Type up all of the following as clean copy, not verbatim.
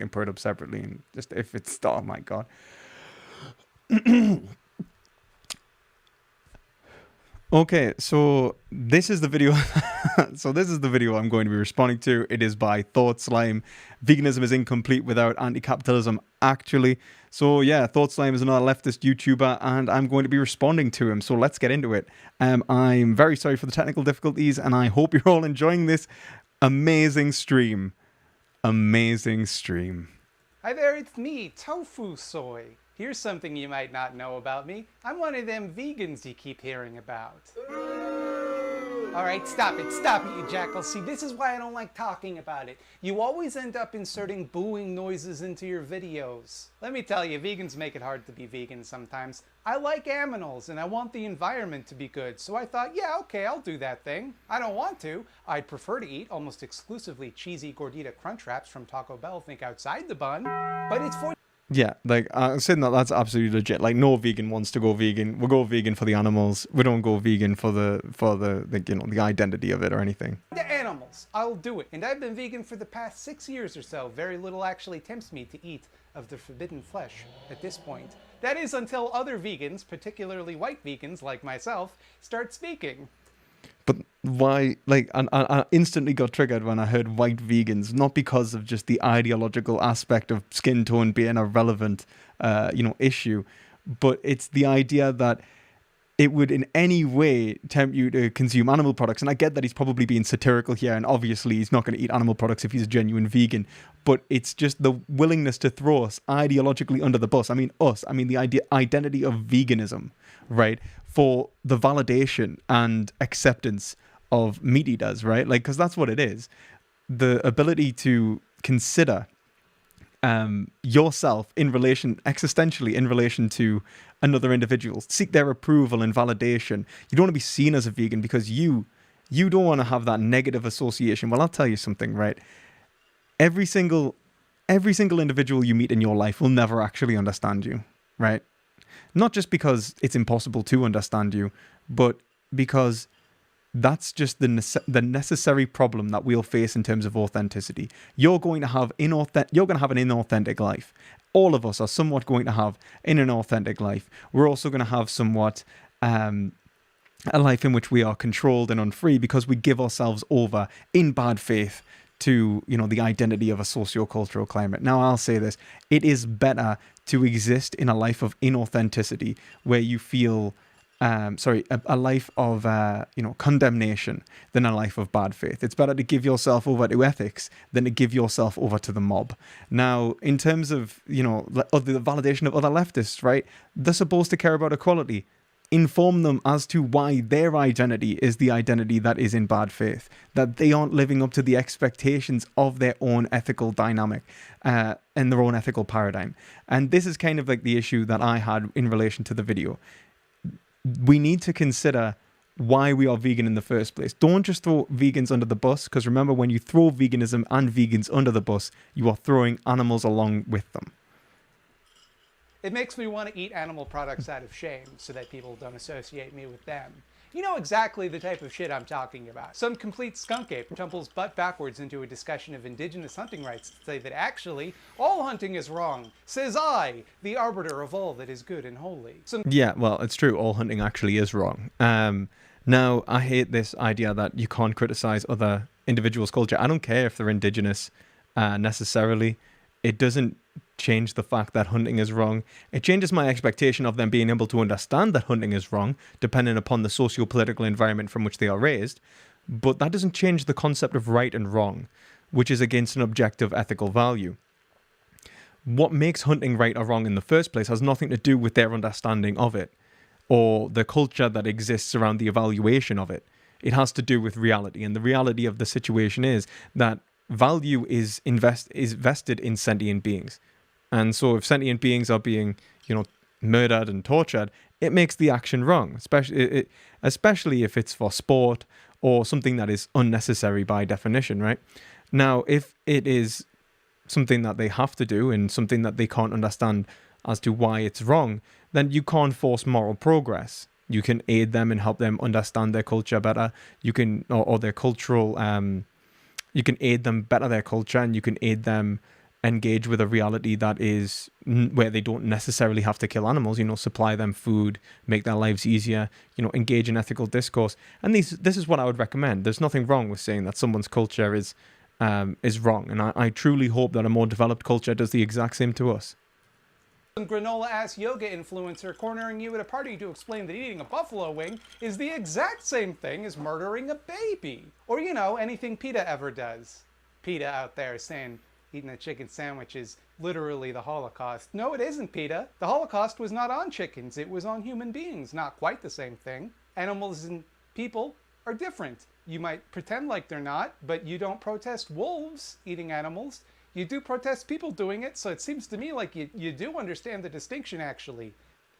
can put it up separately and just if it's oh my god. Okay, so this is the video. So this is the video I'm going to be responding to. It is by Thought Slime. Veganism is incomplete without anti-capitalism. Actually, so yeah, Thought Slime is another leftist YouTuber, and I'm going to be responding to him. So let's get into it. I'm very sorry for the technical difficulties, and I hope you're all enjoying this amazing stream. Amazing stream. Hi there, it's me, Tofu Soy. Here's something you might not know about me. I'm one of them vegans you keep hearing about. Alright, stop it, you jackal. See, this is why I don't like talking about it. You always end up inserting booing noises into your videos. Let me tell you, vegans make it hard to be vegan sometimes. I like aminals and I want the environment to be good, so I thought, yeah, okay, I'll do that thing. I don't want to. I'd prefer to eat almost exclusively cheesy gordita crunch wraps from Taco Bell, think outside the bun, but it's for... Yeah, like saying that's absolutely legit. Like no vegan wants to go vegan. We'll go vegan for the animals. We don't go vegan for the you know, the identity of it or anything. The animals, I'll do it. And I've been vegan for the past 6 years or so. Very little actually tempts me to eat of the forbidden flesh at this point. That is until other vegans, particularly white vegans like myself, start speaking. But why, like, I instantly got triggered when I heard white vegans, not because of just the ideological aspect of skin tone being a relevant, you know, issue, but it's the idea that it would in any way tempt you to consume animal products. And I get that he's probably being satirical here, and obviously he's not going to eat animal products if he's a genuine vegan, but it's just the willingness to throw us ideologically under the bus. I mean, the identity of veganism, right? For the validation and acceptance of meat eaters, right? Like, because that's what it is. The ability to consider yourself existentially in relation to another individual, seek their approval and validation. You don't want to be seen as a vegan because you don't want to have that negative association. Well, I'll tell you something, right? Every single individual you meet in your life will never actually understand you, right? Not just because it's impossible to understand you, but because that's just the necessary problem that we'll face in terms of authenticity. You're going to have an inauthentic life. All of us are somewhat going to have an inauthentic life. We're also going to have somewhat a life in which we are controlled and unfree because we give ourselves over in bad faith to, you know, the identity of a socio-cultural climate. Now, I'll say this. It is better to exist in a life of inauthenticity where you feel, a life of, you know, condemnation than a life of bad faith. It's better to give yourself over to ethics than to give yourself over to the mob. Now, in terms of, you know, the validation of other leftists, right? They're supposed to care about equality. Inform them as to why their identity is the identity that is in bad faith, that they aren't living up to the expectations of their own ethical dynamic and their own ethical paradigm. And this is kind of like the issue that I had in relation to the video. We need to consider why we are vegan in the first place. Don't just throw vegans under the bus, because remember, when you throw veganism and vegans under the bus, you are throwing animals along with them. It makes me want to eat animal products out of shame so that people don't associate me with them. You know exactly the type of shit I'm talking about. Some complete skunk ape tumbles butt backwards into a discussion of indigenous hunting rights to say that actually, all hunting is wrong. Says I, the arbiter of all that is good and holy. Yeah, well, it's true. All hunting actually is wrong. Now, I hate this idea that you can't criticize other individuals' culture. I don't care if they're indigenous necessarily. It doesn't change the fact that hunting is wrong. It changes my expectation of them being able to understand that hunting is wrong, depending upon the socio-political environment from which they are raised. But that doesn't change the concept of right and wrong, which is against an objective ethical value. What makes hunting right or wrong in the first place has nothing to do with their understanding of it, or the culture that exists around the evaluation of it. It has to do with reality, and the reality of the situation is that value is vested in sentient beings. And so if sentient beings are being, you know, murdered and tortured, it makes the action wrong, especially if it's for sport or something that is unnecessary by definition, right? Now, if it is something that they have to do and something that they can't understand as to why it's wrong, then you can't force moral progress. You can aid them and help them understand their culture better. You can, or their cultural, you can aid them better their culture, and you can aid them engage with a reality that is where they don't necessarily have to kill animals, supply them food, make their lives easier, engage in ethical discourse. And this is what I would recommend. There's nothing wrong with saying that someone's culture is wrong. And I truly hope that a more developed culture does the exact same to us. Some granola-ass yoga influencer cornering you at a party to explain that eating a buffalo wing is the exact same thing as murdering a baby. Or, anything PETA ever does. PETA out there saying eating a chicken sandwich is literally the Holocaust. No, it isn't, PETA. The Holocaust was not on chickens, it was on human beings. Not quite the same thing. Animals and people are different. You might pretend like they're not, but you don't protest wolves eating animals. You do protest people doing it, so it seems to me like you do understand the distinction, actually.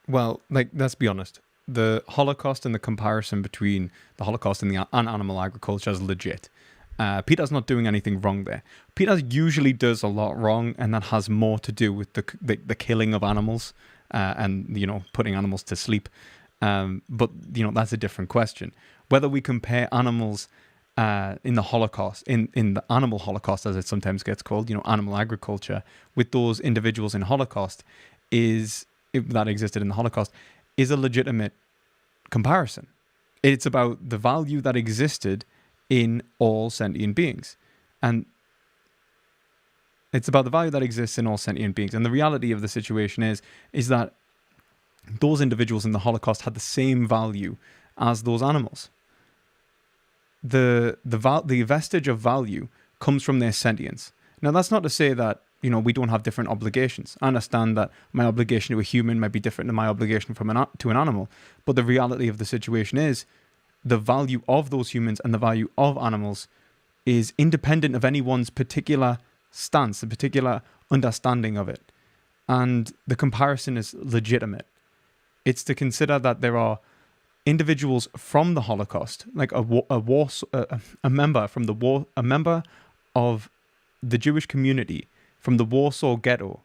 Well, let's be honest. The Holocaust and the comparison between the Holocaust and animal agriculture is legit. PETA's not doing anything wrong there. PETA usually does a lot wrong, and that has more to do with the killing of animals and putting animals to sleep. But that's a different question. Whether we compare animals in the Holocaust, in the animal Holocaust, as it sometimes gets called, animal agriculture, with those individuals in Holocaust that existed in the Holocaust, is a legitimate comparison. It's about the value that existed in all sentient beings. And it's about the value that exists in all sentient beings. And the reality of the situation is that those individuals in the Holocaust had the same value as those animals. The vestige of value comes from their sentience. Now, that's not to say that, we don't have different obligations. I understand that my obligation to a human might be different than my obligation to an animal. But the reality of the situation is the value of those humans and the value of animals is independent of anyone's particular stance, a particular understanding of it. And the comparison is legitimate. It's to consider that there are individuals from the Holocaust, like a member of the Jewish community from the Warsaw Ghetto,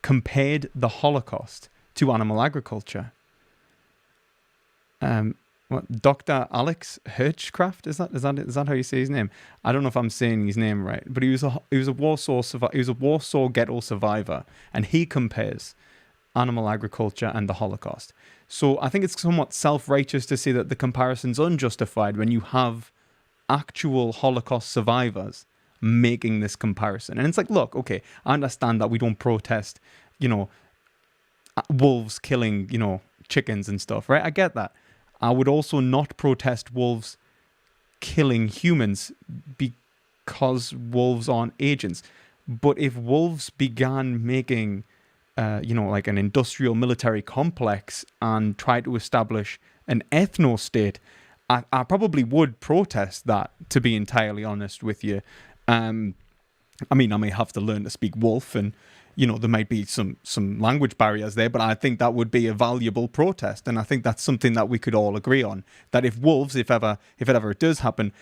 compared the Holocaust to animal agriculture. Dr. Alex Hirschkraft, is that how you say his name? I don't know if I'm saying his name right, but he was a Warsaw Ghetto survivor, and he compares animal agriculture and the Holocaust. So I think it's somewhat self-righteous to say that the comparison's unjustified when you have actual Holocaust survivors making this comparison. And it's like, look, okay, I understand that we don't protest, wolves killing, chickens and stuff, right? I get that. I would also not protest wolves killing humans because wolves aren't agents. But if wolves began making like an industrial military complex and try to establish an ethno-state, I probably would protest that, to be entirely honest with you. I may have to learn to speak wolf, and there might be some language barriers there, but I think that would be a valuable protest, and I think that's something that we could all agree on. That if wolves, if it ever does happen,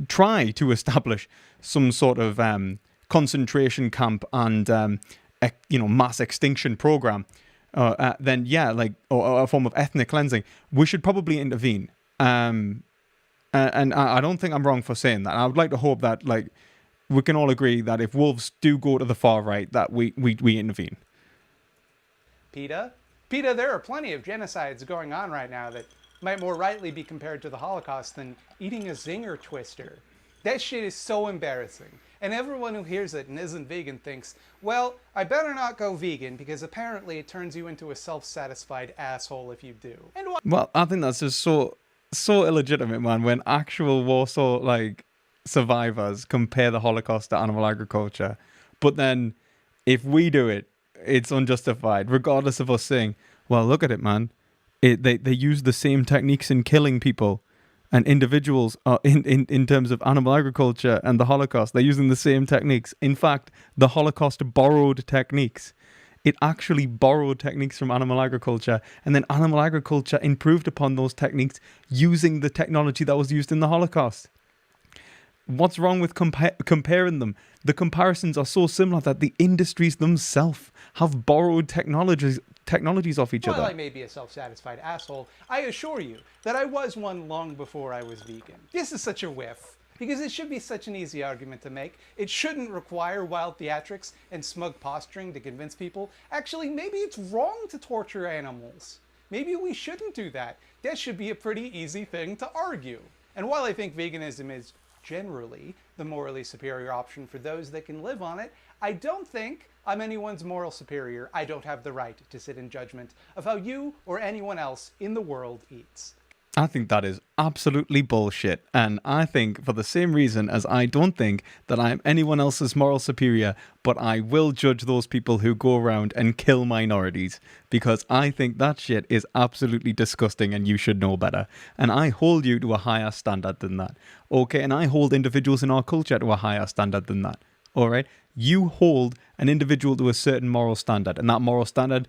try to establish some sort of concentration camp and mass extinction program, then or a form of ethnic cleansing, we should probably intervene. And I don't think I'm wrong for saying that. I would like to hope that we can all agree that if wolves do go to the far right, that we intervene. PETA, there are plenty of genocides going on right now that might more rightly be compared to the Holocaust than eating a zinger twister. That shit is so embarrassing. And everyone who hears it and isn't vegan thinks, well, I better not go vegan because apparently it turns you into a self-satisfied asshole if you do. Well, I think that's just so illegitimate, man, when actual Warsaw survivors compare the Holocaust to animal agriculture. But then if we do it, it's unjustified, regardless of us saying, well, look at it, man. They use the same techniques in killing people. And individuals are in terms of animal agriculture and the Holocaust, they're using the same techniques. In fact, the Holocaust borrowed techniques. It actually borrowed techniques from animal agriculture, and then animal agriculture improved upon those techniques using the technology that was used in the Holocaust. What's wrong with comparing them? The comparisons are so similar that the industries themselves have borrowed technologies off each other. While I may be a self-satisfied asshole, I assure you that I was one long before I was vegan. This is such a whiff. because it should be such an easy argument to make. It shouldn't require wild theatrics and smug posturing to convince people, actually, maybe it's wrong to torture animals. Maybe we shouldn't do that. That should be a pretty easy thing to argue. And while I think veganism is generally the morally superior option for those that can live on it, I don't think I'm anyone's moral superior. I don't have the right to sit in judgment of how you or anyone else in the world eats. I think that is absolutely bullshit. And I think for the same reason as I don't think that I'm anyone else's moral superior, but I will judge those people who go around and kill minorities, because I think that shit is absolutely disgusting and you should know better. And I hold you to a higher standard than that. Okay, and I hold individuals in our culture to a higher standard than that. All right? You hold an individual to a certain moral standard, and that moral standard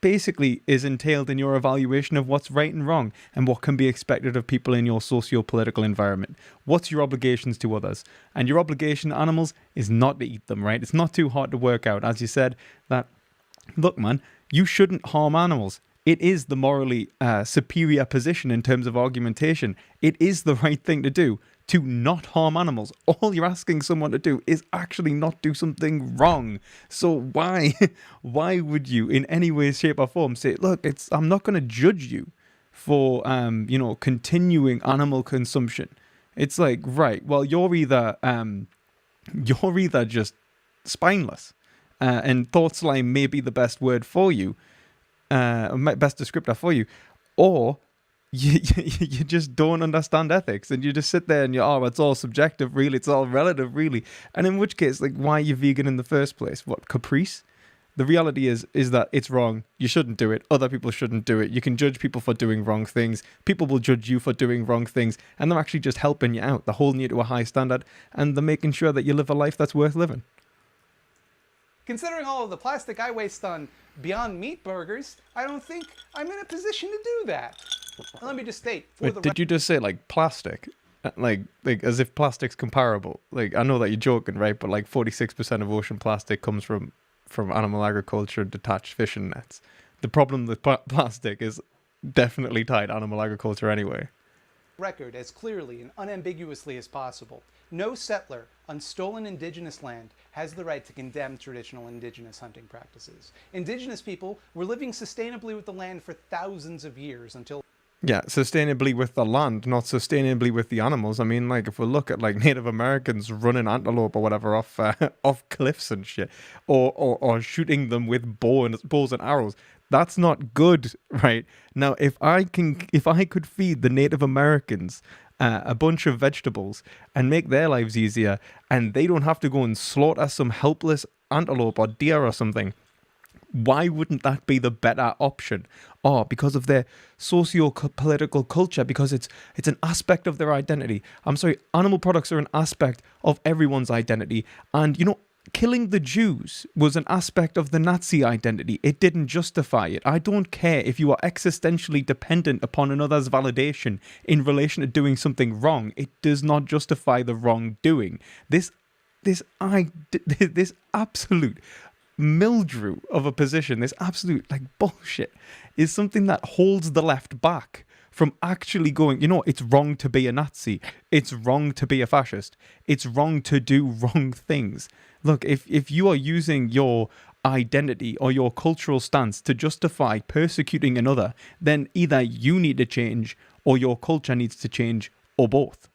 basically is entailed in your evaluation of what's right and wrong and what can be expected of people in your socio-political environment. What's your obligations to others? And your obligation to animals is not to eat them, right? It's not too hard to work out. As you said, that, look, man, you shouldn't harm animals. It is the morally superior position in terms of argumentation. It is the right thing to do, to not harm animals. All you're asking someone to do is actually not do something wrong. So why would you in any way, shape or form say, look, I'm not going to judge you for, continuing animal consumption. It's like, right, well, you're either just spineless, and thought slime may be the best word for you, best descriptor for you, or you just don't understand ethics, and you just sit there and it's all subjective, really, it's all relative, really. And in which case, like, why are you vegan in the first place? What, caprice? The reality is that it's wrong. You shouldn't do it. Other people shouldn't do it. You can judge people for doing wrong things. People will judge you for doing wrong things, and they're actually just helping you out. They're holding you to a high standard, and they're making sure that you live a life that's worth living. Considering all of the plastic I waste on Beyond Meat burgers, I don't think I'm in a position to do that. Let me just state, Did you just say, like, plastic? Like as if plastic's comparable? Like, I know that you're joking, right? But like 46% of ocean plastic comes from animal agriculture and detached fishing nets. The problem with plastic is definitely tied to animal agriculture anyway. Record as clearly and unambiguously as possible. No settler on stolen indigenous land has the right to condemn traditional indigenous hunting practices. Indigenous people were living sustainably with the land for thousands of years until... Yeah, sustainably with the land, not sustainably with the animals. I mean, like, if we look at, like, Native Americans running antelope or whatever off off cliffs and shit, or shooting them with bows and arrows, that's not good, right? Now, if I could feed the Native Americans a bunch of vegetables and make their lives easier, and they don't have to go and slaughter some helpless antelope or deer or something, why wouldn't that be the better option? Or because of their socio-political culture, because it's an aspect of their identity. I'm sorry, animal products are an aspect of everyone's identity. And, killing the Jews was an aspect of the Nazi identity. It didn't justify it. I don't care if you are existentially dependent upon another's validation in relation to doing something wrong. It does not justify the wrongdoing. This absolute mildrew of a position, this absolute bullshit, is something that holds the left back from actually going, it's wrong to be a Nazi, it's wrong to be a fascist, it's wrong to do wrong things. Look, if you are using your identity or your cultural stance to justify persecuting another, then either you need to change or your culture needs to change, or both.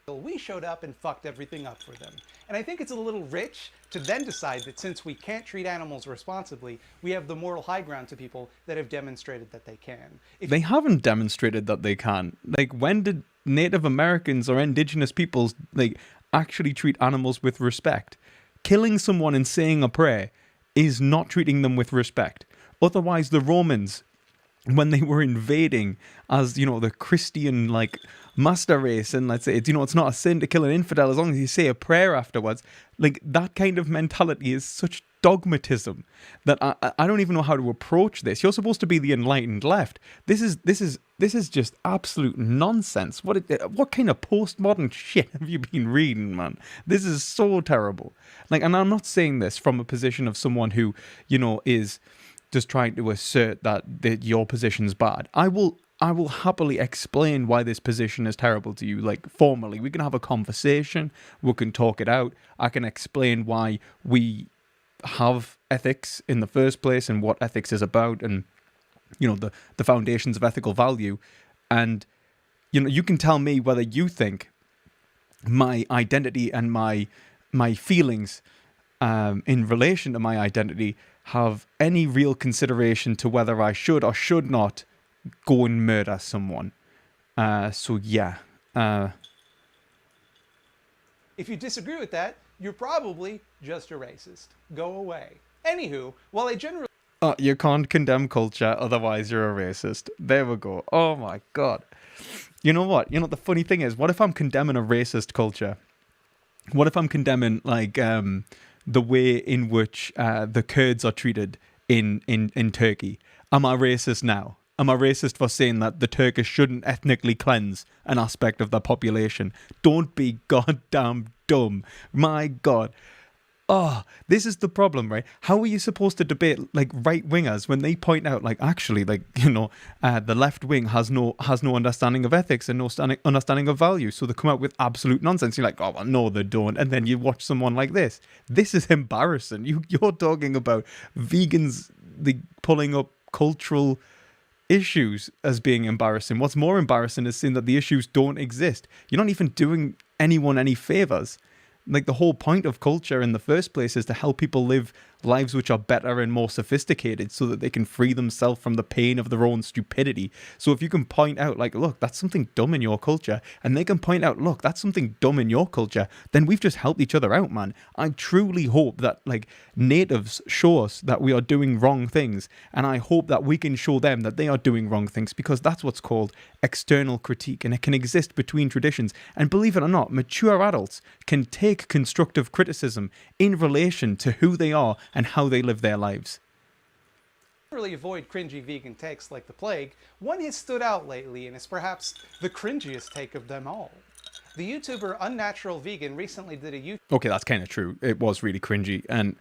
We showed up and fucked everything up for them. And I think it's a little rich to then decide that since we can't treat animals responsibly, we have the moral high ground to people that have demonstrated that they can. They haven't demonstrated that they can. Like, when did Native Americans or indigenous peoples actually treat animals with respect? Killing someone and saying a prayer is not treating them with respect. Otherwise, the Romans, when they were invading as, the Christian, master race, and let's say, it's not a sin to kill an infidel as long as you say a prayer afterwards, that kind of mentality is such dogmatism that I don't even know how to approach this. You're supposed to be the enlightened left. This is just absolute nonsense. What kind of postmodern shit have you been reading, man? This is so terrible. And I'm not saying this from a position of someone who, is just trying to assert that your position's bad. I will I will happily explain why this position is terrible to you, like formally. We can have a conversation, we can talk it out. I can explain why we have ethics in the first place and what ethics is about, and the foundations of ethical value. And you can tell me whether you think my identity and my feelings in relation to my identity have any real consideration to whether I should or should not go and murder someone. So yeah. If you disagree with that, you're probably just a racist. Go away. Anywho, while I generally... You can't condemn culture, otherwise you're a racist. There we go. Oh my god. You know what? The funny thing is, what if I'm condemning a racist culture? What if I'm condemning, like, the way in which the Kurds are treated in Turkey? Am I racist now? Am I racist for saying that the Turkish shouldn't ethnically cleanse an aspect of their population? Don't be goddamn dumb. My God. Oh, this is the problem, right? How are you supposed to debate like right wingers when they point out, like, actually, like, the left wing has no understanding of ethics and no understanding of value, so they come out with absolute nonsense. You're like, oh well, no, they don't. And then you watch someone like this. This is embarrassing. You're talking about vegans pulling up cultural issues as being embarrassing. What's more embarrassing is seeing that the issues don't exist. You're not even doing anyone any favors. Like, the whole point of culture in the first place is to help people live lives which are better and more sophisticated so that they can free themselves from the pain of their own stupidity. So if you can point out, like, look, that's something dumb in your culture, and they can point out, look, that's something dumb in your culture, then we've just helped each other out, man. I truly hope that, like, natives show us that we are doing wrong things, and I hope that we can show them that they are doing wrong things, because that's what's called external critique, and it can exist between traditions. And believe it or not, mature adults can take constructive criticism in relation to who they are and how they live their lives. Really avoid cringy vegan takes like the plague. One has stood out lately and is perhaps the cringiest take of them all. The YouTuber Unnatural Vegan recently did a YouTube... Okay, that's kind of true. It was really cringy, and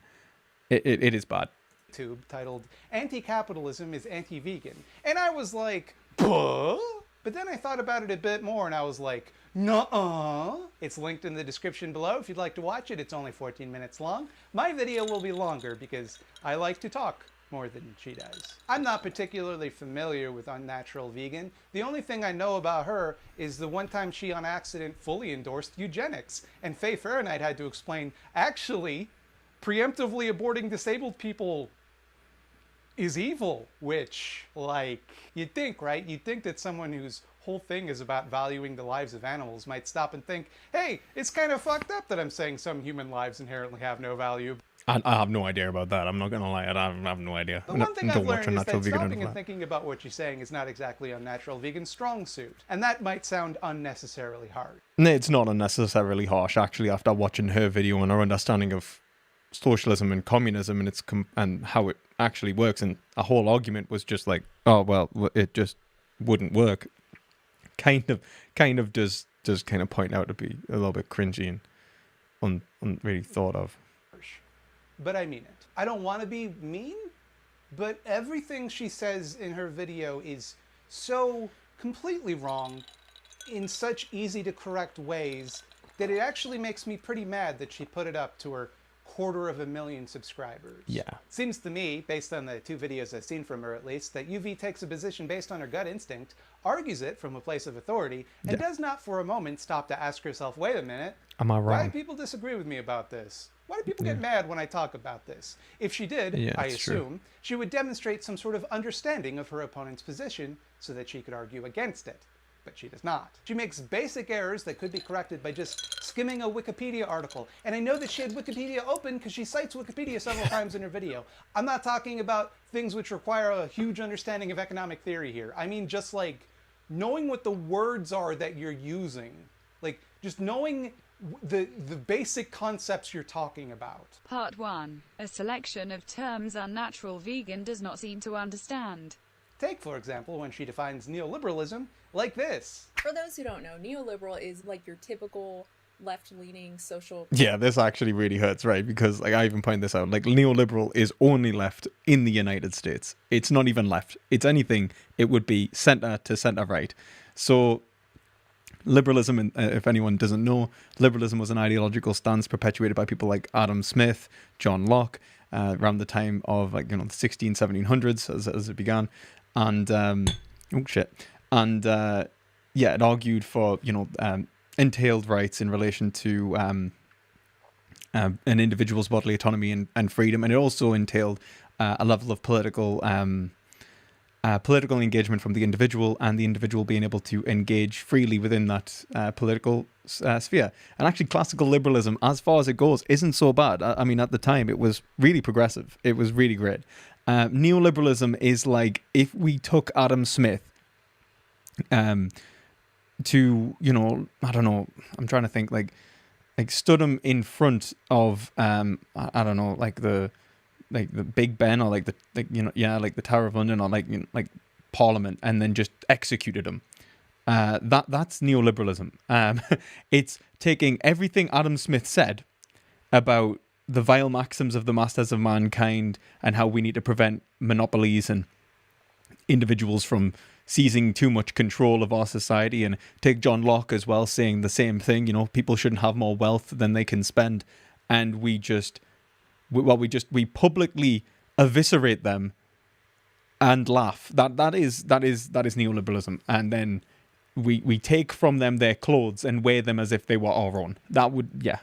it is bad. ...YouTube titled Anti-Capitalism is Anti-Vegan. And I was like, buh? But then I thought about it a bit more and I was like, nuh-uh. It's linked in the description below if you'd like to watch it. It's only 14 minutes long. My video will be longer because I like to talk more than she does. I'm not particularly familiar with Unnatural Vegan. The only thing I know about her is the one time she on accident fully endorsed eugenics, and Faye Fahrenheit had to explain, actually, preemptively aborting disabled people is evil, which, like, you'd think, right? You'd think that someone whose whole thing is about valuing the lives of animals might stop and think, hey, it's kind of fucked up that I'm saying some human lives inherently have no value. I have no idea about that. I'm not going to lie. I have no idea. The one thing I've learned is that stopping and thinking about what you're saying is not exactly Unnatural Vegan's strong suit. And that might sound unnecessarily hard. No, it's not unnecessarily harsh, actually, after watching her video and her understanding of socialism and communism and how it actually works. And a whole argument was just like, oh, well, it just wouldn't work. Kind of does kind of point out to be a little bit cringy and really thought of. But I mean it. I don't want to be mean, but everything she says in her video is so completely wrong in such easy to correct ways that it actually makes me pretty mad that she put it up to her 250,000 subscribers. Yeah. Seems to me, based on the 2 videos I've seen from her at least, that UV takes a position based on her gut instinct, argues it from a place of authority, and does not for a moment stop to ask herself, wait a minute, am I wrong? Why do people disagree with me about this? Why do people get mad when I talk about this? If she did, I assume, she would demonstrate some sort of understanding of her opponent's position so that she could argue against it. But she does not. She makes basic errors that could be corrected by just skimming a Wikipedia article. And I know that she had Wikipedia open because she cites Wikipedia several times in her video. I'm not talking about things which require a huge understanding of economic theory here. I mean just like knowing what the words are that you're using. Like just knowing the basic concepts you're talking about. Part 1. A selection of terms Unnatural Vegan does not seem to understand. Take, for example, when she defines neoliberalism like this. For those who don't know, neoliberal is like your typical left-leaning social... Yeah, this actually really hurts, right? Because like I even point this out, like neoliberal is only left in the United States. It's not even left. It's anything. It would be center to center right. So liberalism, and if anyone doesn't know, liberalism was an ideological stance perpetuated by people like Adam Smith, John Locke, around the time of like the 1700s as it began, and yeah, it argued for entailed rights in relation to an individual's bodily autonomy and freedom, and it also entailed a level of political engagement from the individual, and the individual being able to engage freely within that political sphere. And actually, classical liberalism, as far as it goes, isn't so bad. I mean, at the time, it was really progressive. It was really great. Neoliberalism is like if we took Adam Smith to, I don't know, I'm trying to think, like stood him in front of, I don't know, like the Big Ben, or like the Tower of London, or like Parliament, and then just executed him. That's neoliberalism. It's taking everything Adam Smith said about the vile maxims of the masters of mankind and how we need to prevent monopolies and individuals from seizing too much control of our society, and take John Locke as well, saying the same thing, people shouldn't have more wealth than they can spend, and we publicly eviscerate them and laugh. That is neoliberalism. And then we take from them their clothes and wear them as if they were our own. That would, yeah.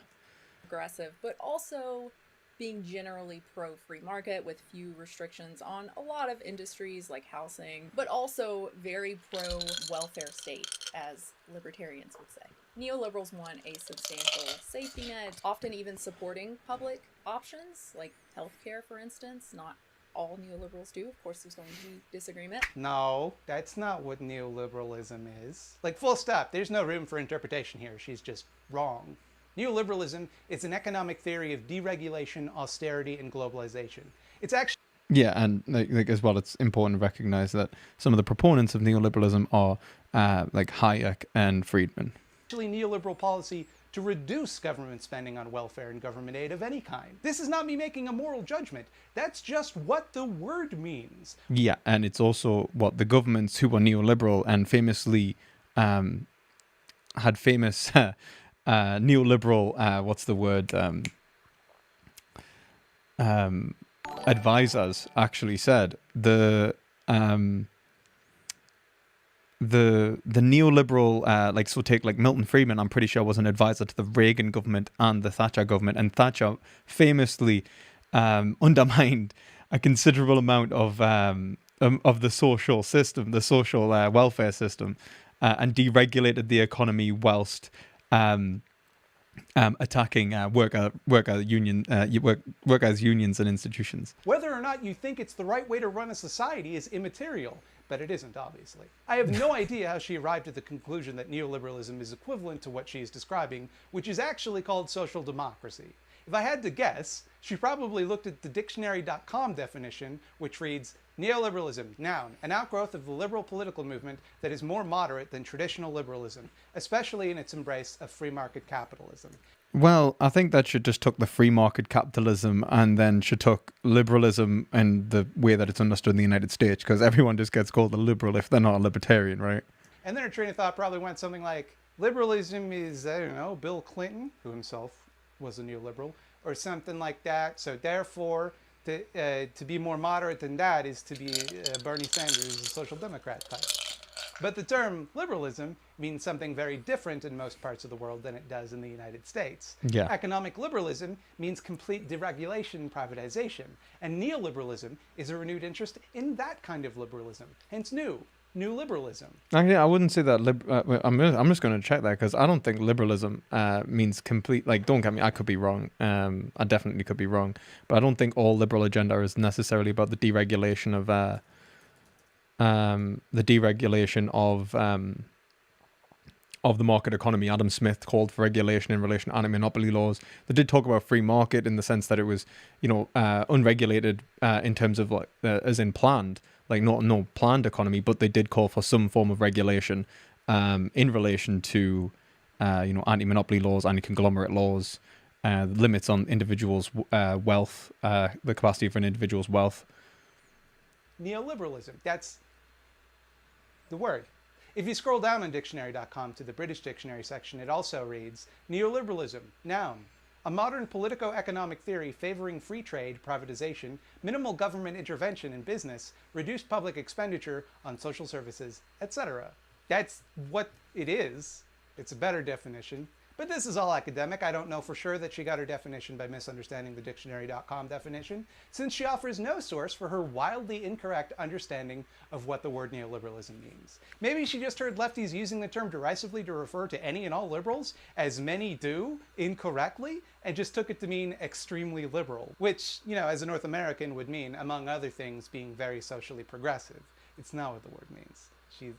Aggressive, but also being generally pro-free market with few restrictions on a lot of industries like housing, but also very pro-welfare state, as libertarians would say. Neoliberals want a substantial safety net, often even supporting public options, like healthcare, for instance. Not all neoliberals do. Of course, there's going to be disagreement. No, that's not what neoliberalism is. Like, full stop. There's no room for interpretation here. She's just wrong. Neoliberalism is an economic theory of deregulation, austerity, and globalization. It's actually... Yeah, and like as well, it's important to recognize that some of the proponents of neoliberalism are like Hayek and Friedman. Actually neoliberal policy to reduce government spending on welfare and government aid of any kind. This is not me making a moral judgment. That's just what the word means. Yeah, and it's also what the governments who were neoliberal and famously had famous neoliberal, what's the word, advisors actually said. The neoliberal, so take like Milton Friedman, I'm pretty sure was an advisor to the Reagan government and the Thatcher government, and Thatcher famously undermined a considerable amount of the social system, the social welfare system, and deregulated the economy whilst attacking workers' unions and institutions. Whether or not you think it's the right way to run a society is immaterial, but it isn't, obviously. I have no idea how she arrived at the conclusion that neoliberalism is equivalent to what she is describing, which is actually called social democracy. If I had to guess, she probably looked at the dictionary.com definition, which reads, neoliberalism, noun, an outgrowth of the liberal political movement that is more moderate than traditional liberalism, especially in its embrace of free market capitalism. Well, I think that she just took the free market capitalism and then she took liberalism and the way that it's understood in the United States, because everyone just gets called a liberal if they're not a libertarian, right? And then her train of thought probably went something like, liberalism is, I don't know, Bill Clinton, who himself was a neoliberal, or something like that. So therefore, to be more moderate than that is to be Bernie Sanders, a social democrat type. But the term liberalism means something very different in most parts of the world than it does in the United States. Yeah. Economic liberalism means complete deregulation and privatization. And neoliberalism is a renewed interest in that kind of liberalism. Hence new liberalism. Actually, I wouldn't say that. I'm just going to check that, because I don't think liberalism means complete. Like, don't get me. I could be wrong. I definitely could be wrong. But I don't think all liberal agenda is necessarily about the deregulation of the market economy. Adam Smith called for regulation in relation to anti-monopoly laws. They did talk about free market in the sense that it was, unregulated in terms of like as in planned. Like no planned economy, but they did call for some form of regulation in relation to anti-monopoly laws, anti-conglomerate laws, limits on individuals' wealth, the capacity for an individual's wealth. Neoliberalism, that's the word. If you scroll down on dictionary.com to the British dictionary section, it also reads, neoliberalism, noun, a modern politico-economic theory favoring free trade, privatization, minimal government intervention in business, reduced public expenditure on social services, etc. That's what it is. It's a better definition. But this is all academic. I don't know for sure that she got her definition by misunderstanding the dictionary.com definition, since she offers no source for her wildly incorrect understanding of what the word neoliberalism means. Maybe she just heard lefties using the term derisively to refer to any and all liberals, as many do, incorrectly, and just took it to mean extremely liberal, which, as a North American would mean, among other things, being very socially progressive. It's not what the word means.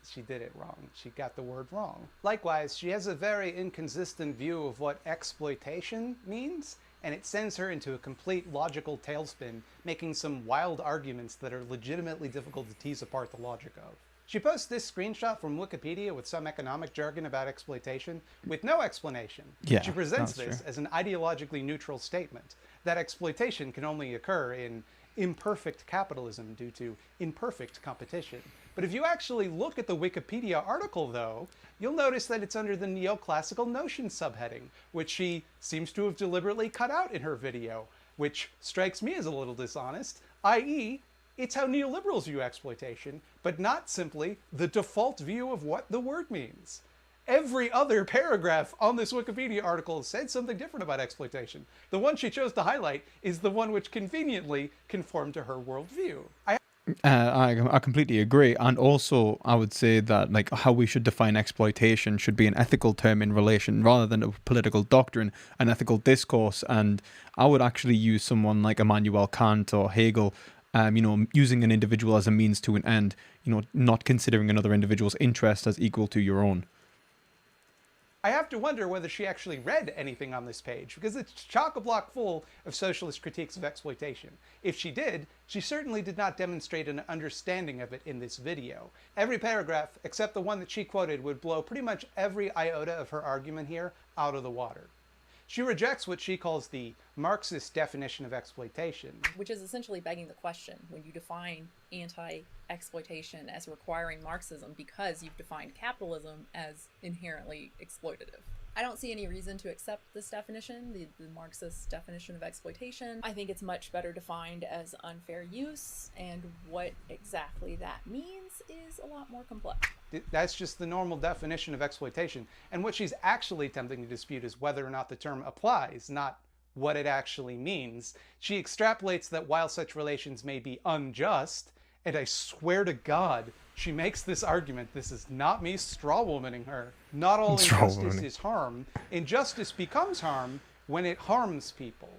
She did it wrong. She got the word wrong. Likewise, she has a very inconsistent view of what exploitation means, and it sends her into a complete logical tailspin, making some wild arguments that are legitimately difficult to tease apart the logic of. She posts this screenshot from Wikipedia with some economic jargon about exploitation with no explanation. Yeah, she presents that's this true. as an ideologically neutral statement, that exploitation can only occur in imperfect capitalism due to imperfect competition. But if you actually look at the Wikipedia article, though, you'll notice that it's under the neoclassical notion subheading, which she seems to have deliberately cut out in her video, which strikes me as a little dishonest, i.e., it's how neoliberals view exploitation, but not simply the default view of what the word means. Every other paragraph on this Wikipedia article said something different about exploitation. The one she chose to highlight is the one which conveniently conformed to her worldview. I completely agree, and also I would say that how we should define exploitation should be an ethical term in relation rather than a political doctrine, an ethical discourse. And I would actually use someone like Immanuel Kant or Hegel, using an individual as a means to an end, not considering another individual's interest as equal to your own. I have to wonder whether she actually read anything on this page, because it's chock-a-block full of socialist critiques of exploitation. If she did, she certainly did not demonstrate an understanding of it in this video. Every paragraph, except the one that she quoted, would blow pretty much every iota of her argument here out of the water. She rejects what she calls the Marxist definition of exploitation, which is essentially begging the question when you define anti-exploitation as requiring Marxism because you've defined capitalism as inherently exploitative. I don't see any reason to accept this definition, the Marxist definition of exploitation. I think it's much better defined as unfair use, and what exactly that means is a lot more complex. That's just the normal definition of exploitation. And what she's actually attempting to dispute is whether or not the term applies, not what it actually means. She extrapolates that while such relations may be unjust, and I swear to God, she makes this argument, this is not me strawwomaning her, not all injustice is harm. Injustice becomes harm when it harms people.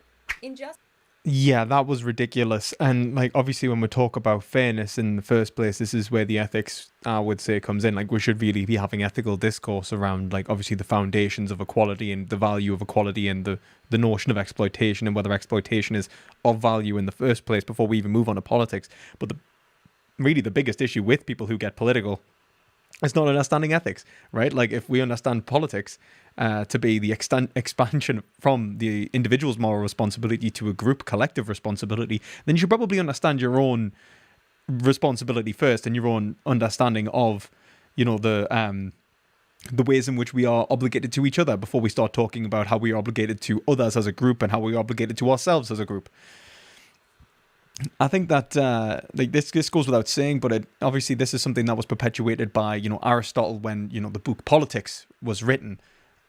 Yeah, that was ridiculous. And obviously when we talk about fairness in the first place, this is where the ethics, I would say, comes in. We should really be having ethical discourse around obviously the foundations of equality and the value of equality and the notion of exploitation and whether exploitation is of value in the first place before we even move on to politics. But really the biggest issue with people who get political is not understanding ethics, right? If we understand politics to be the expansion from the individual's moral responsibility to a group collective responsibility, then you should probably understand your own responsibility first and your own understanding of, the ways in which we are obligated to each other before we start talking about how we are obligated to others as a group and how we are obligated to ourselves as a group. I think that this goes without saying, but obviously this is something that was perpetuated by Aristotle when the book Politics was written,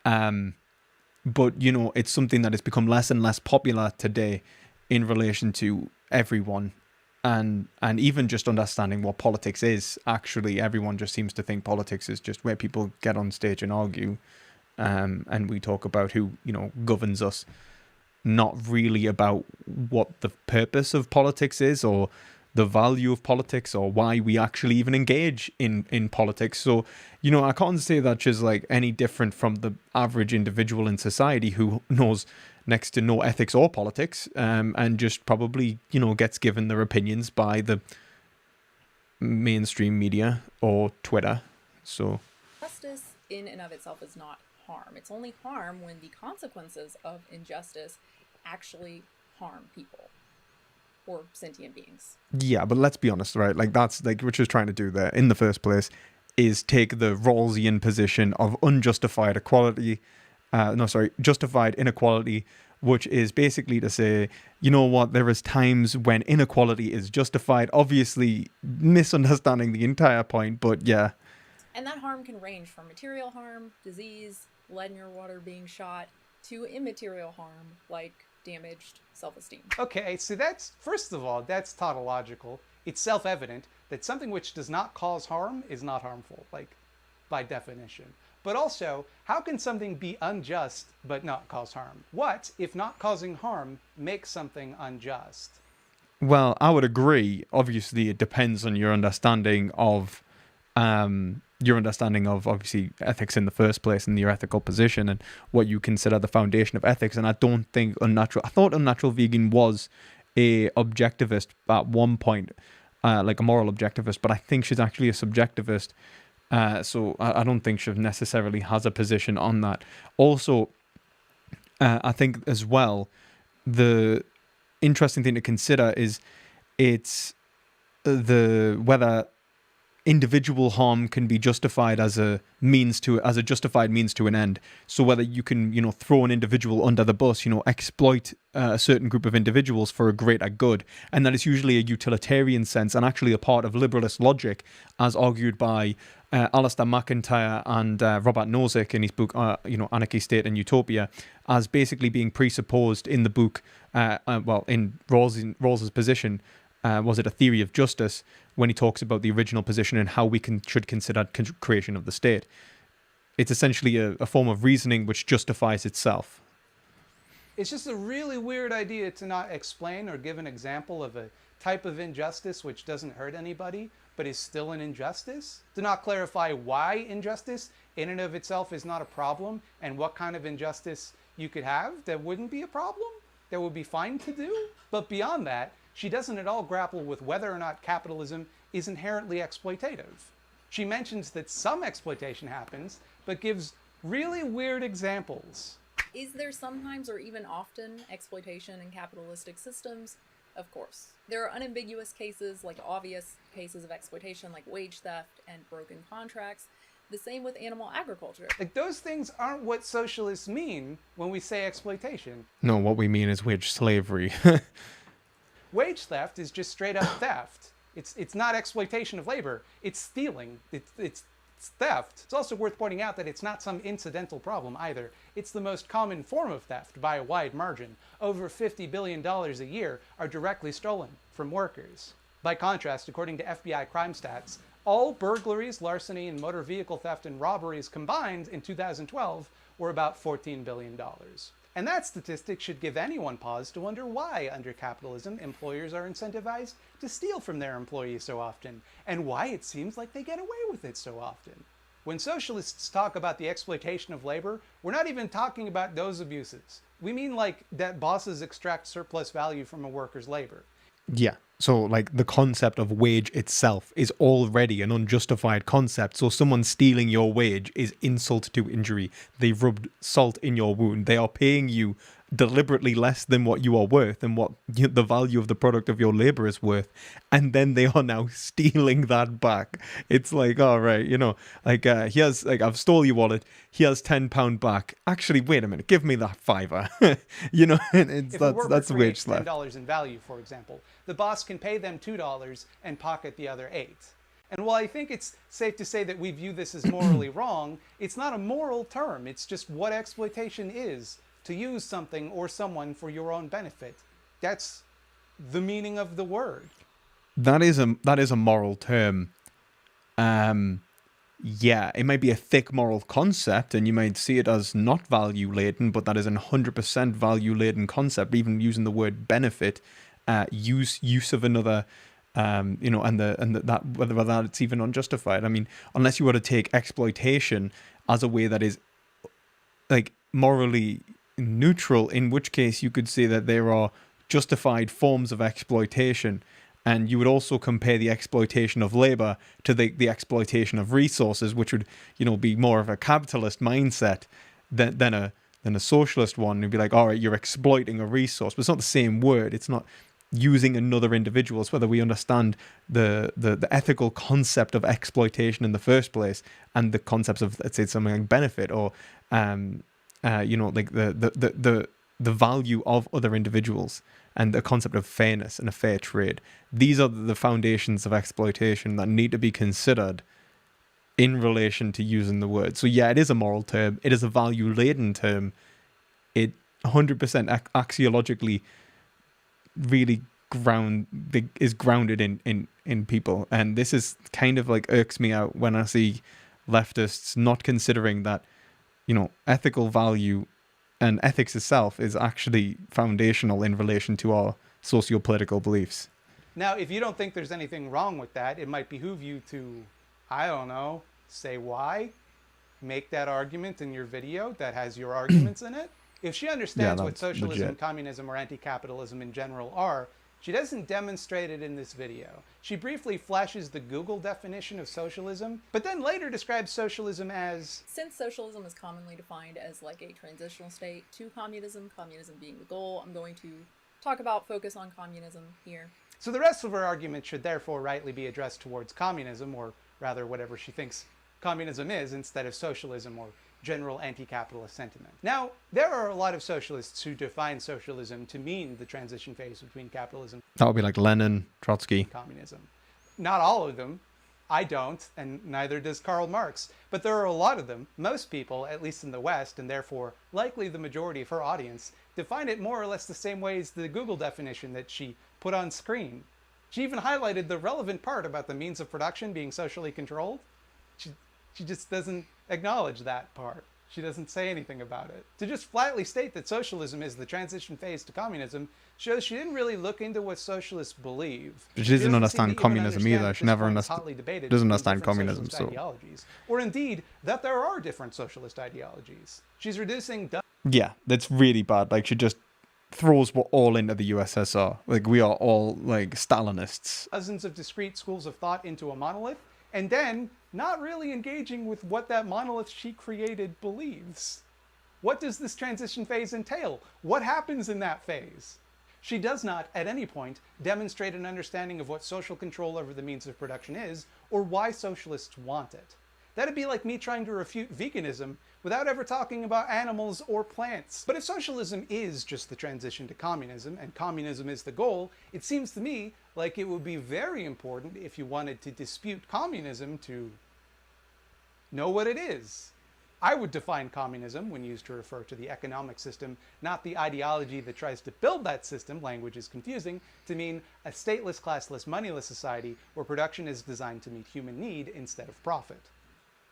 but it's something that has become less and less popular today in relation to everyone, and even just understanding what politics is. Actually, everyone just seems to think politics is just where people get on stage and argue, and we talk about who governs us. Not really about what the purpose of politics is or the value of politics or why we actually even engage in politics. So, I can't say that she's any different from the average individual in society who knows next to no ethics or politics, and just probably, gets given their opinions by the mainstream media or Twitter. So justice in and of itself is not harm. It's only harm when the consequences of injustice actually harm people or sentient beings. Yeah, but let's be honest, right? Like that's like what you're trying to do there in the first place is take the Rawlsian position of unjustified equality, justified inequality, which is basically to say, you know what, there is times when inequality is justified, obviously misunderstanding the entire point, but yeah. And that harm can range from material harm, disease, lead in your water being shot, to immaterial harm like damaged self-esteem. Okay, so that's, first of all, that's tautological. It's self-evident that something which does not cause harm is not harmful, like, by definition. But also, how can something be unjust but not cause harm? What, if not causing harm, makes something unjust? Well, I would agree. Obviously, it depends on your understanding of obviously ethics in the first place and your ethical position and what you consider the foundation of ethics. And I don't think I thought Unnatural Vegan was a objectivist at one point, like a moral objectivist, but I think she's actually a subjectivist. So I don't think she necessarily has a position on that. Also, I think as well, the interesting thing to consider is whether individual harm can be justified as a justified means to an end. So whether you can, throw an individual under the bus, exploit a certain group of individuals for a greater good, and that is usually a utilitarian sense and actually a part of liberalist logic, as argued by Alistair McIntyre and Robert Nozick in his book, Anarchy, State and Utopia, as basically being presupposed in the book, in Rawls's position. Was it a theory of justice when he talks about the original position and how we should consider creation of the state? It's essentially a form of reasoning which justifies itself. It's just a really weird idea to not explain or give an example of a type of injustice which doesn't hurt anybody, but is still an injustice. To not clarify why injustice in and of itself is not a problem and what kind of injustice you could have that wouldn't be a problem, that would be fine to do. But beyond that, she doesn't at all grapple with whether or not capitalism is inherently exploitative. She mentions that some exploitation happens, but gives really weird examples. Is there sometimes or even often exploitation in capitalistic systems? Of course. There are unambiguous cases, like obvious cases of exploitation, like wage theft and broken contracts. The same with animal agriculture. Like, those things aren't what socialists mean when we say exploitation. No, what we mean is wage slavery. Wage theft is just straight up theft. It's not exploitation of labor. It's stealing. It's theft. It's also worth pointing out that it's not some incidental problem either. It's the most common form of theft by a wide margin. Over $50 billion a year are directly stolen from workers. By contrast, according to FBI crime stats, all burglaries, larceny, and motor vehicle theft and robberies combined in 2012 were about $14 billion. And that statistic should give anyone pause to wonder why, under capitalism, employers are incentivized to steal from their employees so often, and why it seems like they get away with it so often. When socialists talk about the exploitation of labor, we're not even talking about those abuses. We mean like that bosses extract surplus value from a worker's labor. Yeah. So, like, the concept of wage itself is already an unjustified concept. So someone stealing your wage is insult to injury. They've rubbed salt in your wound. They are paying you deliberately less than what you are worth and what the value of the product of your labor is worth. And then they are now stealing that back. It's like, all right, I've stole your wallet. Here's £10 back. Actually, wait a minute. Give me that $5. That's wage theft. $10 in value, for example, the boss can pay them $2 and pocket the other $8. And while I think it's safe to say that we view this as morally wrong, it's not a moral term. It's just what exploitation is. To use something or someone for your own benefit. That's the meaning of the word. That is a moral term. Yeah, it might be a thick moral concept, and you might see it as not value laden, but that is a 100% value laden concept. Even using the word benefit, use of another, that whether that it's even unjustified. I mean, unless you were to take exploitation as a way that is like morally neutral, in which case you could say that there are justified forms of exploitation, and you would also compare the exploitation of labor to the exploitation of resources, which would be more of a capitalist mindset. than a socialist one. It'd be like, all right, you're exploiting a resource, but it's not the same word. It's not using another individual. It's whether we understand the ethical concept of exploitation in the first place, and the concepts of, let's say, something like benefit, or like the value of other individuals, and the concept of fairness and a fair trade. These are the foundations of exploitation that need to be considered in relation to using the word. So yeah, it is a moral term. It is a value-laden term. It 100% axiologically really is grounded in people. And this is kind of like irks me out when I see leftists not considering that, ethical value and ethics itself is actually foundational in relation to our socio-political beliefs. Now, if you don't think there's anything wrong with that, it might behoove you to, I don't know, say why, make that argument in your video that has your arguments in it. If she understands what socialism, legit. communism, or anti-capitalism in general are, she doesn't demonstrate it in this video. She briefly flashes the Google definition of socialism, but then later describes socialism as... Since socialism is commonly defined as like a transitional state to communism, communism being the goal, I'm going to focus on communism here. So the rest of her argument should therefore rightly be addressed towards communism, or rather whatever she thinks communism is, instead of socialism or general anti-capitalist sentiment. Now, there are a lot of socialists who define socialism to mean the transition phase between capitalism That would be like Lenin, Trotsky. and communism. Not all of them. I don't, and neither does Karl Marx. But there are a lot of them. Most people, at least in the West, and therefore likely the majority of her audience, define it more or less the same way as the Google definition that she put on screen. She even highlighted the relevant part about the means of production being socially controlled. She just doesn't acknowledge that part. She doesn't say anything about it. To just flatly state that socialism is the transition phase to communism shows she didn't really look into what socialists believe. But she doesn't understand communism either. She never doesn't understand communism. So Ideologies, or indeed that there are different socialist ideologies. She's reducing yeah, that's really bad. Like, she just throws we're all into the USSR. Like, we are all like Stalinists. dozens of discrete schools of thought into a monolith, and then not really engaging with what that monolith she created believes. What does this transition phase entail? What happens in that phase? She does not, at any point, demonstrate an understanding of what social control over the means of production is, or why socialists want it. That'd be like me trying to refute veganism without ever talking about animals or plants. But if socialism is just the transition to communism, and communism is the goal, it seems to me like it would be very important, if you wanted to dispute communism, to know what it is. I would define communism, when used to refer to the economic system, not the ideology that tries to build that system, language is confusing, to mean a stateless, classless, moneyless society where production is designed to meet human need instead of profit.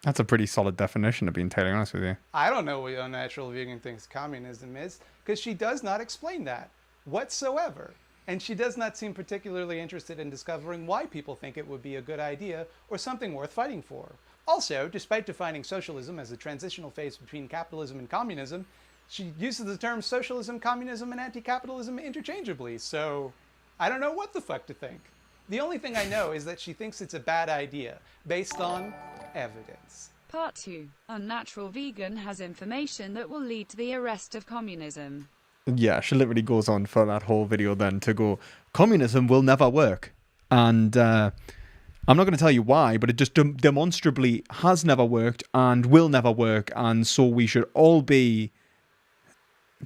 That's a pretty solid definition, to be entirely honest with you. I don't know what Unnatural Vegan thinks communism is, because she does not explain that whatsoever. And she does not seem particularly interested in discovering why people think it would be a good idea or something worth fighting for. Also, despite defining socialism as a transitional phase between capitalism and communism, she uses the terms socialism, communism, and anti-capitalism interchangeably, so I don't know what the fuck to think. The only thing I know is that she thinks it's a bad idea, based on evidence. Part 2. Unnatural Vegan has information that will lead to the arrest of communism. Yeah, she literally goes on for that whole video then to go, communism will never work. And I'm not going to tell you why, but it just demonstrably has never worked and will never work, and so we should all be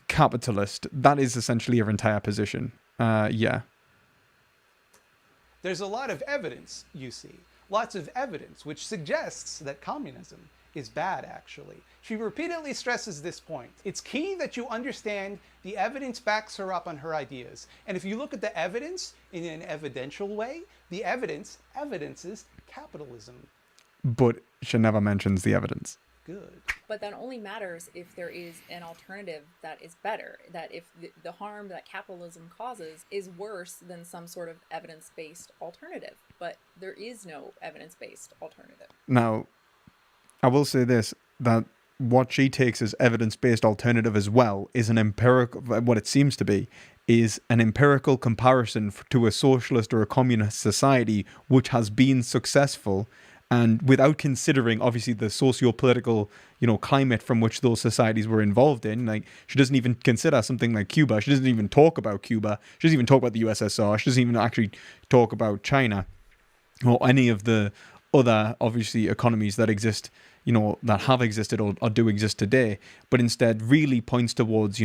capitalist. That is essentially her entire position. Yeah. There's a lot of evidence, you see. Lots of evidence, which suggests that communism is bad, actually. She repeatedly stresses this point. It's key that you understand the evidence backs her up on her ideas. And if you look at the evidence in an evidential way, the evidence evidences capitalism. But she never mentions the evidence. Good. But that only matters if there is an alternative that is better, that if the harm that capitalism causes is worse than some sort of evidence-based alternative. But there is no evidence-based alternative. Now, I will say this, that what she takes as evidence-based alternative as well is an empirical, what it seems to be, is an empirical comparison to a socialist or a communist society which has been successful and without considering obviously the socio-political, climate from which those societies were involved in. Like, she doesn't even consider something like Cuba. She doesn't even talk about Cuba. She doesn't even talk about the USSR. She doesn't even actually talk about China or any of the other, obviously, economies that exist, that have existed or do exist today, but instead really points towards,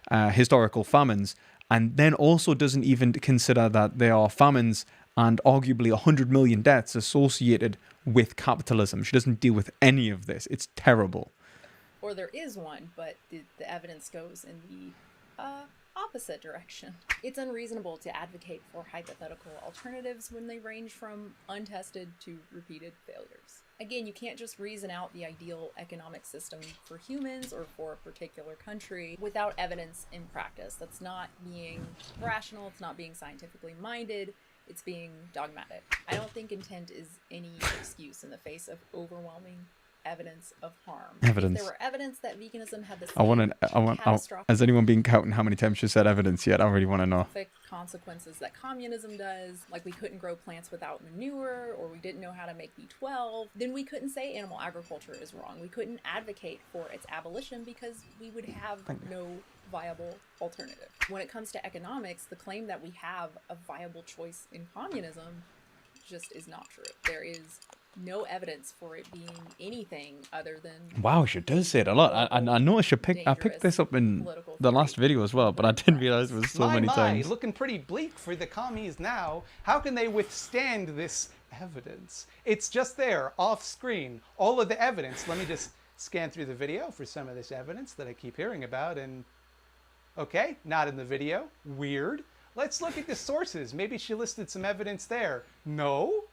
historical famines, and then also doesn't even consider that there are famines and arguably 100 million deaths associated with capitalism. She doesn't deal with any of this. It's terrible. Or there is one, but the evidence goes in the opposite direction. It's unreasonable to advocate for hypothetical alternatives when they range from untested to repeated failures. Again, you can't just reason out the ideal economic system for humans or for a particular country without evidence in practice. That's not being rational, it's not being scientifically minded, it's being dogmatic. I don't think intent is any excuse in the face of overwhelming evidence of harm. Evidence. If there were evidence that veganism had the Has anyone been counting how many times she said evidence yet? I really want to know. Consequences that communism does, like we couldn't grow plants without manure, or we didn't know how to make B12, then we couldn't say animal agriculture is wrong. We couldn't advocate for its abolition because we would have no viable alternative. When it comes to economics, the claim that we have a viable choice in communism just is not true. There is no evidence for it being anything other than... Wow, she does say it a lot. I noticed I picked this up in the last video as well, but I didn't realize it was so many times. Looking pretty bleak for the commies now. How can they withstand this evidence? It's just there, off screen. All of the evidence. Let me just scan through the video for some of this evidence that I keep hearing about. And okay, not in the video. Weird. Let's look at the sources. Maybe she listed some evidence there. No.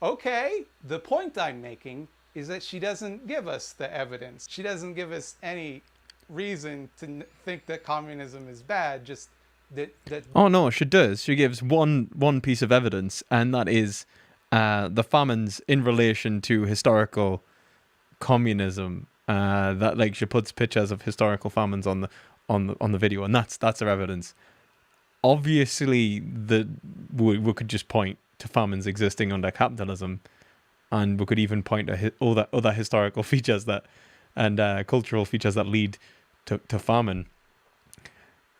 Okay, the point I'm making is that she doesn't give us the evidence. She doesn't give us any reason to think that communism is bad, just that... Oh no, she does. She gives one piece of evidence, and that is the famines in relation to historical communism. That, like, she puts pictures of historical famines on the video, and that's her evidence. Obviously, we could just point to famines existing under capitalism, and we could even point to other historical features and cultural features that lead to famine.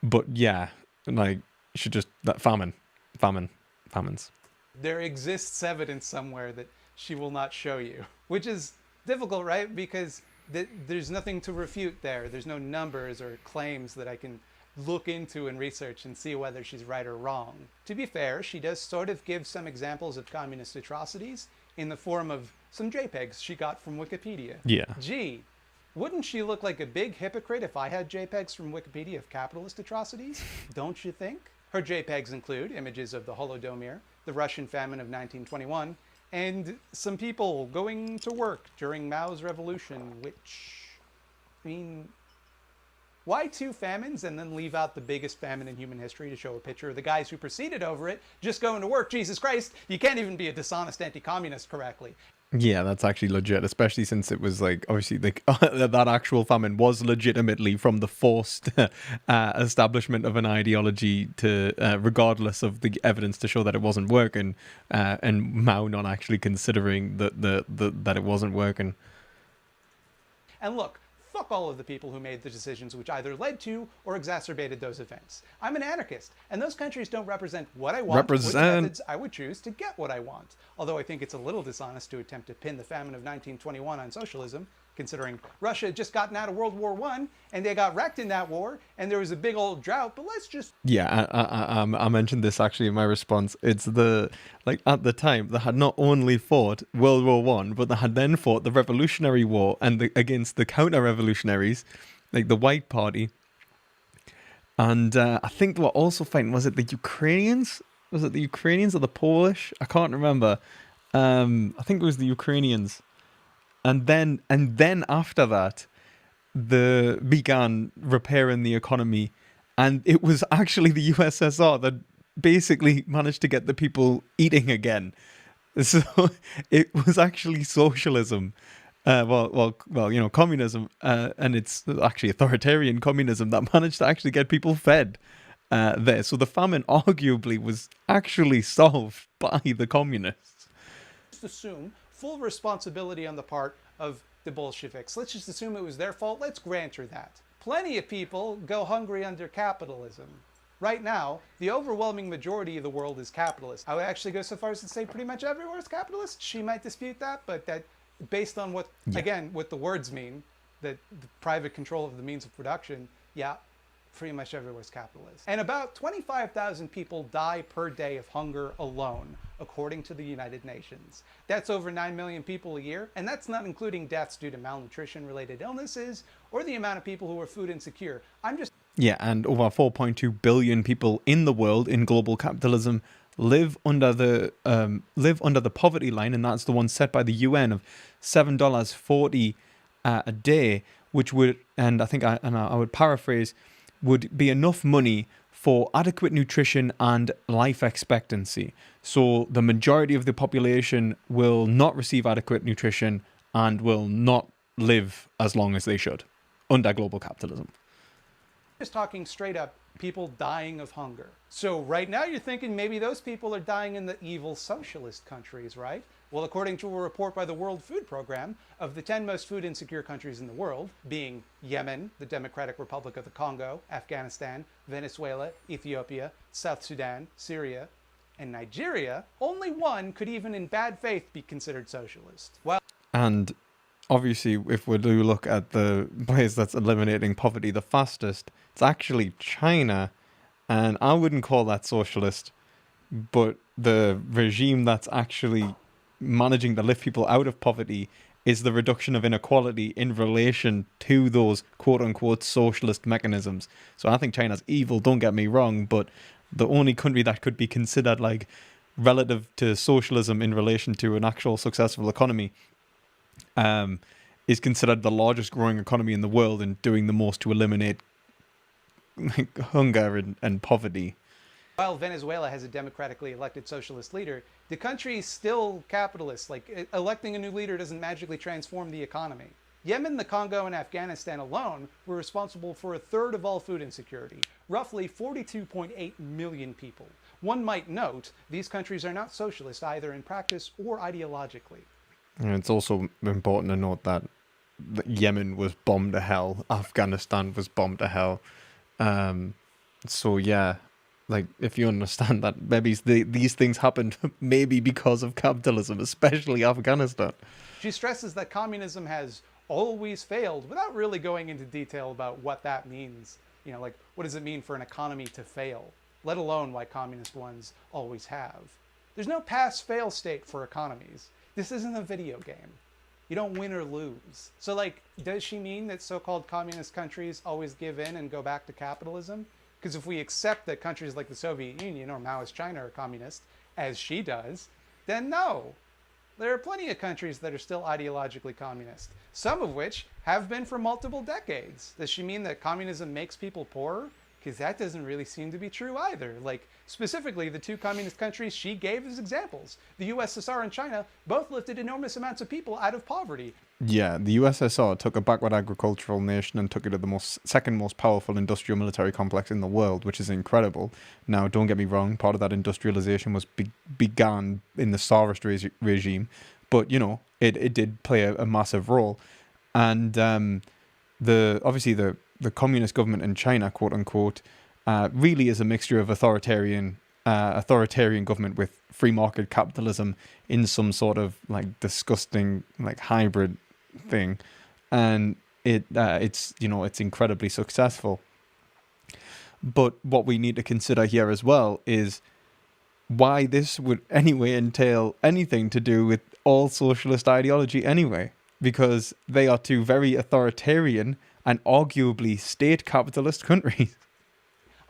But yeah, like, should just that famines. There exists evidence somewhere that she will not show you, which is difficult, right? Because there's nothing to refute there. There's no numbers or claims that I can look into and research and see whether she's right or wrong. To be fair, she does sort of give some examples of communist atrocities in the form of some JPEGs she got from Wikipedia. Yeah. Gee, wouldn't she look like a big hypocrite if I had JPEGs from Wikipedia of capitalist atrocities? Don't you think? Her JPEGs include images of the Holodomor, the Russian famine of 1921, and some people going to work during Mao's revolution, which, I mean, why two famines and then leave out the biggest famine in human history to show a picture of the guys who proceeded over it just going to work? Jesus Christ, you can't even be a dishonest anti-communist correctly. Yeah, that's actually legit, especially since it was, like, obviously, like, that actual famine was legitimately from the forced establishment of an ideology to, regardless of the evidence to show that it wasn't working, and Mao not actually considering that it wasn't working. And look, fuck all of the people who made the decisions which either led to or exacerbated those events. I'm an anarchist, and those countries don't represent what I want or the methods I would choose to get what I want. Although I think it's a little dishonest to attempt to pin the famine of 1921 on socialism, considering Russia had just gotten out of World War I, and they got wrecked in that war, and there was a big old drought, but let's just... Yeah, I mentioned this actually in my response. It's at the time, they had not only fought World War I, but they had then fought the Revolutionary War and against the counter-revolutionaries, like the White Party. And I think they were also fighting, was it the Ukrainians? Was it the Ukrainians or the Polish? I can't remember. I think it was the Ukrainians. And then after that, they began repairing the economy, and it was actually the USSR that basically managed to get the people eating again. So it was actually socialism, communism, and it's actually authoritarian communism that managed to actually get people fed there. So the famine arguably was actually solved by the communists. Just assume full responsibility on the part of the Bolsheviks. Let's just assume it was their fault. Let's grant her that. Plenty of people go hungry under capitalism. Right now, the overwhelming majority of the world is capitalist. I would actually go so far as to say pretty much everywhere is capitalist. She might dispute that, but that based on what, again, what the words mean, that the private control of the means of production, yeah, pretty much everywhere is capitalist. And about 25,000 people die per day of hunger alone, according to the United Nations. That's over 9 million people a year, and that's not including deaths due to malnutrition-related illnesses or the amount of people who are food insecure. Yeah, and over 4.2 billion people in the world in global capitalism live under the poverty line, and that's the one set by the UN of $7.40 a day, which would, and I would paraphrase, would be enough money for adequate nutrition and life expectancy. So the majority of the population will not receive adequate nutrition and will not live as long as they should under global capitalism. Just talking straight up, people dying of hunger. So right now you're thinking maybe those people are dying in the evil socialist countries, right? Well, according to a report by the World Food Program, of the 10 most food insecure countries in the world, being Yemen, the Democratic Republic of the Congo, Afghanistan, Venezuela, Ethiopia, South Sudan, Syria, and Nigeria, only one could even in bad faith be considered socialist. And obviously, if we do look at the place that's eliminating poverty the fastest, it's actually China. And I wouldn't call that socialist, but the regime that's actually managing to lift people out of poverty is the reduction of inequality in relation to those quote-unquote socialist mechanisms. So I think China's evil, don't get me wrong, but the only country that could be considered like relative to socialism in relation to an actual successful economy is considered the largest growing economy in the world and doing the most to eliminate hunger and poverty. While Venezuela has a democratically elected socialist leader, the country is still capitalist. Like, electing a new leader doesn't magically transform the economy. Yemen, the Congo, and Afghanistan alone were responsible for a third of all food insecurity, roughly 42.8 million people. One might note, these countries are not socialist either in practice or ideologically. And it's also important to note that Yemen was bombed to hell, Afghanistan was bombed to hell. So yeah, like, if you understand that maybe these things happened maybe because of capitalism, especially Afghanistan. She stresses that communism has always failed without really going into detail about what that means. You know, like, what does it mean for an economy to fail, let alone why communist ones always have. There's no pass-fail state for economies. This isn't a video game. You don't win or lose. So, like, does she mean that so-called communist countries always give in and go back to capitalism? Because if we accept that countries like the Soviet Union or Maoist China are communist, as she does, then no. There are plenty of countries that are still ideologically communist, some of which have been for multiple decades. Does she mean that communism makes people poorer? Because that doesn't really seem to be true either. Like, specifically, the two communist countries she gave as examples, the USSR and China, both lifted enormous amounts of people out of poverty. Yeah, the USSR took a backward agricultural nation and took it to the second most powerful industrial military complex in the world, which is incredible. Now, don't get me wrong, part of that industrialization was began in the Tsarist regime, but, you know, it did play a massive role. And obviously the communist government in China, quote unquote, really is a mixture of authoritarian government with free market capitalism in some sort of like disgusting like hybrid thing, and it's incredibly successful. But what we need to consider here as well is why this would anyway entail anything to do with all socialist ideology anyway, because they are two very authoritarian and arguably state capitalist countries.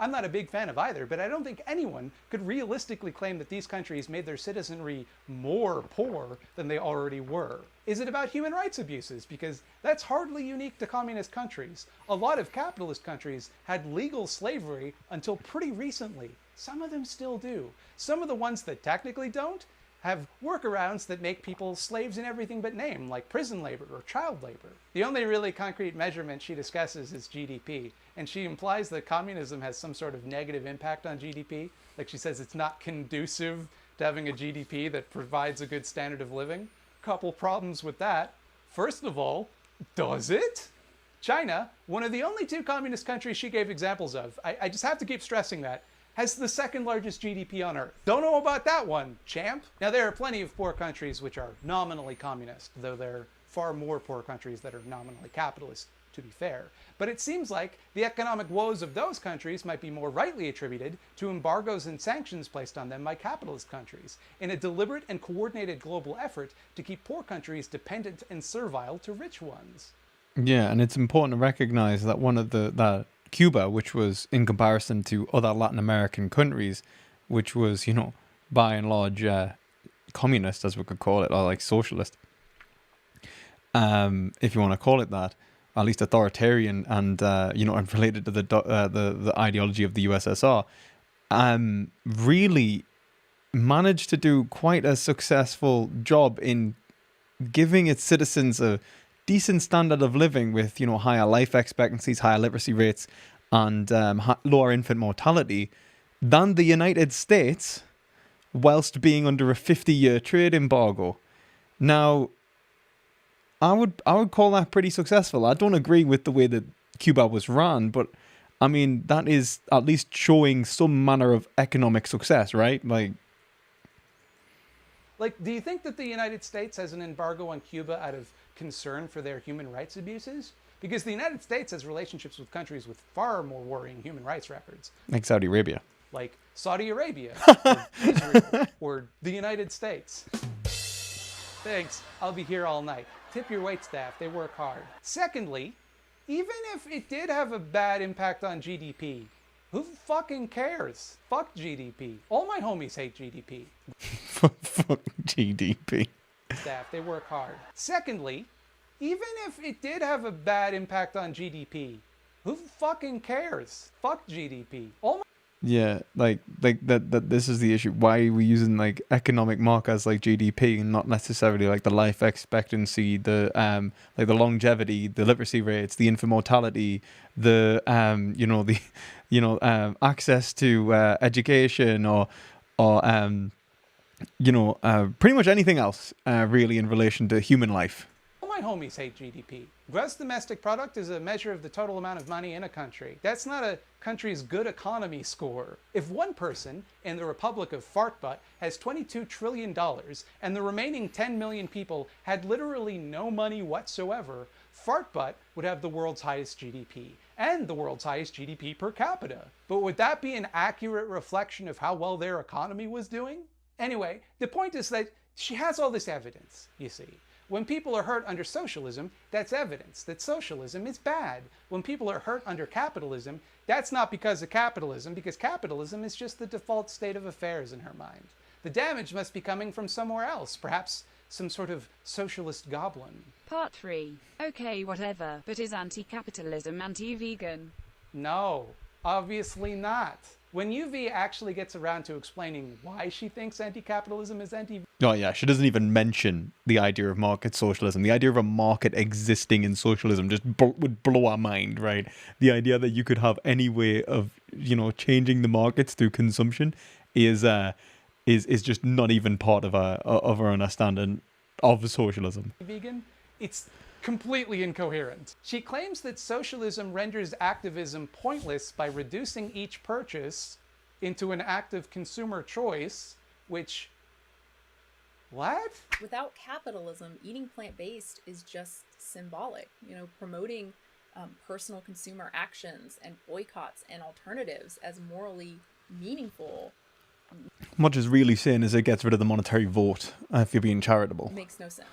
I'm not a big fan of either, but I don't think anyone could realistically claim that these countries made their citizenry more poor than they already were. Is it about human rights abuses? Because that's hardly unique to communist countries. A lot of capitalist countries had legal slavery until pretty recently. Some of them still do. Some of the ones that technically don't have workarounds that make people slaves in everything but name, like prison labor or child labor. The only really concrete measurement she discusses is GDP, and she implies that communism has some sort of negative impact on GDP. Like, she says it's not conducive to having a GDP that provides a good standard of living. Couple problems with that. First of all, does it? China, one of the only two communist countries she gave examples of, I just have to keep stressing that, has the second largest GDP on earth. Don't know about that one, champ. Now, there are plenty of poor countries which are nominally communist, though there are far more poor countries that are nominally capitalist, to be fair. But it seems like the economic woes of those countries might be more rightly attributed to embargoes and sanctions placed on them by capitalist countries, in a deliberate and coordinated global effort to keep poor countries dependent and servile to rich ones. Yeah, and it's important to recognize that that Cuba, which was in comparison to other Latin American countries, which was, by and large communist, as we could call it, or like socialist, if you want to call it that, at least authoritarian and and related to the ideology of the USSR, really managed to do quite a successful job in giving its citizens a decent standard of living with, higher life expectancies, higher literacy rates, and lower infant mortality than the United States, whilst being under a 50-year trade embargo. Now, I would call that pretty successful. I don't agree with the way that Cuba was run, but I mean, that is at least showing some manner of economic success, right? Like, do you think that the United States has an embargo on Cuba out of concern for their human rights abuses? Because the United States has relationships with countries with far more worrying human rights records. Like Saudi Arabia. Like Saudi Arabia, or Israel, or the United States. Thanks, I'll be here all night. Tip your waitstaff, they work hard. Secondly, even if it did have a bad impact on GDP, who fucking cares? Fuck GDP. All my homies hate GDP. Fuck GDP. Staff, they work hard. Secondly, even if it did have a bad impact on GDP, who fucking cares? Fuck GDP. Yeah, like that. This is the issue. Why are we using like economic markers like GDP and not necessarily like the life expectancy, the like the longevity, the literacy rates, the infant mortality, the access to education or pretty much anything else really in relation to human life. All my homies hate GDP. Gross domestic product is a measure of the total amount of money in a country. That's not a country's good economy score. If one person in the Republic of Fartbutt has $22 trillion and the remaining 10 million people had literally no money whatsoever, Fartbutt would have the world's highest GDP and the world's highest GDP per capita. But would that be an accurate reflection of how well their economy was doing? Anyway, the point is that she has all this evidence, you see. When people are hurt under socialism, that's evidence that socialism is bad. When people are hurt under capitalism, that's not because of capitalism, because capitalism is just the default state of affairs in her mind. The damage must be coming from somewhere else, perhaps some sort of socialist goblin. Part 3. Okay, whatever, but is anti-capitalism anti-vegan? No, obviously not. When UV actually gets around to explaining why she thinks anti-capitalism is anti-vegan... Oh yeah, she doesn't even mention the idea of market socialism. The idea of a market existing in socialism just would blow our mind, right? The idea that you could have any way of, changing the markets through consumption is just not even part of our understanding of socialism. Vegan? It's completely incoherent. She claims that socialism renders activism pointless by reducing each purchase into an act of consumer choice, which... What? Without capitalism, eating plant-based is just symbolic. Promoting personal consumer actions and boycotts and alternatives as morally meaningful. What is really saying is it gets rid of the monetary vote if you're being charitable. Makes no sense.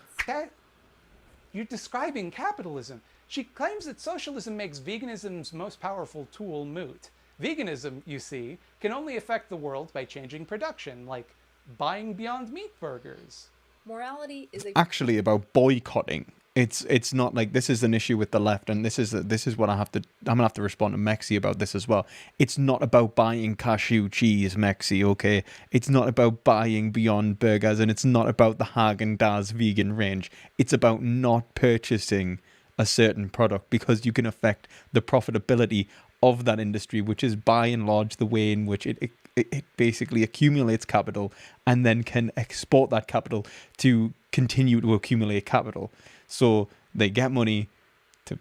You're describing capitalism. She claims that socialism makes veganism's most powerful tool moot. Veganism, you see, can only affect the world by changing production, like buying Beyond Meat burgers. Morality is actually about boycotting. It's not like this is an issue with the left, and this is what I'm gonna have to respond to Mexi about this as well. It's not about buying cashew cheese, Mexi, okay? It's not about buying Beyond Burgers, and it's not about the Häagen-Dazs vegan range. It's about not purchasing a certain product because you can affect the profitability of that industry, which is by and large the way in which it it basically accumulates capital and then can export that capital to continue to accumulate capital. So they get money to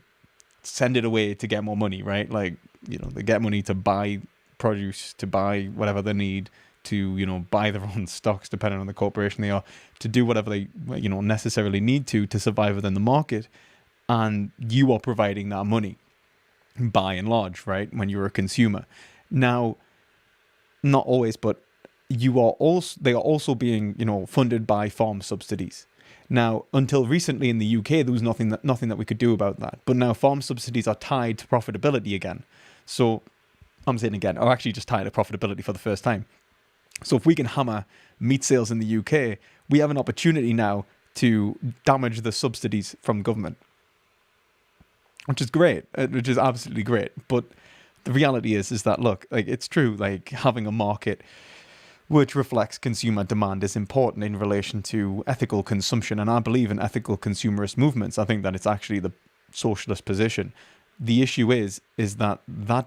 send it away to get more money, right? Like, they get money to buy produce, to buy whatever they need, to, buy their own stocks, depending on the corporation they are, to do whatever they, necessarily need to survive within the market. And you are providing that money, by and large, right? When you're a consumer. Now, not always, but they are also being, funded by farm subsidies. Now, until recently in the UK, there was nothing that we could do about that. But now farm subsidies are tied to profitability again. So, I'm saying again, are actually just tied to profitability for the first time. So if we can hammer meat sales in the UK, we have an opportunity now to damage the subsidies from government. Which is great, which is absolutely great. But the reality is that, look, like, it's true, like, having a market which reflects consumer demand is important in relation to ethical consumption. And I believe in ethical consumerist movements. I think that it's actually the socialist position. The issue is that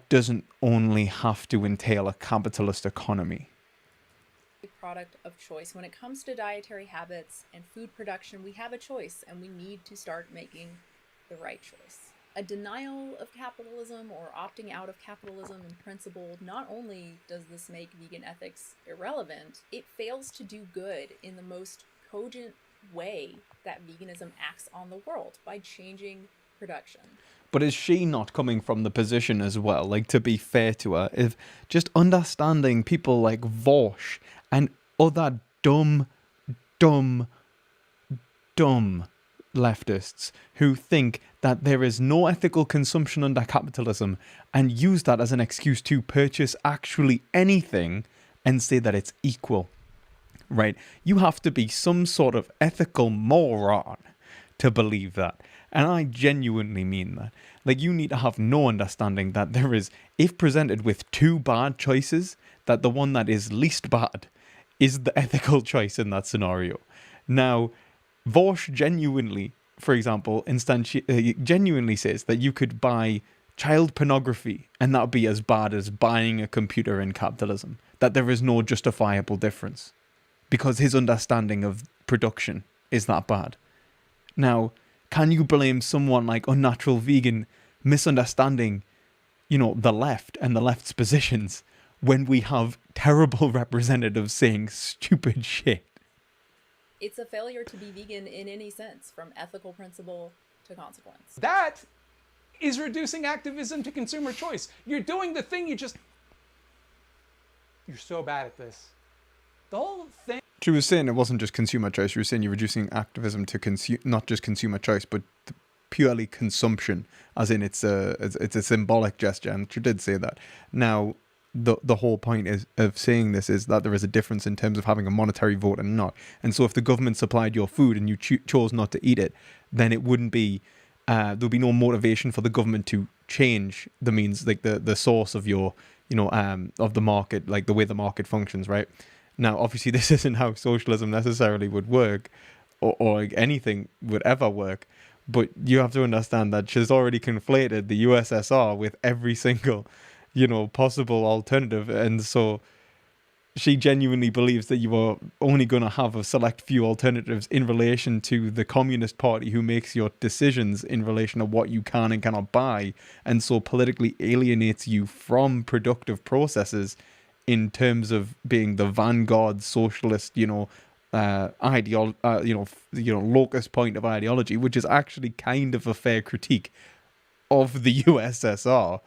doesn't only have to entail a capitalist economy. Product of choice. When it comes to dietary habits and food production, we have a choice, and we need to start making the right choice. A denial of capitalism or opting out of capitalism in principle, not only does this make vegan ethics irrelevant, it fails to do good in the most cogent way that veganism acts on the world, by changing production. But is she not coming from the position as well, like, to be fair to her, if just understanding people like Vosh and other dumb leftists who think that there is no ethical consumption under capitalism and use that as an excuse to purchase actually anything and say that it's equal, right? You have to be some sort of ethical moron to believe that. And I genuinely mean that. Like, you need to have no understanding that there is, if presented with two bad choices, that the one that is least bad is the ethical choice in that scenario. Now, Vosh genuinely, for example, genuinely says that you could buy child pornography and that would be as bad as buying a computer in capitalism. That there is no justifiable difference because his understanding of production is that bad. Now, can you blame someone like Unnatural Vegan misunderstanding, the left and the left's positions when we have terrible representatives saying stupid shit? It's a failure to be vegan in any sense, from ethical principle to consequence. That is reducing activism to consumer choice. You're doing the thing you're so bad at this. The whole thing. She was saying it wasn't just consumer choice. She was saying you're reducing activism to not just consumer choice, but purely consumption, as in it's a symbolic gesture. And she did say that. Now, the whole point of saying this is that there is a difference in terms of having a monetary vote and not. And so if the government supplied your food and you chose not to eat it, then it wouldn't be, there'll be no motivation for the government to change the means, like the source of your, of the market, like the way the market functions, right? Now, obviously, this isn't how socialism necessarily would work, or like anything would ever work. But you have to understand that she's already conflated the USSR with every single, possible alternative. And so she genuinely believes that you are only going to have a select few alternatives in relation to the Communist Party, who makes your decisions in relation to what you can and cannot buy, and so politically alienates you from productive processes in terms of being the vanguard socialist, locus point of ideology, which is actually kind of a fair critique of the USSR.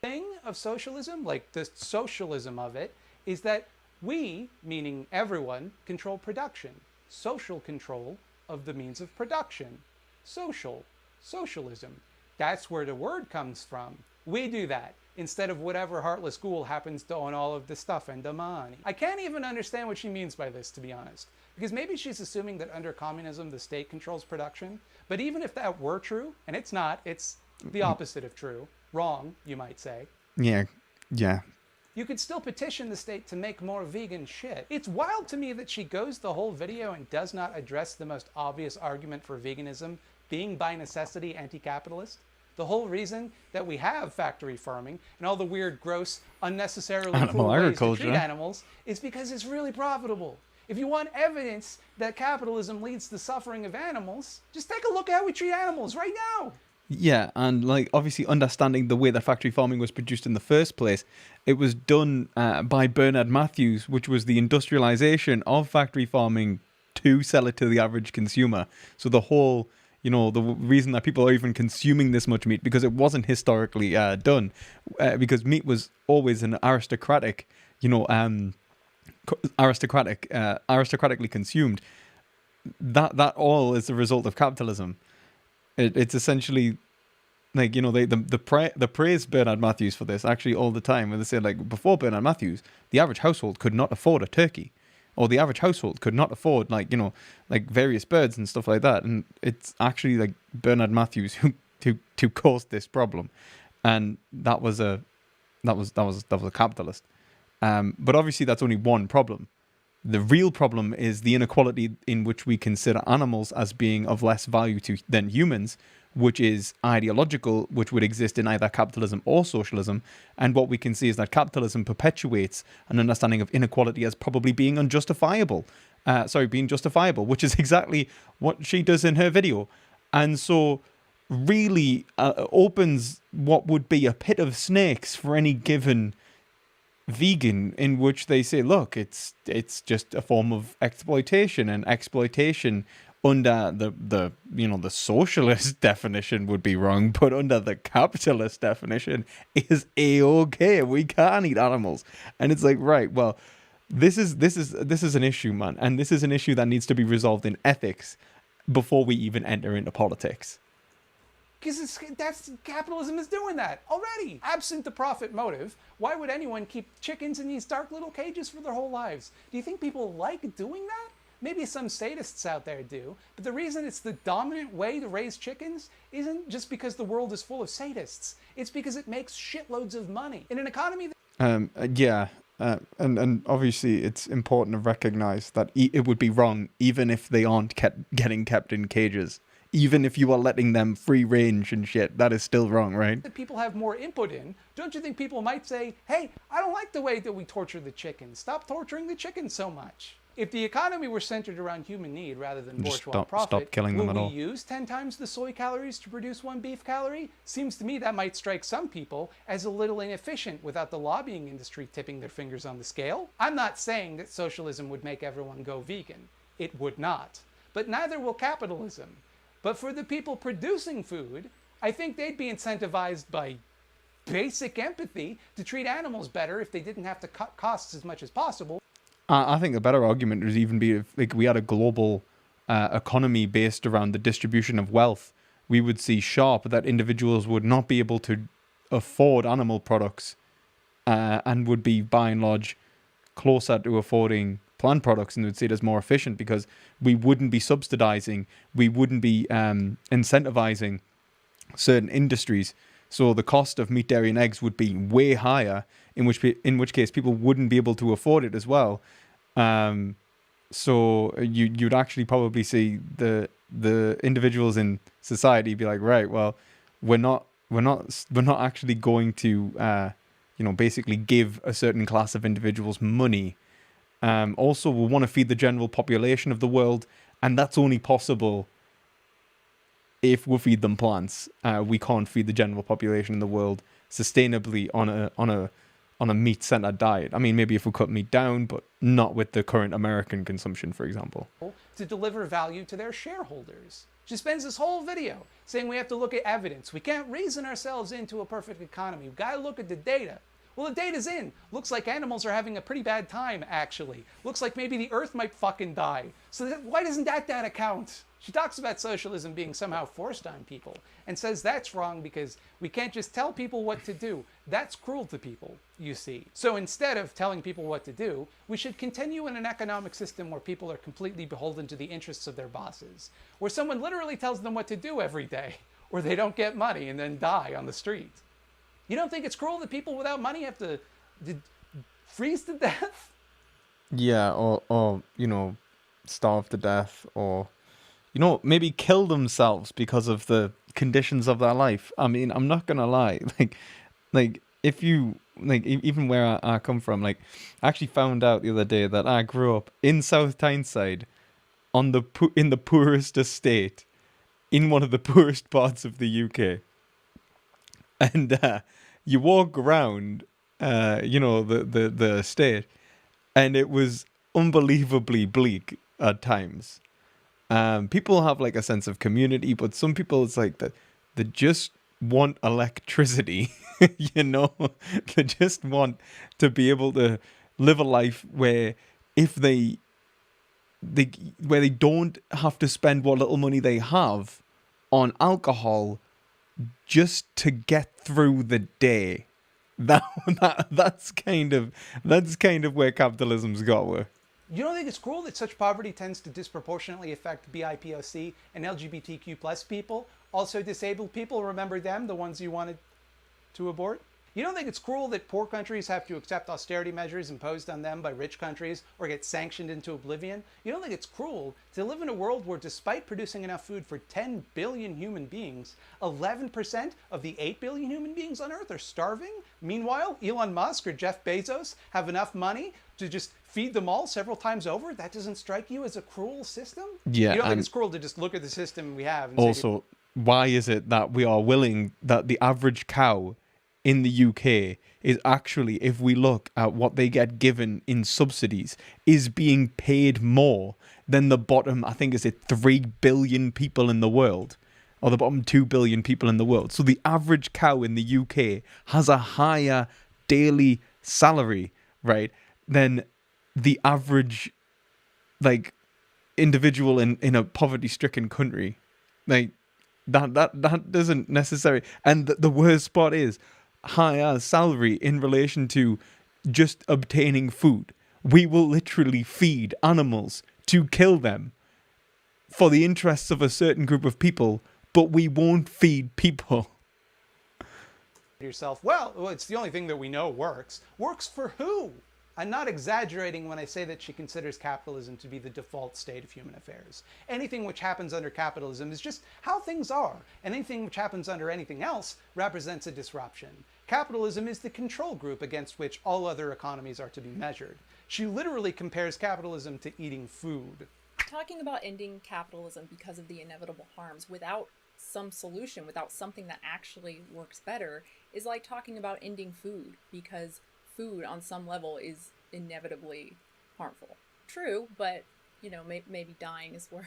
Thing of socialism, like the socialism of it, is that we, meaning everyone, control production. Social control of the means of production. Socialism. That's where the word comes from. We do that instead of whatever heartless ghoul happens to own all of the stuff and the money. I can't even understand what she means by this, to be honest. Because maybe she's assuming that under communism, the state controls production. But even if that were true, and it's not, it's the opposite of true. Wrong, you might say. Yeah. You could still petition the state to make more vegan shit. It's wild to me that she goes the whole video and does not address the most obvious argument for veganism, being by necessity anti-capitalist. The whole reason that we have factory farming and all the weird, gross, unnecessarily Animal cruel ways to agriculture. treat animals is because it's really profitable. If you want evidence that capitalism leads to the suffering of animals, just take a look at how we treat animals right now. Yeah, and like obviously understanding the way that factory farming was produced in the first place, it was done by Bernard Matthews, which was the industrialization of factory farming to sell it to the average consumer. So the whole, the reason that people are even consuming this much meat, because it wasn't historically done, because meat was always an aristocratic, aristocratically consumed. That all is the result of capitalism. It's essentially like, they praise Bernard Matthews for this actually all the time, when they say like before Bernard Matthews, the average household could not afford a turkey, or the average household could not afford like various birds and stuff like that. And it's actually like Bernard Matthews who caused this problem, and that was a capitalist. But obviously that's only one problem. The real problem is the inequality in which we consider animals as being of less value than humans, which is ideological, which would exist in either capitalism or socialism. And what we can see is that capitalism perpetuates an understanding of inequality as probably being unjustifiable. Being justifiable, which is exactly what she does in her video. And so really opens what would be a pit of snakes for any given vegan, in which they say, look, it's just a form of exploitation, and exploitation under the socialist definition would be wrong, but under the capitalist definition is a-okay. We can't eat animals. And it's like, right, well, this is an issue, man, and this is an issue that needs to be resolved in ethics before we even enter into politics. Because capitalism is doing that already. Absent the profit motive, why would anyone keep chickens in these dark little cages for their whole lives? Do you think people like doing that? Maybe some sadists out there do, but the reason it's the dominant way to raise chickens isn't just because the world is full of sadists. It's because it makes shitloads of money. In an economy that... and obviously it's important to recognize that it would be wrong even if they aren't getting kept in cages. Even if you are letting them free range and shit, that is still wrong, right? That people have more input in, don't you think people might say, hey, I don't like the way that we torture the chickens. Stop torturing the chickens so much. If the economy were centered around human need rather than bourgeois profit, stop killing them at all. Will we use 10 times the soy calories to produce 1 beef calorie? Seems to me that might strike some people as a little inefficient without the lobbying industry tipping their fingers on the scale. I'm not saying that socialism would make everyone go vegan. It would not. But neither will capitalism. But for the people producing food, I think they'd be incentivized by basic empathy to treat animals better if they didn't have to cut costs as much as possible. I think a better argument would even be if we had a global economy based around the distribution of wealth. We would see sharp that individuals would not be able to afford animal products and would be, by and large, closer to affording plant products, and would see it as more efficient because we wouldn't be subsidizing, we wouldn't be incentivizing certain industries. So the cost of meat, dairy, and eggs would be way higher, in which case people wouldn't be able to afford it as well. So you'd actually probably see the individuals in society be like, right, well, we're not actually going to basically give a certain class of individuals money. Also, we want to feed the general population of the world, and that's only possible if we feed them plants. We can't feed the general population in the world sustainably on a meat-centered diet. I mean, maybe if we cut meat down, but not with the current American consumption, for example. To deliver value to their shareholders. She spends this whole video saying we have to look at evidence. We can't reason ourselves into a perfect economy. We've got to look at the data. Well, the data's in. Looks like animals are having a pretty bad time, actually. Looks like maybe the earth might fucking die. So why doesn't that data count? She talks about socialism being somehow forced on people and says that's wrong because we can't just tell people what to do. That's cruel to people, you see. So instead of telling people what to do, we should continue in an economic system where people are completely beholden to the interests of their bosses, where someone literally tells them what to do every day, or they don't get money and then die on the street. You don't think it's cruel that people without money have to freeze to death? Yeah, or starve to death, or maybe kill themselves because of the conditions of their life. I mean, I'm not gonna lie, like if you even where I come from, like I actually found out the other day that I grew up in South Tyneside on in the poorest estate in one of the poorest parts of the UK, and you walk around, the estate, and it was unbelievably bleak at times. People have like a sense of community, but some people it's like that they just want electricity, they just want to be able to live a life where if they where they don't have to spend what little money they have on alcohol just to get through the day. That's kind of where capitalism's got with. You don't think it's cruel that such poverty tends to disproportionately affect BIPOC and LGBTQ plus people? Also disabled people, remember them, the ones you wanted to abort? You don't think it's cruel that poor countries have to accept austerity measures imposed on them by rich countries or get sanctioned into oblivion? You don't think it's cruel to live in a world where despite producing enough food for 10 billion human beings, 11% of the 8 billion human beings on Earth are starving? Meanwhile, Elon Musk or Jeff Bezos have enough money to just feed them all several times over? That doesn't strike you as a cruel system? Yeah. You don't think it's cruel to just look at the system we have and also, why is it that we are willing that the average cow in the UK is actually, if we look at what they get given in subsidies, is being paid more than the bottom, I think, is it 3 billion people in the world, or the bottom 2 billion people in the world. So the average cow in the UK has a higher daily salary, right, than the average, like, individual in a poverty-stricken country. Like, that doesn't necessarily... And the worst part is, higher salary in relation to just obtaining food. We will literally feed animals to kill them for the interests of a certain group of people, but we won't feed people. Yourself, well, it's the only thing that we know works. Works for who? I'm not exaggerating when I say that she considers capitalism to be the default state of human affairs. Anything which happens under capitalism is just how things are, and anything which happens under anything else represents a disruption. Capitalism is the control group against which all other economies are to be measured. She literally compares capitalism to eating food. Talking about ending capitalism because of the inevitable harms without some solution, without something that actually works better, is like talking about ending food because food on some level is inevitably harmful. True, but, maybe dying is worse.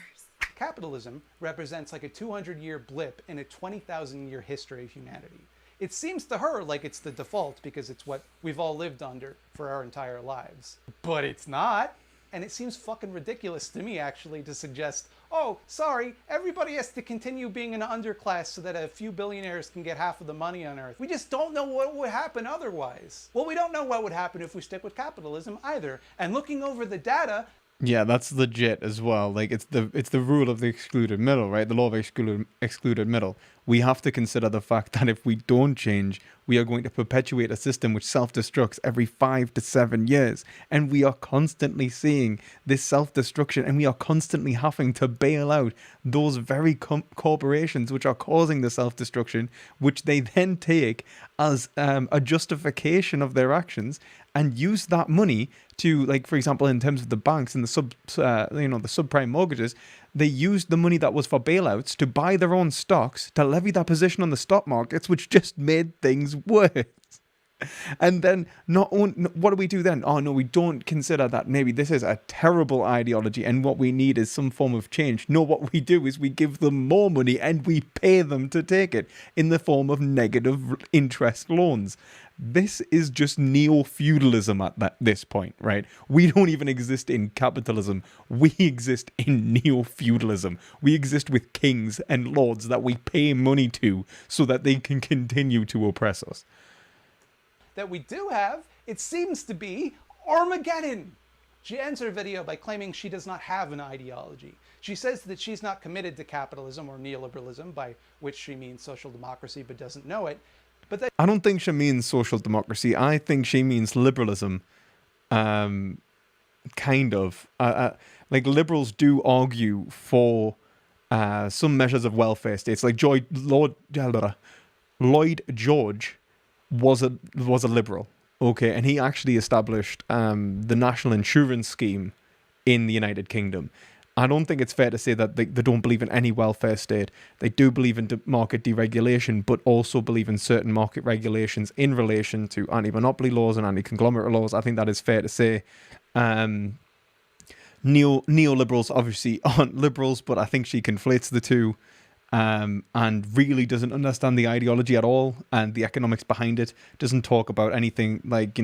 Capitalism represents like a 200-year blip in a 20,000-year history of humanity. It seems to her like it's the default because it's what we've all lived under for our entire lives. But it's not. And it seems fucking ridiculous to me, actually, to suggest, oh, sorry, everybody has to continue being an underclass so that a few billionaires can get half of the money on Earth. We just don't know what would happen otherwise. Well, we don't know what would happen if we stick with capitalism either. And looking over the data... Yeah, that's legit as well. Like, it's the rule of the excluded middle, right? The law of excluded middle. We have to consider the fact that if we don't change, we are going to perpetuate a system which self-destructs every 5 to 7 years. And we are constantly seeing this self-destruction, and we are constantly having to bail out those very corporations which are causing the self-destruction, which they then take as a justification of their actions and use that money to, like, for example, in terms of the banks and the subprime mortgages, they used the money that was for bailouts to buy their own stocks, to levy that position on the stock markets, which just made things worse. And then what do we do then? Oh, no, we don't consider that maybe this is a terrible ideology and what we need is some form of change. No, what we do is we give them more money and we pay them to take it in the form of negative interest loans. This is just neo-feudalism at this point, right? We don't even exist in capitalism. We exist in neo-feudalism. We exist with kings and lords that we pay money to so that they can continue to oppress us. That we do have, it seems to be Armageddon. She ends her video by claiming she does not have an ideology. She says that she's not committed to capitalism or neoliberalism, by which she means social democracy but doesn't know it. But that I don't think she means social democracy. I think she means liberalism. Kind of. Like, liberals do argue for some measures of welfare states. Like Lloyd George was a liberal, okay, and he actually established the national insurance scheme in the United Kingdom. I don't think it's fair to say that they don't believe in any welfare state. They do believe in market deregulation, but also believe in certain market regulations in relation to anti-monopoly laws and anti-conglomerate laws. I think that is fair to say. Neoliberals obviously aren't liberals, but I think she conflates the two, and really doesn't understand the ideology at all and the economics behind it. Doesn't talk about anything like,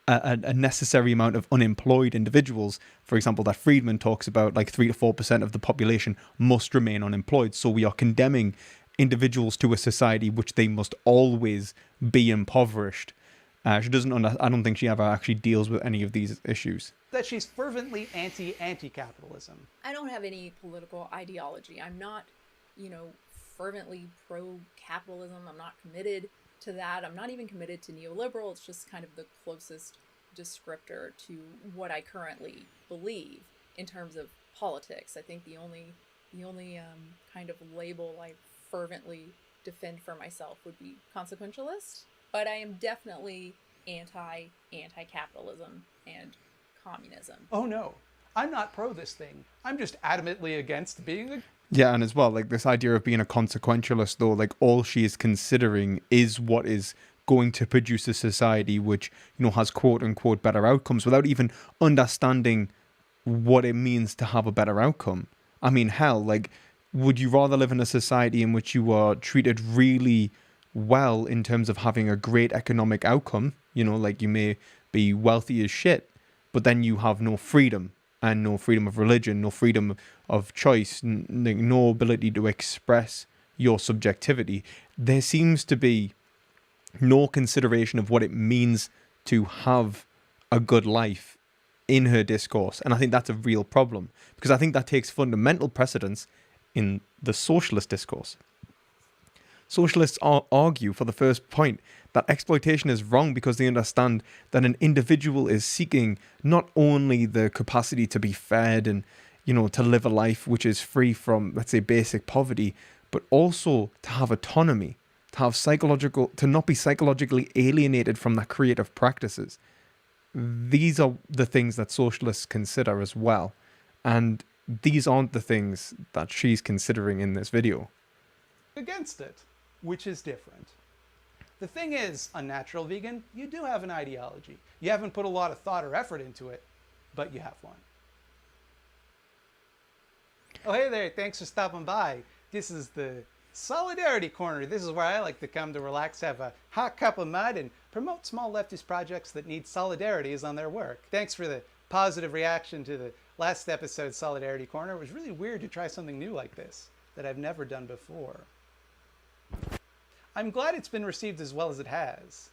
a necessary amount of unemployed individuals, for example, that Friedman talks about, like 3 to 4% of the population must remain unemployed. So we are condemning individuals to a society which they must always be impoverished. She doesn't. I don't think she ever actually deals with any of these issues. That she's fervently anti-capitalism. I don't have any political ideology. I'm not, fervently pro-capitalism. I'm not committed to that. I'm not even committed to neoliberal. It's just kind of the closest descriptor to what I currently believe in terms of politics. I think the only kind of label I fervently defend for myself would be consequentialist. But I am definitely anti-capitalism and communism. Oh no, I'm not pro this thing. I'm just adamantly against being a... Yeah, and as well, like this idea of being a consequentialist, though, like all she is considering is what is going to produce a society which, has quote unquote better outcomes, without even understanding what it means to have a better outcome. I mean, hell, like, would you rather live in a society in which you are treated really well in terms of having a great economic outcome, like you may be wealthy as shit, but then you have no freedom, and no freedom of religion, no freedom of choice, no ability to express your subjectivity? There seems to be no consideration of what it means to have a good life in her discourse. And I think that's a real problem, because I think that takes fundamental precedence in the socialist discourse. Socialists argue, for the first point, that exploitation is wrong because they understand that an individual is seeking not only the capacity to be fed and, to live a life which is free from, let's say, basic poverty, but also to have autonomy, to not be psychologically alienated from their creative practices. These are the things that socialists consider as well. And these aren't the things that she's considering in this video. against it, which is different. The thing is, Unnatural Vegan, you do have an ideology. You haven't put a lot of thought or effort into it, but you have one. Oh, hey there, thanks for stopping by. This is the Solidarity Corner. This is where I like to come to relax, have a hot cup of mud, and promote small leftist projects that need solidarities on their work. Thanks for the positive reaction to the last episode's Solidarity Corner. It was really weird to try something new like this that I've never done before. I'm glad it's been received as well as it has.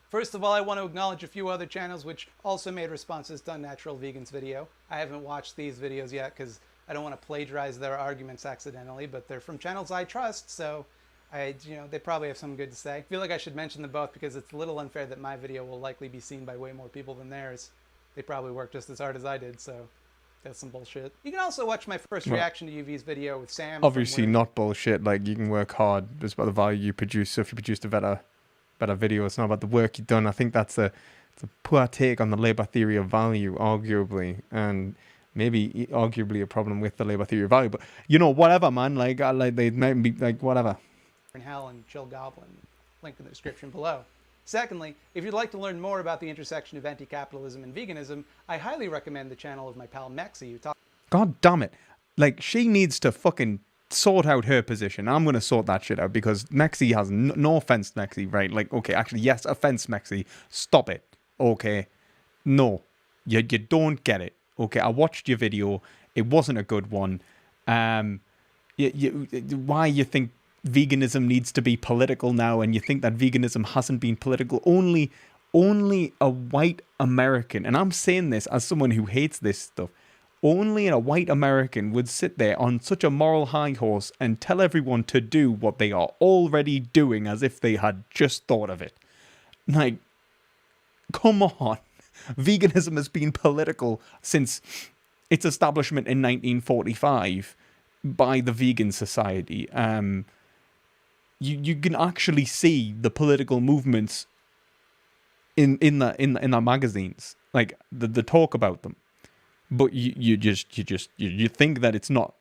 First of all, I want to acknowledge a few other channels which also made responses to Unnatural Vegan's video. I haven't watched these videos yet because I don't want to plagiarize their arguments accidentally, but they're from channels I trust, so they probably have something good to say. I feel like I should mention them both because it's a little unfair that my video will likely be seen by way more people than theirs. They probably worked just as hard as I did, so that's some bullshit. You can also watch my first reaction to UV's video with Sam. Obviously not bullshit. Like, you can work hard. It's about the value you produce. So if you produced a better video, it's not about the work you've done. I think it's a poor take on the Labour theory of value, arguably, and maybe arguably a problem with the Labour theory of value. But whatever, man. Like they might be like whatever. In Hell and Chill Goblin. Link in the description below. Secondly, if you'd like to learn more about the intersection of anti-capitalism and veganism, I highly recommend the channel of my pal Mexi, who talks. God damn it. Like, she needs to fucking sort out her position. I'm going to sort that shit out because Mexi has no offense, Mexi, right? Like, okay, actually, yes, offense, Mexi. Stop it. Okay. No. You don't get it. Okay, I watched your video. It wasn't a good one. Why you think veganism needs to be political now, and you think that veganism hasn't been political? Only a white American, and I'm saying this as someone who hates this stuff, only a white American would sit there on such a moral high horse and tell everyone to do what they are already doing as if they had just thought of it. Like, come on. Veganism has been political since its establishment in 1945. by the vegan society. You can actually see the political movements in the magazines, like the talk about them, but you think that it's not,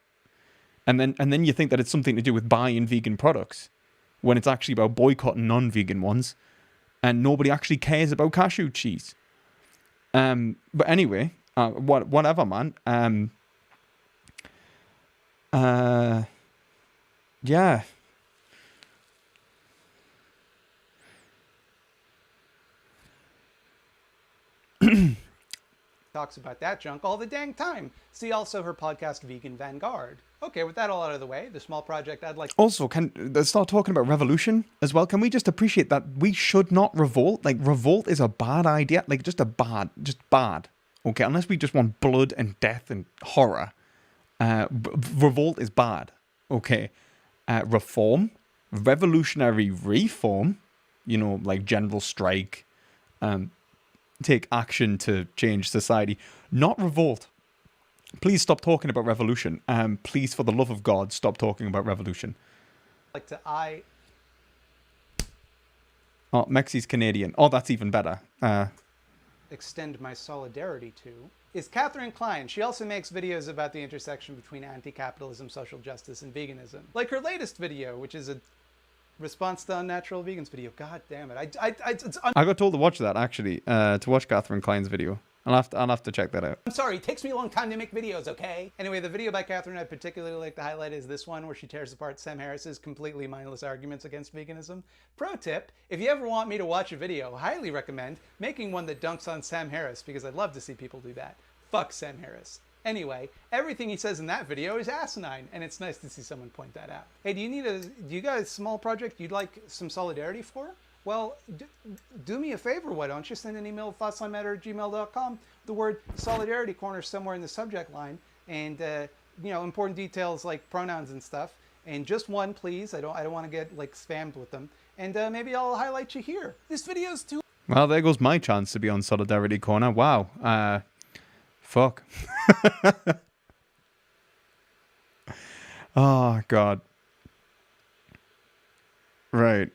and then you think that it's something to do with buying vegan products, when it's actually about boycotting non-vegan ones, and nobody actually cares about cashew cheese. But anyway, whatever, man. Yeah. Talks about that junk all the dang time. See also her podcast, Vegan Vanguard. Okay, with that all out of the way, the small project I'd like... Also, let's start talking about revolution as well. Can we just appreciate that we should not revolt? Like, revolt is a bad idea. Like, just bad. Okay, unless we just want blood and death and horror. Revolt is bad. Okay. Reform, revolutionary reform, like general strike, take action to change society, not revolt. Please stop talking about revolution. Please, for the love of God, stop talking about revolution. Oh, Mexi's Canadian. Oh, that's even better. Extend my solidarity to is Catherine Klein. She also makes videos about the intersection between anti-capitalism, social justice, and veganism. Like her latest video, which is a response to Unnatural Vegans video. God damn it. I got told to watch that, actually, to watch Catherine Klein's video. I'll have to check that out. I'm sorry, it takes me a long time to make videos, okay? Anyway, the video by Catherine I particularly like to highlight is this one where she tears apart Sam Harris's completely mindless arguments against veganism. Pro tip, if you ever want me to watch a video, highly recommend making one that dunks on Sam Harris, because I'd love to see people do that. Fuck Sam Harris. Anyway, everything he says in that video is asinine, and it's nice to see someone point that out. Hey, do you got a small project you'd like some solidarity for? Well, do me a favor, why don't you send an email to thoughtsonmatter@gmail.com, the word Solidarity Corner somewhere in the subject line, and important details like pronouns and stuff, and just one, please. I don't want to get like spammed with them, and maybe I'll highlight you here. This video's too... Well, there goes my chance to be on Solidarity Corner. Wow. Fuck. Oh God. Right.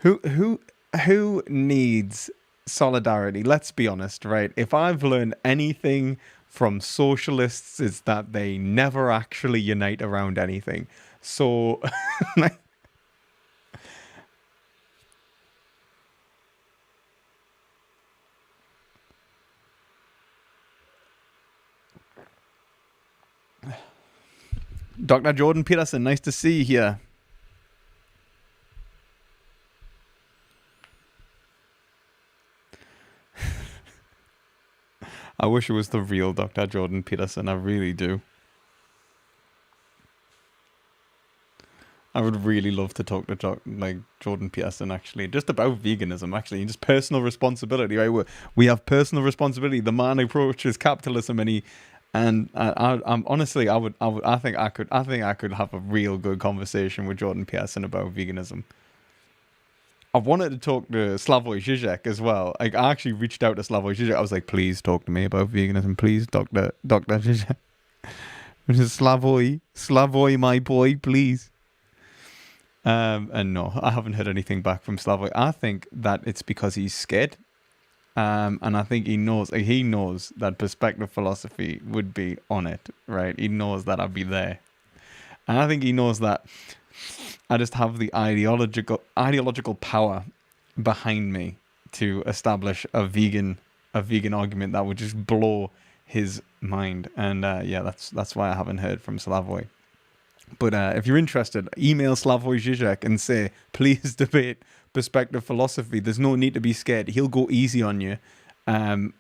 Who needs solidarity? Let's be honest, right? If I've learned anything from socialists, it's that they never actually unite around anything. So, Dr. Jordan Peterson, nice to see you here. I wish it was the real Dr. Jordan Peterson. I really do. I would really love to talk to Jordan Peterson, actually, just about veganism, actually, and just personal responsibility. Right? We have personal responsibility. The man approaches capitalism, and I'm honestly, I think I could have a real good conversation with Jordan Peterson about veganism. I wanted to talk to Slavoj Žižek as well. Like, I actually reached out to Slavoj Žižek. I was like, please talk to me about veganism, please, Dr. Žižek. Slavoj, my boy, please. And no, I haven't heard anything back from Slavoj. I think that it's because he's scared. And I think he knows that perspective philosophy would be on it, right? He knows that I'd be there. And I think he knows that I just have the ideological power behind me to establish a vegan argument that would just blow his mind. And yeah, that's why I haven't heard from Slavoj. But if you're interested, email Slavoj Žižek and say, please debate perspective philosophy. There's no need to be scared. He'll go easy on you.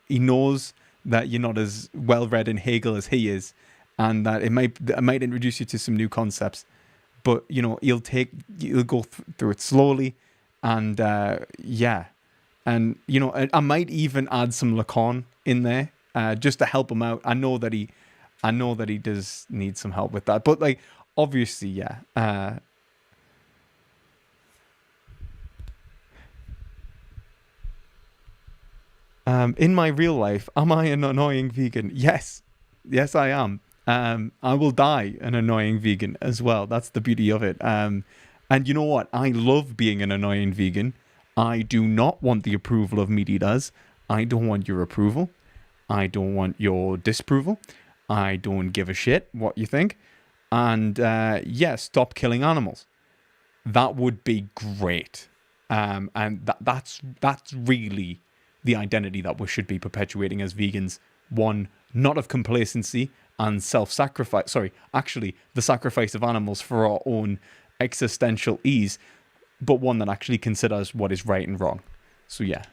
He knows that you're not as well read in Hegel as he is, and that it might introduce you to some new concepts. But he'll go through it slowly, and yeah, and I might even add some Lacan in there just to help him out. I know that he does need some help with that, but like obviously, yeah. In my real life, am I an annoying vegan? Yes, I am. I will die an annoying vegan as well. That's the beauty of it. And you know what? I love being an annoying vegan. I do not want the approval of meat eaters. I don't want your approval. I don't want your disapproval. I don't give a shit what you think. And stop killing animals. That would be great. And that's really the identity that we should be perpetuating as vegans. One, not of complacency and self-sacrifice. Sorry, actually, the sacrifice of animals for our own existential ease, but one that actually considers what is right and wrong. So yeah.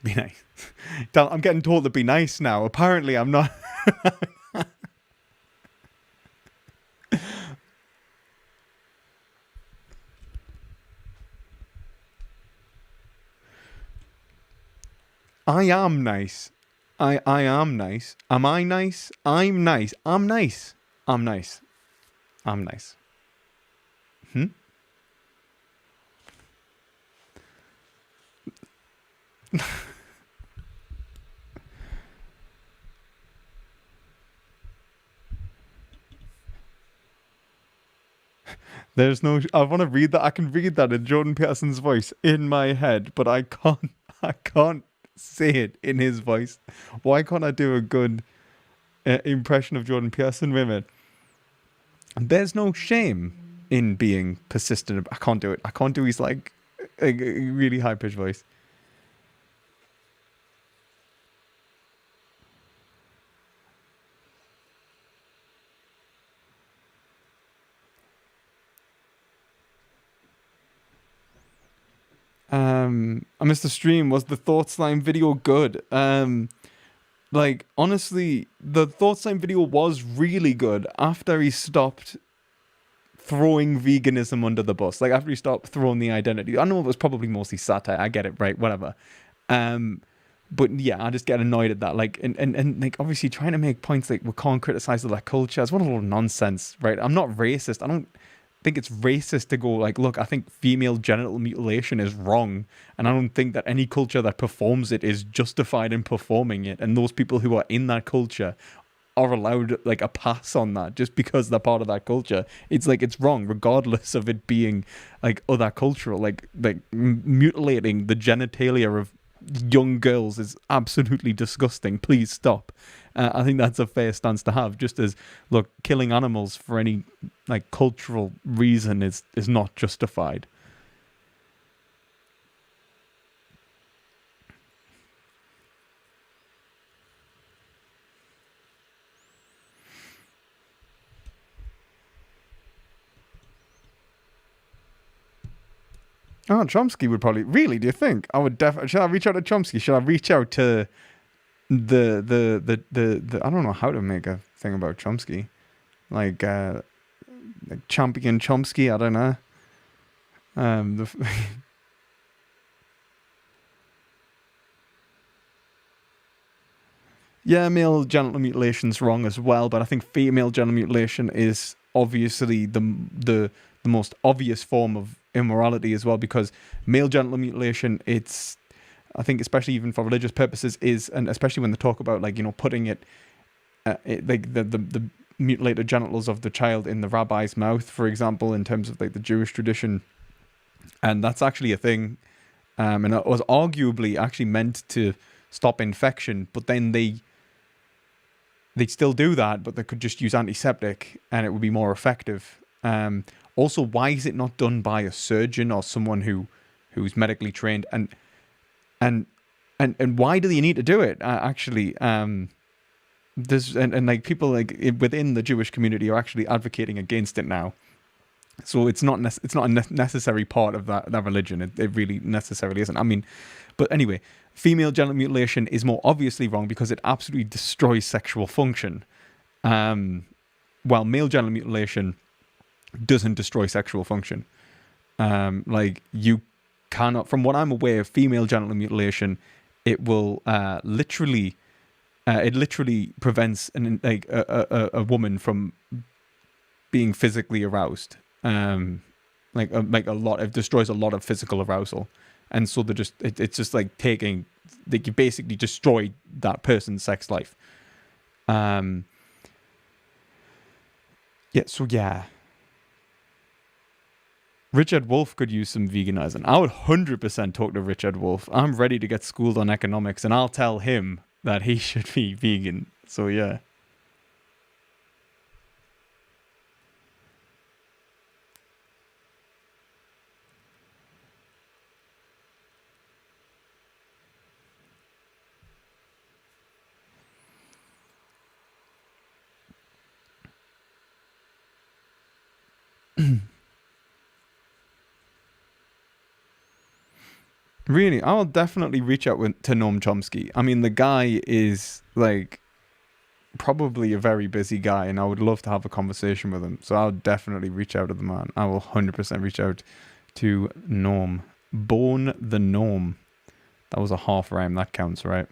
Be nice. I'm getting told to be nice now. Apparently I'm not. I am nice. I am nice. Am I nice? I'm nice. I'm nice. I'm nice. I'm nice. There's no. I want to read that. I can read that in Jordan Peterson's voice in my head, but I can't. I can't say it in his voice. Why can't I do a good impression of Jordan Peterson? Wait a minute. There's no shame in being persistent. I can't do it. I can't do his like a really high pitched voice. I missed the stream. Was the Thought Slime video good? Like, honestly, the Thought Slime video was really good after he stopped throwing veganism under the bus. Like, after he stopped throwing the identity. I know it was probably mostly satire. I get it, right? Whatever. But yeah, I just get annoyed at that. Like, and like, obviously trying to make points like we can't criticize other culture. It's one of a lot of nonsense, right? I'm not racist. I don't think it's racist to go like, look, I think female genital mutilation is wrong, and I don't think that any culture that performs it is justified in performing it, and those people who are in that culture are allowed like a pass on that just because they're part of that culture. It's like, it's wrong regardless of it being like other cultural. Like mutilating the genitalia of young girls is absolutely disgusting. Please stop. I think that's a fair stance to have. Just as, look, killing animals for any like cultural reason is not justified. Oh, Chomsky would probably... Really, do you think? I would definitely... Should I reach out to Chomsky? Should I reach out to the I don't know how to make a thing about Chomsky. Like Champion Chomsky, I don't know. Yeah, male genital mutilation's wrong as well, but I think female genital mutilation is obviously the most obvious form of immorality as well, because male genital mutilation, it's, I think, especially even for religious purposes, is, and especially when they talk about, like, you know, putting it like the mutilated genitals of the child in the rabbi's mouth, for example, in terms of like the Jewish tradition, and that's actually a thing, and it was arguably actually meant to stop infection, but then they'd still do that, but they could just use antiseptic and it would be more effective. Also, why is it not done by a surgeon or someone who's medically trained? And why do they need to do it? Actually, there's and like people like within the Jewish community are actually advocating against it now. So it's not a necessary part of that religion. It really necessarily isn't. I mean, but anyway, female genital mutilation is more obviously wrong because it absolutely destroys sexual function, while male genital mutilation doesn't destroy sexual function. Like, you cannot, from what I'm aware of female genital mutilation, it will literally prevents a woman from being physically aroused. Like a lot, it destroys a lot of physical arousal, and so it's just like taking, like, you basically destroy that person's sex life. Yeah. Richard Wolff could use some veganizing. I would 100% talk to Richard Wolff. I'm ready to get schooled on economics, and I'll tell him that he should be vegan. So yeah. Really, I'll definitely reach out to Noam Chomsky. I mean, the guy is like probably a very busy guy, and I would love to have a conversation with him. So I'll definitely reach out to the man. I will 100% reach out to Noam. Born the Norm. That was a half rhyme. That counts, right?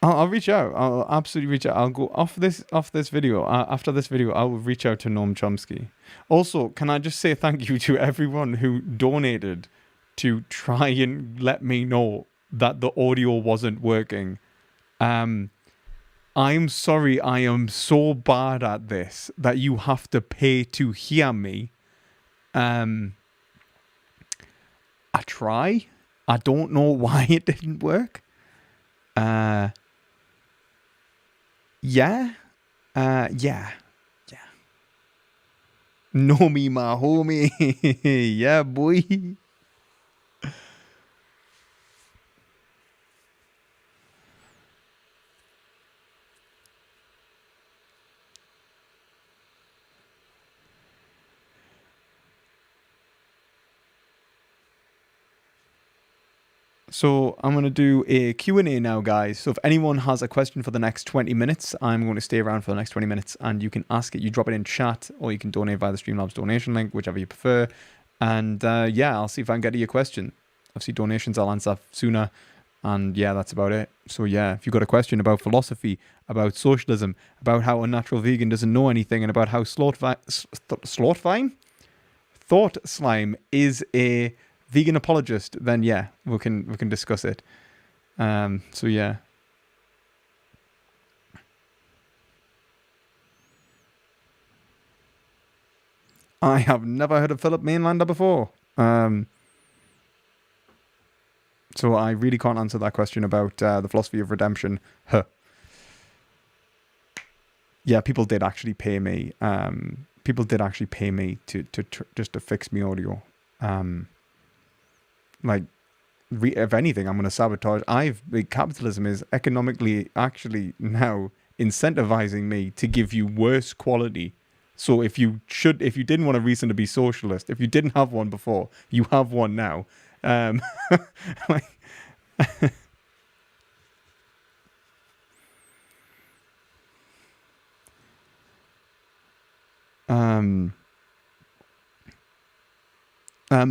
I'll reach out. I'll absolutely reach out. I'll go off this video. After this video, I will reach out to Noam Chomsky. Also, can I just say thank you to everyone who donated to try and let me know that the audio wasn't working. I'm sorry. I am so bad at this that you have to pay to hear me. I try. I don't know why it didn't work. Yeah. Know me, my homie. Yeah, boy. So I'm going to do a Q&A now, guys. So if anyone has a question for the next 20 minutes, I'm going to stay around for the next 20 minutes and you can ask it. You drop it in chat or you can donate via the Streamlabs donation link, whichever you prefer. And yeah, I'll see if I can get to your question. Obviously, donations I'll answer sooner. And yeah, that's about it. So yeah, if you've got a question about philosophy, about socialism, about how a natural vegan doesn't know anything, and about how Thought Slime is a vegan apologist, then yeah, we can discuss it. So yeah. I have never heard of Philip Mainlander before. So I really can't answer that question about the philosophy of redemption. Yeah, people did actually pay me. People did actually pay me to just to fix me audio. If anything, I'm going to sabotage. Capitalism is economically actually now incentivizing me to give you worse quality. So if you didn't want a reason to be socialist, if you didn't have one before, you have one now. I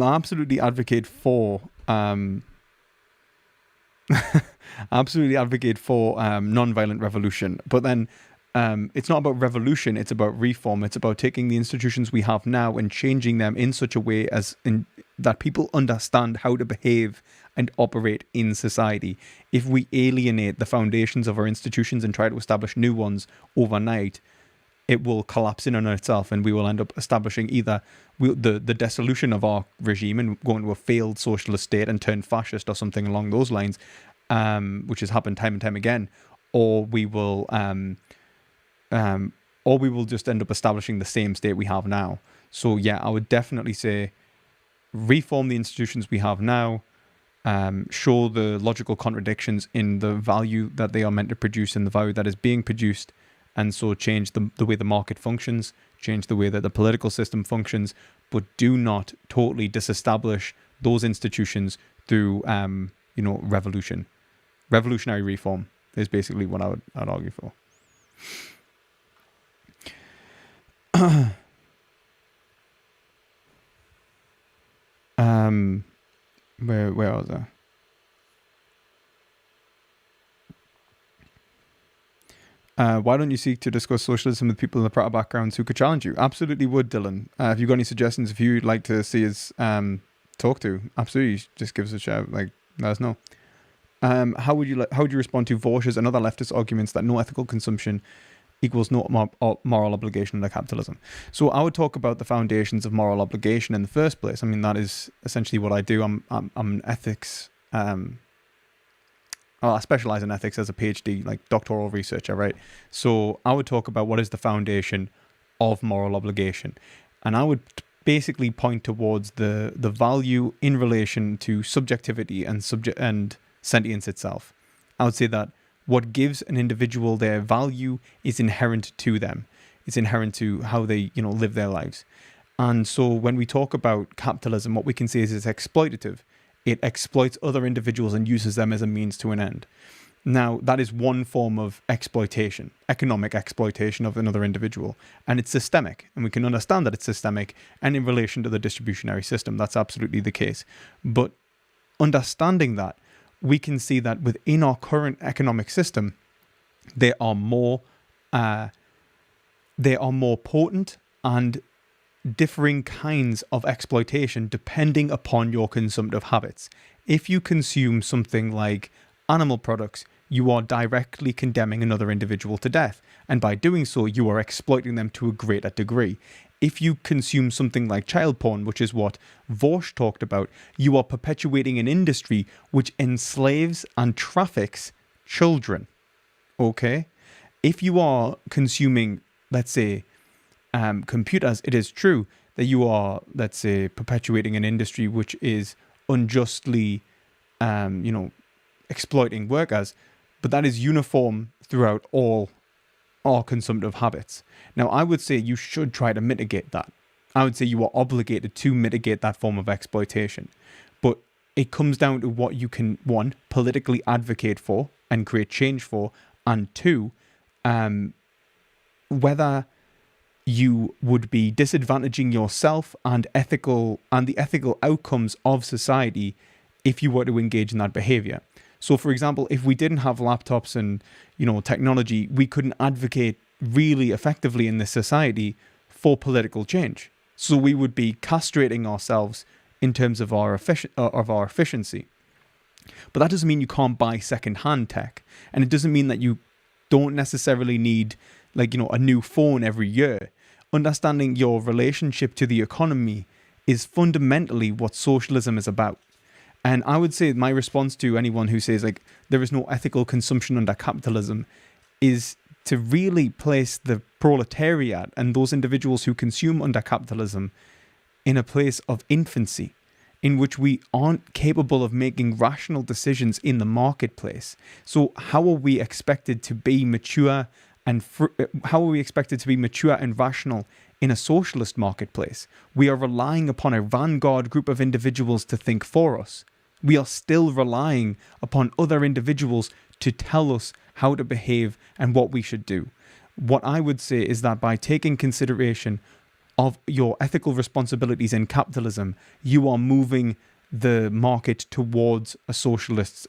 absolutely advocate for non-violent revolution, but then it's not about revolution, it's about reform. It's about taking the institutions we have now and changing them in such a way that people understand how to behave and operate in society. If we alienate the foundations of our institutions and try to establish new ones overnight, it will collapse in on itself, and we will end up establishing either the dissolution of our regime and go into a failed socialist state and turn fascist or something along those lines, which has happened time and time again, or we will just end up establishing the same state we have now. So yeah, I would definitely say reform the institutions we have now, show the logical contradictions in the value that they are meant to produce and the value that is being produced, and so change the way the market functions, change the way that the political system functions, but do not totally disestablish those institutions through revolution. Revolutionary reform is basically what I'd argue for. Where was Why don't you seek to discuss socialism with people in the proper backgrounds who could challenge you? Absolutely would, Dylan. If you've got any suggestions, if you'd like to see us talk to, absolutely, just give us a shout. Like, let us know. How would you respond to Vorsch's and other leftist arguments that no ethical consumption equals no moral obligation under capitalism? So I would talk about the foundations of moral obligation in the first place. I mean, that is essentially what I do. I'm an ethics. I specialize in ethics as a PhD, like doctoral researcher, right? So I would talk about what is the foundation of moral obligation, and I would basically point towards the value in relation to subjectivity and sentience itself. I would say that what gives an individual their value is inherent to them. It's inherent to how they, live their lives. And so when we talk about capitalism, what we can say is it's exploitative. It exploits other individuals and uses them as a means to an end. Now, that is one form of exploitation, economic exploitation of another individual. And it's systemic. And we can understand that it's systemic. And in relation to the distributionary system, that's absolutely the case. But understanding that, we can see that within our current economic system, there are more potent and differing kinds of exploitation depending upon your consumptive habits. If you consume something like animal products, you are directly condemning another individual to death, and by doing so, you are exploiting them to a greater degree. If you consume something like child porn, which is what Vorsch talked about, you are perpetuating an industry which enslaves and traffics children. Okay? If you are consuming, let's say, computers, it is true that you are, let's say, perpetuating an industry which is unjustly, exploiting workers, but that is uniform throughout all our consumptive habits. Now, I would say you should try to mitigate that. I would say you are obligated to mitigate that form of exploitation. But it comes down to what you can, one, politically advocate for and create change for, and two, whether you would be disadvantaging yourself and the ethical outcomes of society if you were to engage in that behavior. So, for example, if we didn't have laptops and, technology, we couldn't advocate really effectively in this society for political change. So we would be castrating ourselves in terms of our efficiency. But that doesn't mean you can't buy second-hand tech. And it doesn't mean that you don't necessarily need, a new phone every year. Understanding your relationship to the economy is fundamentally what socialism is about. And I would say my response to anyone who says there is no ethical consumption under capitalism is to really place the proletariat and those individuals who consume under capitalism in a place of infancy, in which we aren't capable of making rational decisions in the marketplace. So how are we expected to be mature and rational in a socialist marketplace? We are relying upon a vanguard group of individuals to think for us. We are still relying upon other individuals to tell us how to behave and what we should do. What I would say is that by taking consideration of your ethical responsibilities in capitalism, you are moving the market towards a socialist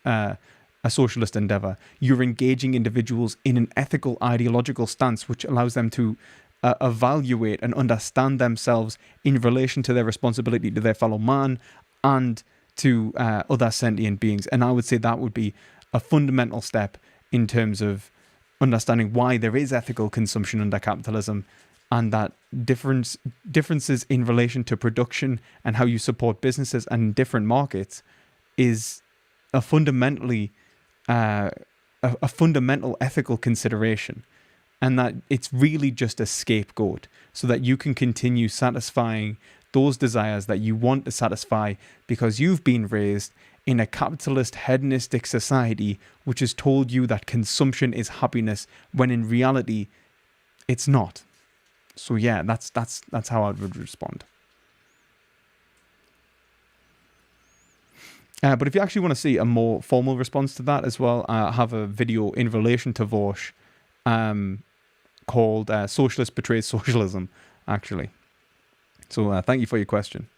endeavor. You're engaging individuals in an ethical ideological stance which allows them to evaluate and understand themselves in relation to their responsibility to their fellow man and to other sentient beings. And I would say that would be a fundamental step in terms of understanding why there is ethical consumption under capitalism, and that differences in relation to production and how you support businesses and different markets is a fundamental ethical consideration, and that it's really just a scapegoat so that you can continue satisfying those desires that you want to satisfy because you've been raised in a capitalist hedonistic society which has told you that consumption is happiness when in reality it's not. So yeah, that's how I would respond. But if you actually want to see a more formal response to that as well, I have a video in relation to Vorsch called Socialist Betrays Socialism, actually. So thank you for your question.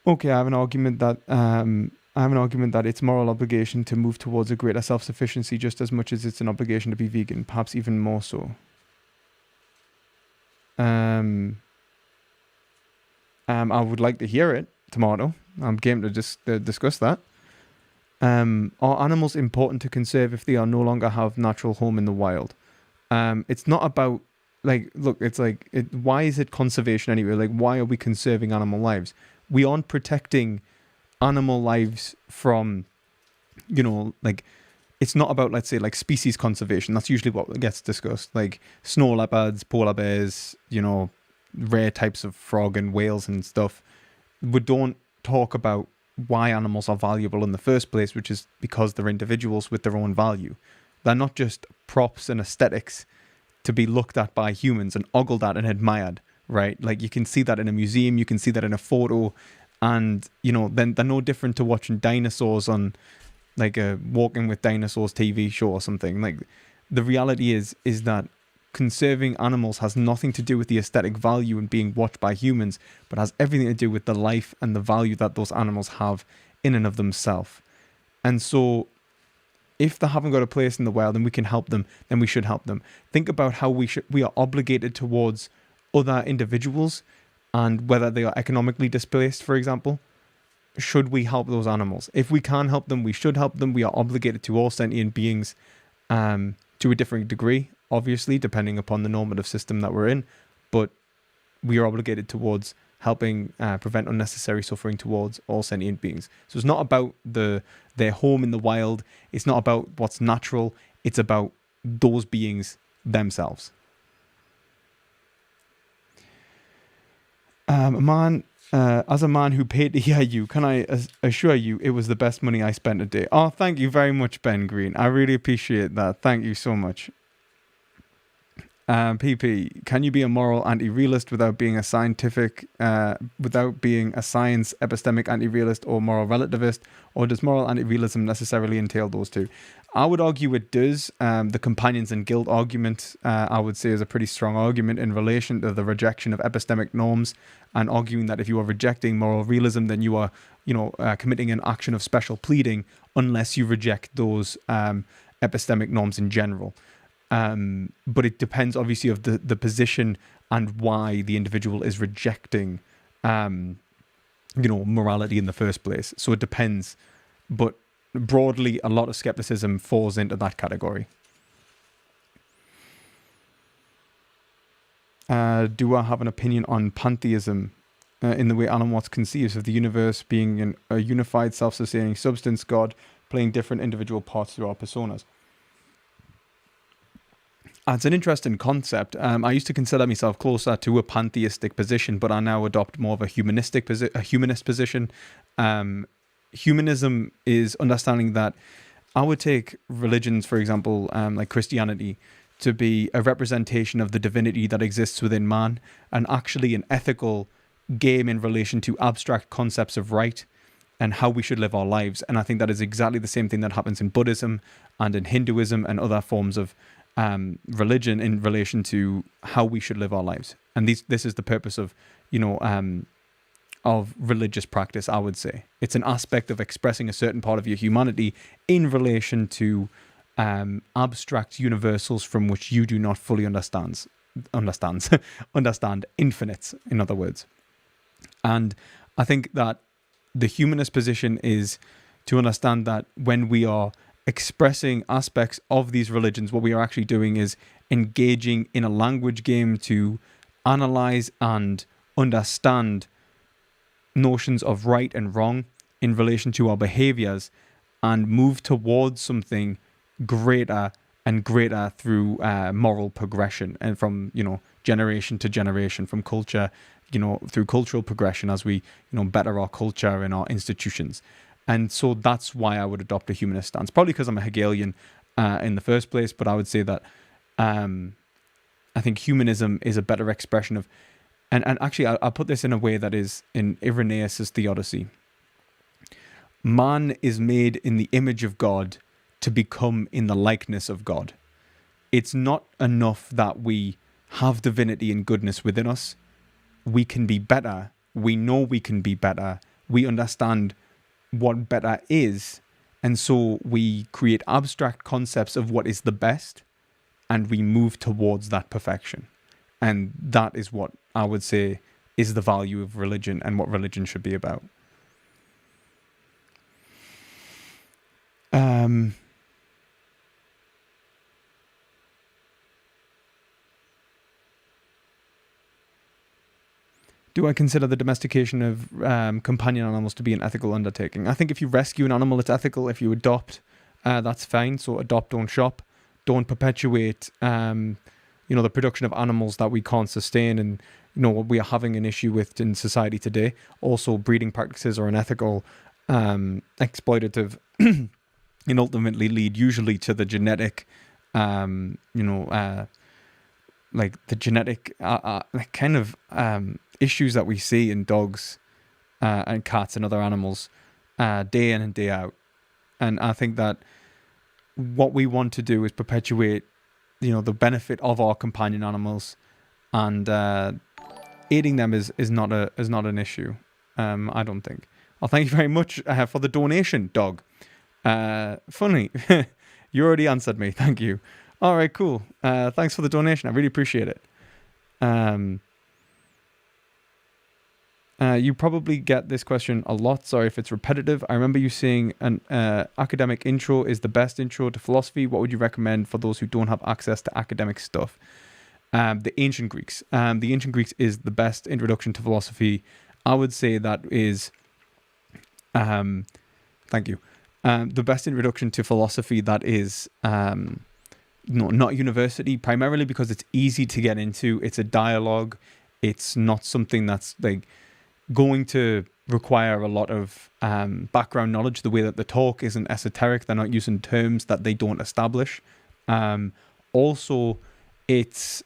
Okay, I have an argument that I have an argument that it's moral obligation to move towards a greater self-sufficiency just as much as it's an obligation to be vegan, perhaps even more so. I would like to hear it, Tomato. I'm game to discuss that. Are animals important to conserve if they are no longer have natural home in the wild? It's not about, like, look, it's like, why is it conservation anyway? Like, why are we conserving animal lives? We aren't protecting animal lives from, you know, like, it's not about, let's say, like species conservation. That's usually what gets discussed, like snow leopards, polar bears, you know, rare types of frog and whales and stuff. We don't talk about why animals are valuable in the first place, which is because they're individuals with their own value. They're not just props and aesthetics to be looked at by humans and ogled at and admired, right? Like, you can see that in a museum, you can see that in a photo, and, you know, then they're no different to watching dinosaurs on, like, a Walking with Dinosaurs TV show or something. Like, the reality is that conserving animals has nothing to do with the aesthetic value and being watched by humans, but has everything to do with the life and the value that those animals have in and of themselves. And so, if they haven't got a place in the wild and we can help them, then we should help them. Think about how we are obligated towards other individuals, and whether they are economically displaced, for example. Should we help those animals? If we can help them, we should help them. We are obligated to all sentient beings to a different degree, obviously, depending upon the normative system that we're in. But we are obligated towards helping prevent unnecessary suffering towards all sentient beings. So it's not about their home in the wild. It's not about what's natural. It's about those beings themselves. As a man who paid to hear you, can I assure you it was the best money I spent today? Oh, thank you very much, Ben Green. I really appreciate that. Thank you so much. PP, can you be a moral anti-realist without being a scientific, without being a science epistemic anti-realist or moral relativist, or does moral anti-realism necessarily entail those two? I would argue it does. The companions and guilt argument, I would say, is a pretty strong argument in relation to the rejection of epistemic norms, and arguing that if you are rejecting moral realism, then you are, committing an action of special pleading unless you reject those epistemic norms in general. But it depends, obviously, of the position and why the individual is rejecting, morality in the first place. So it depends. But broadly, a lot of skepticism falls into that category. Do I have an opinion on pantheism in the way Alan Watts conceives of the universe being a unified, self-sustaining substance, God playing different individual parts through our personas? It's an interesting concept. I used to consider myself closer to a pantheistic position, but I now adopt more of a humanist position. Humanism is understanding that I would take religions, for example, like Christianity, to be a representation of the divinity that exists within man, and actually an ethical game in relation to abstract concepts of right and how we should live our lives. And I think that is exactly the same thing that happens in Buddhism and in Hinduism and other forms of religion in relation to how we should live our lives. And this is the purpose of, of religious practice, I would say. It's an aspect of expressing a certain part of your humanity in relation to abstract universals from which you do not fully understand infinites, in other words. And I think that the humanist position is to understand that when we are expressing aspects of these religions, what we are actually doing is engaging in a language game to analyze and understand notions of right and wrong in relation to our behaviors, and move towards something greater and greater through moral progression, and from generation to generation, from culture, through cultural progression, as we better our culture and our institutions. And so that's why I would adopt a humanist stance. Probably because I'm a Hegelian in the first place, but I would say that I think humanism is a better expression of, and actually I'll put this in a way that is in Irenaeus' Theodicy. Man is made in the image of God to become in the likeness of God. It's not enough that we have divinity and goodness within us. We can be better. We know we can be better. We understand what better is. And so we create abstract concepts of what is the best, and we move towards that perfection. And that is what I would say is the value of religion and what religion should be about. Do I consider the domestication of companion animals to be an ethical undertaking? I think if you rescue an animal, it's ethical. If you adopt, that's fine. So adopt, don't shop. Don't perpetuate, the production of animals that we can't sustain and, what we are having an issue with in society today. Also, breeding practices are unethical, exploitative, and ultimately lead usually to the genetic, issues that we see in dogs and cats and other animals day in and day out. And I think that what we want to do is perpetuate, the benefit of our companion animals, and aiding them is not an issue. I don't think. Well, thank you very much for the donation, dog. Funny, you already answered me. Thank you. All right, cool. Thanks for the donation. I really appreciate it. You probably get this question a lot. Sorry if it's repetitive. I remember you saying an academic intro is the best intro to philosophy. What would you recommend for those who don't have access to academic stuff? The ancient Greeks. The ancient Greeks is the best introduction to philosophy. I would say that is, thank you. The best introduction to philosophy that is, not university, primarily because it's easy to get into. It's a dialogue. It's not something that's like going to require a lot of background knowledge. The way that the talk isn't esoteric. They're not using terms that they don't establish. Also, it's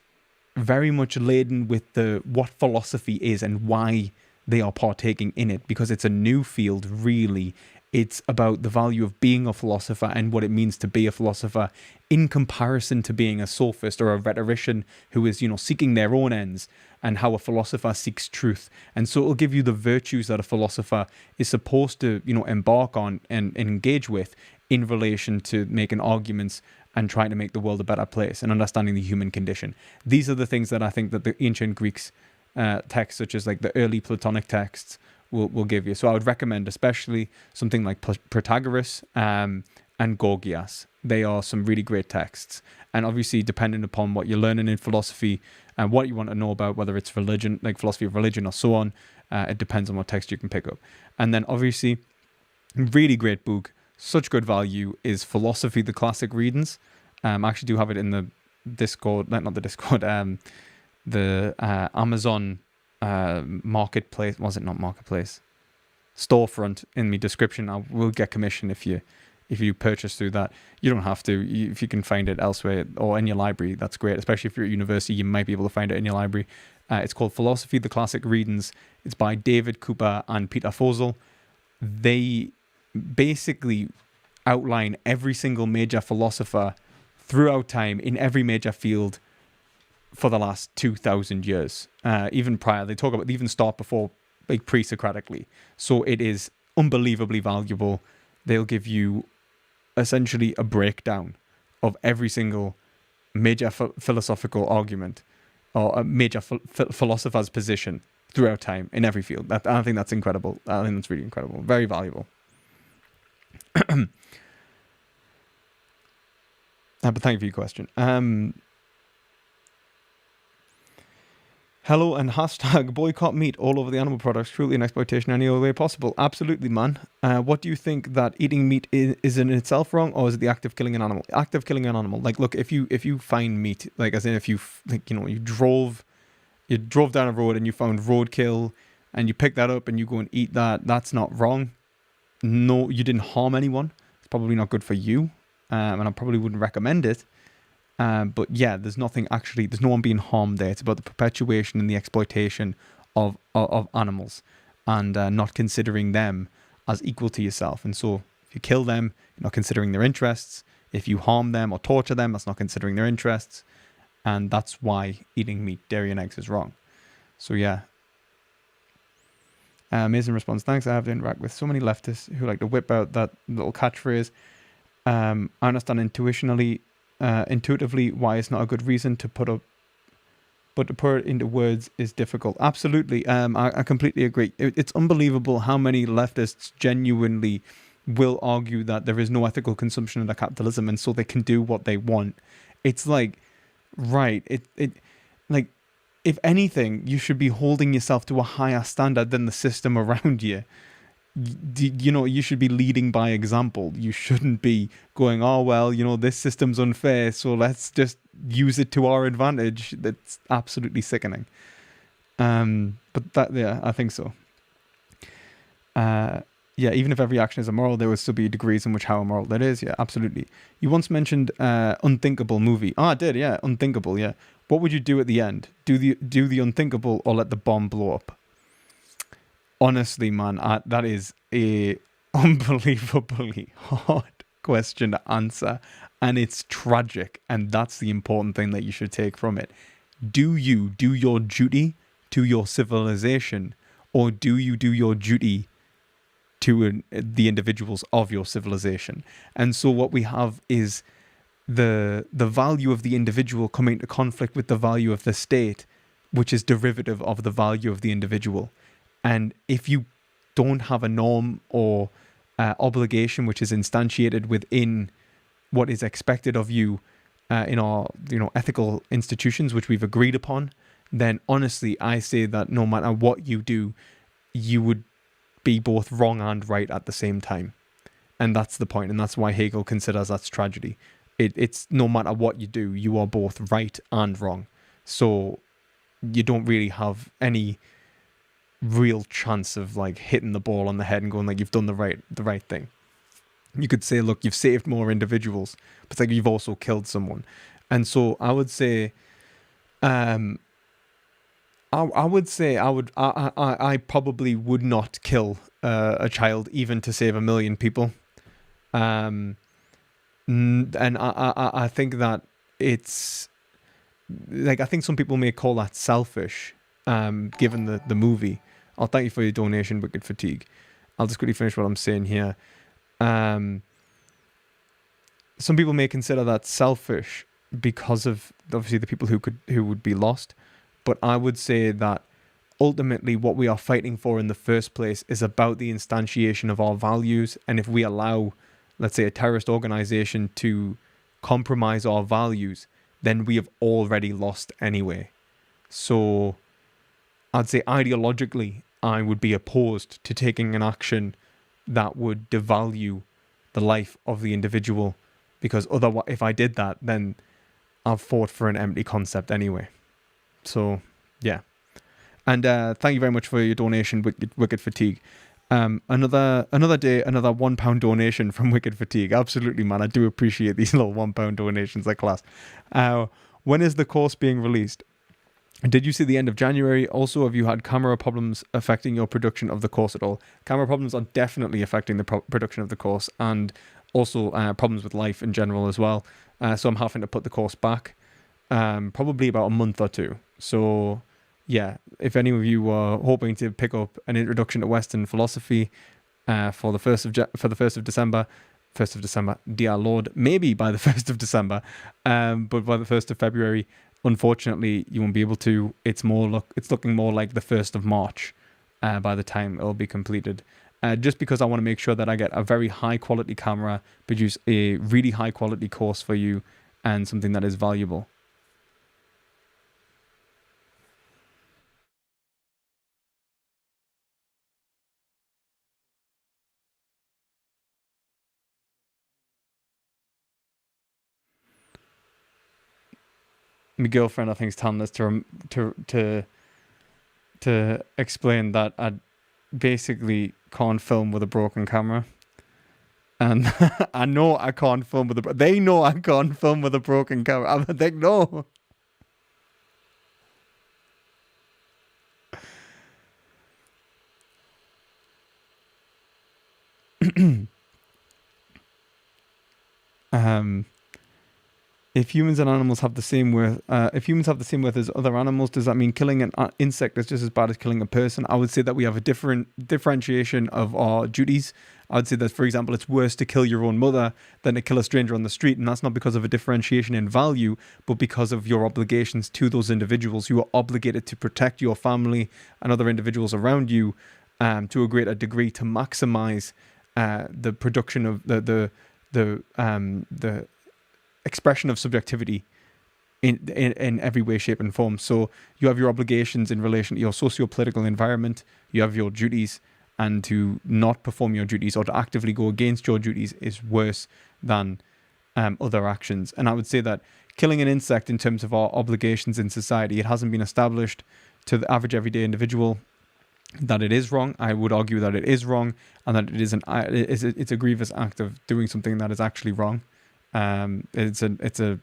very much laden with what philosophy is and why they are partaking in it, because it's a new field, really. It's about the value of being a philosopher and what it means to be a philosopher in comparison to being a sophist or a rhetorician who is, seeking their own ends, and how a philosopher seeks truth. And so it'll give you the virtues that a philosopher is supposed to, embark on and engage with in relation to making arguments and trying to make the world a better place and understanding the human condition. These are the things that I think that the ancient Greeks texts, such as like the early Platonic texts, will give you. So I would recommend especially something like Protagoras and Gorgias. They are some really great texts. And obviously, depending upon what you're learning in philosophy and what you want to know about, whether it's religion, like philosophy of religion or so on, it depends on what text you can pick up. And then obviously, really great book, such good value, is Philosophy, the Classic Readings. I actually do have it in the Discord, not the Discord, the Amazon marketplace. Was it not marketplace? Storefront in the description. I will get commission if you purchase through that. You don't have to. If you can find it elsewhere or in your library, that's great. Especially if you're at university, you might be able to find it in your library. It's called Philosophy, the Classic Readings. It's by David Cooper and Peter Fosel. They basically outline every single major philosopher throughout time in every major field for the last 2,000 years. Even prior, they even start before, like pre-Socratically. So it is unbelievably valuable. They'll give you essentially a breakdown of every single major philosophical argument or a major philosopher's position throughout time in every field. I think that's incredible. I think that's really incredible. Very valuable. But thank you for your question. Hello and hashtag boycott meat all over the animal products, cruelty and exploitation any other way possible. Absolutely, man. What do you think that eating meat is in itself wrong, or is it the act of killing an animal? Act of killing an animal. Like, look, if you find meat, like as in if you drove down a road and you found roadkill and you pick that up and you go and eat that, that's not wrong. No, you didn't harm anyone. It's probably not good for you, and I probably wouldn't recommend it. But yeah, there's no one being harmed there. It's about the perpetuation and the exploitation of animals, and not considering them as equal to yourself. And so if you kill them, you're not considering their interests. If you harm them or torture them, that's not considering their interests. And that's why eating meat, dairy and eggs is wrong. So yeah. Amazing response. Thanks. I have to interact with so many leftists who like to whip out that little catchphrase. I understand intuitively why it's not a good reason to put up, but to put it into words is difficult. Absolutely. I completely agree. It's unbelievable how many leftists genuinely will argue that there is no ethical consumption under capitalism, and so they can do what they want. It's like, right. Like, if anything, you should be holding yourself to a higher standard than the system around you. You should be leading by example. You shouldn't be going, oh, well, this system's unfair, so let's just use it to our advantage. That's absolutely sickening. But that, yeah, I think so. Yeah, even if every action is immoral, there will still be degrees in which how immoral that is. Yeah, absolutely. You once mentioned Unthinkable movie. Oh, I did, yeah, Unthinkable, yeah. What would you do at the end? Do the unthinkable or let the bomb blow up? Honestly, man, that is a unbelievably hard question to answer, and it's tragic, and that's the important thing that you should take from it. Do you do your duty to your civilization, or do you do your duty to the individuals of your civilization? And so what we have is the value of the individual coming into conflict with the value of the state, which is derivative of the value of the individual. And if you don't have a norm or obligation which is instantiated within what is expected of you in our ethical institutions, which we've agreed upon, then honestly, I say that no matter what you do, you would be both wrong and right at the same time. And that's the point, and that's why Hegel considers that's tragedy. It's no matter what you do, you are both right and wrong. So you don't really have any real chance of like hitting the ball on the head and going like you've done the right thing. You could say, look, you've saved more individuals, but it's like you've also killed someone. And so I would say, I probably would not kill a child even to save 1 million people. And I think that it's like, I think some people may call that selfish, given the movie. I'll thank you for your donation, Wicked Fatigue. I'll just quickly finish what I'm saying here. Some people may consider that selfish because of obviously the people who would be lost. But I would say that ultimately what we are fighting for in the first place is about the instantiation of our values. And if we allow, let's say, a terrorist organization to compromise our values, then we have already lost anyway. So I'd say ideologically, I would be opposed to taking an action that would devalue the life of the individual, because otherwise, if I did that, then I've fought for an empty concept anyway. So, yeah. And thank you very much for your donation, Wicked Fatigue. Another day, another £1 donation from Wicked Fatigue. Absolutely, man. I do appreciate these little £1 donations. They're class. When is the course being released? Did you see the end of January? Also, have you had camera problems affecting your production of the course at all? Camera problems are definitely affecting the production of the course, and also problems with life in general as well. So I'm having to put the course back, probably about a month or two. So yeah, if any of you are hoping to pick up an introduction to Western philosophy for the 1st of December, dear Lord, maybe by the 1st of December, but by the 1st of February, unfortunately, you won't be able to. It's looking more like the 1st of March by the time it'll be completed. Just because I want to make sure that I get a very high quality camera, produce a really high quality course for you, and something that is valuable. My girlfriend, I think, is telling us to explain that I basically can't film with a broken camera, and I know I can't film with they know I can't film with a broken camera. I'm like, no. If humans and animals have the same worth, if humans have the same worth as other animals, does that mean killing an insect is just as bad as killing a person? I would say that we have a different differentiation of our duties. I would say that, for example, it's worse to kill your own mother than to kill a stranger on the street, and that's not because of a differentiation in value, but because of your obligations to those individuals. You are obligated to protect your family and other individuals around you to a greater degree to maximize the production of the expression of subjectivity in every way, shape, and form. So you have your obligations in relation to your socio-political environment, you have your duties, and to not perform your duties or to actively go against your duties is worse than other actions. And I would say that killing an insect, in terms of our obligations in society, it hasn't been established to the average everyday individual that it is wrong. I would argue that it is wrong, and that it's a grievous act of doing something that is actually wrong. It's a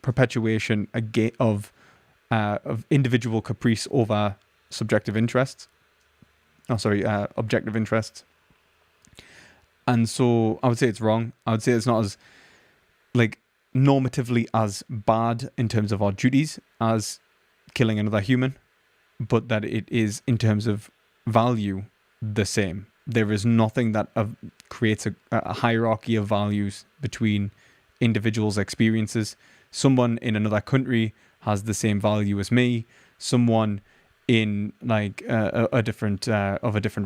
perpetuation of individual caprice over subjective interests. Objective interests. And so I would say it's wrong. I would say it's not as normatively as bad in terms of our duties as killing another human, but that it is in terms of value the same. There is nothing that creates a hierarchy of values between individuals' experiences. Someone in another country has the same value as me. Someone in a different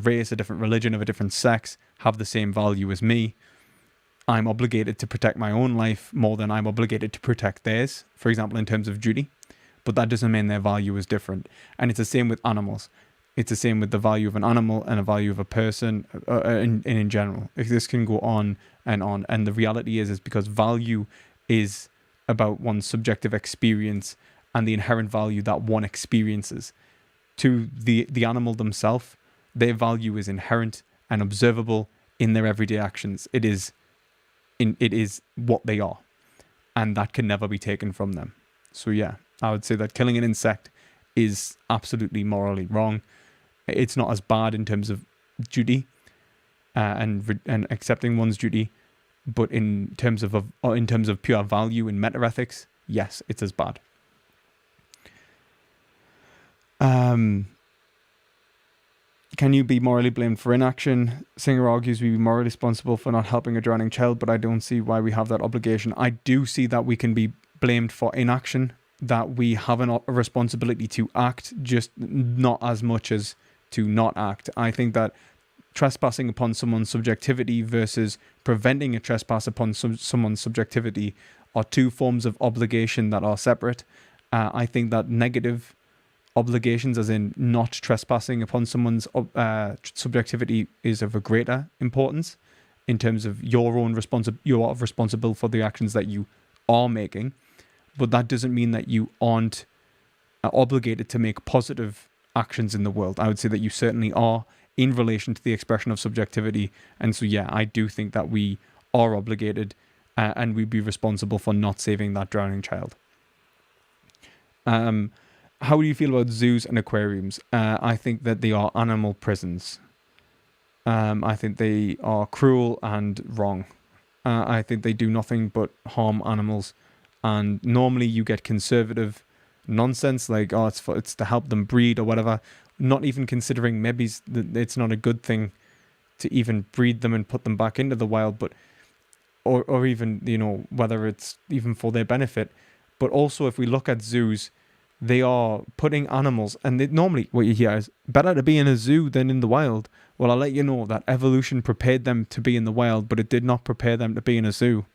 race, a different religion, of a different sex, have the same value as me. I'm obligated to protect my own life more than I'm obligated to protect theirs, for example, in terms of duty. But that doesn't mean their value is different. And it's the same with animals. It's the same with the value of an animal and a value of a person in general. This can go on. And the reality is because value is about one's subjective experience and the inherent value that one experiences. To the animal themselves, their value is inherent and observable in their everyday actions. It is what they are, and that can never be taken from them. So yeah, I would say that killing an insect is absolutely morally wrong. It's not as bad in terms of duty and accepting one's duty, but in terms of pure value in metaethics, yes, it's as bad. Can you be morally blamed for inaction? Singer argues we be morally responsible for not helping a drowning child, but I don't see why we have that obligation. I do see that we can be blamed for inaction, that we have a responsibility to act, just not as much as to not act. I think that trespassing upon someone's subjectivity versus preventing a trespass upon someone's subjectivity are two forms of obligation that are separate. I think that negative obligations, as in not trespassing upon someone's subjectivity, is of a greater importance in terms of your own you are responsible for the actions that you are making, but that doesn't mean that you aren't obligated to make positive actions in the world. I would say that you certainly are in relation to the expression of subjectivity, and so yeah, I do think that we are obligated and we'd be responsible for not saving that drowning child. How do you feel about zoos and aquariums? I think that they are animal prisons. I think they are cruel and wrong. I think they do nothing but harm animals. And normally you get conservative nonsense like, oh, it's to help them breed or whatever. Not even considering maybe it's not a good thing to even breed them and put them back into the wild, but or even, whether it's even for their benefit. But also, if we look at zoos, they are putting animals, and normally what you hear is better to be in a zoo than in the wild. Well, I'll let you know that evolution prepared them to be in the wild, but it did not prepare them to be in a zoo.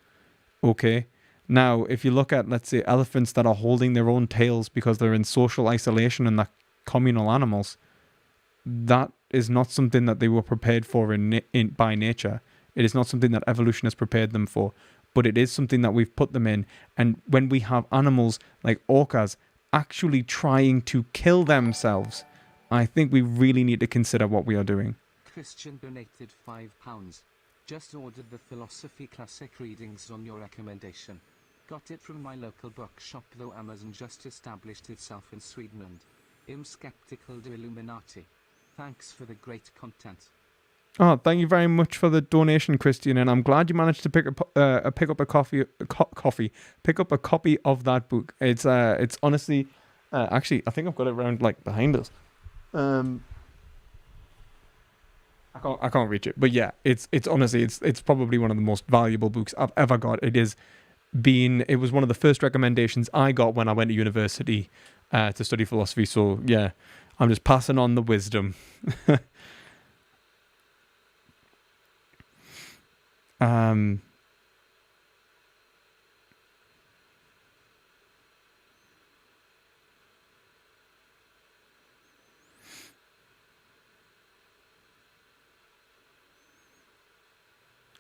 Okay? Now, if you look at, let's say, elephants that are holding their own tails because they're in social isolation and they're communal animals, that is not something that they were prepared for by nature. It is not something that evolution has prepared them for, but it is something that we've put them in. And when we have animals like orcas actually trying to kill themselves, I think we really need to consider what we are doing. Christian donated £5. Just ordered the Philosophy Classic readings on your recommendation. Got it from my local bookshop, though Amazon just established itself in Sweden and I'm skeptical to Illuminati. Thanks for the great content. Oh, thank you very much for the donation, Christian, and I'm glad you managed to pick up a copy of that book. It's honestly, actually, I think I've got it around like behind us. I can't reach it, but yeah, it's honestly it's probably one of the most valuable books I've ever got. It was one of the first recommendations I got when I went to university to study philosophy. So yeah, I'm just passing on the wisdom. I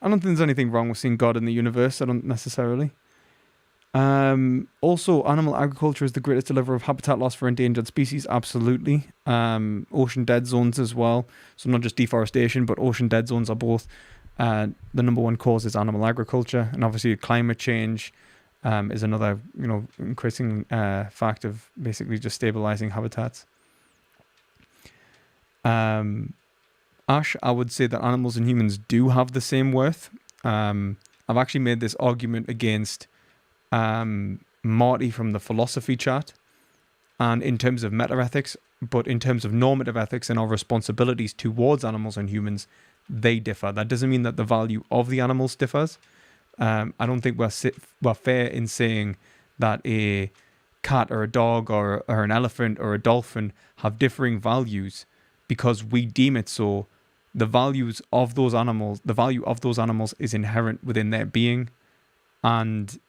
don't think there's anything wrong with seeing God in the universe. I don't necessarily. Also, animal agriculture is the greatest deliverer of habitat loss for endangered species. Absolutely. Ocean dead zones as well. So not just deforestation, but ocean dead zones are both. The number one cause is animal agriculture, and obviously climate change is another, increasing fact of basically just stabilizing habitats. Ash, I would say that animals and humans do have the same worth. I've actually made this argument against Marty from the philosophy chat, and in terms of meta-ethics, but in terms of normative ethics and our responsibilities towards animals and humans, they differ. That doesn't mean that the value of the animals differs. I don't think we're fair in saying that a cat or a dog or an elephant or a dolphin have differing values because we deem it so. The value of those animals is inherent within their being, and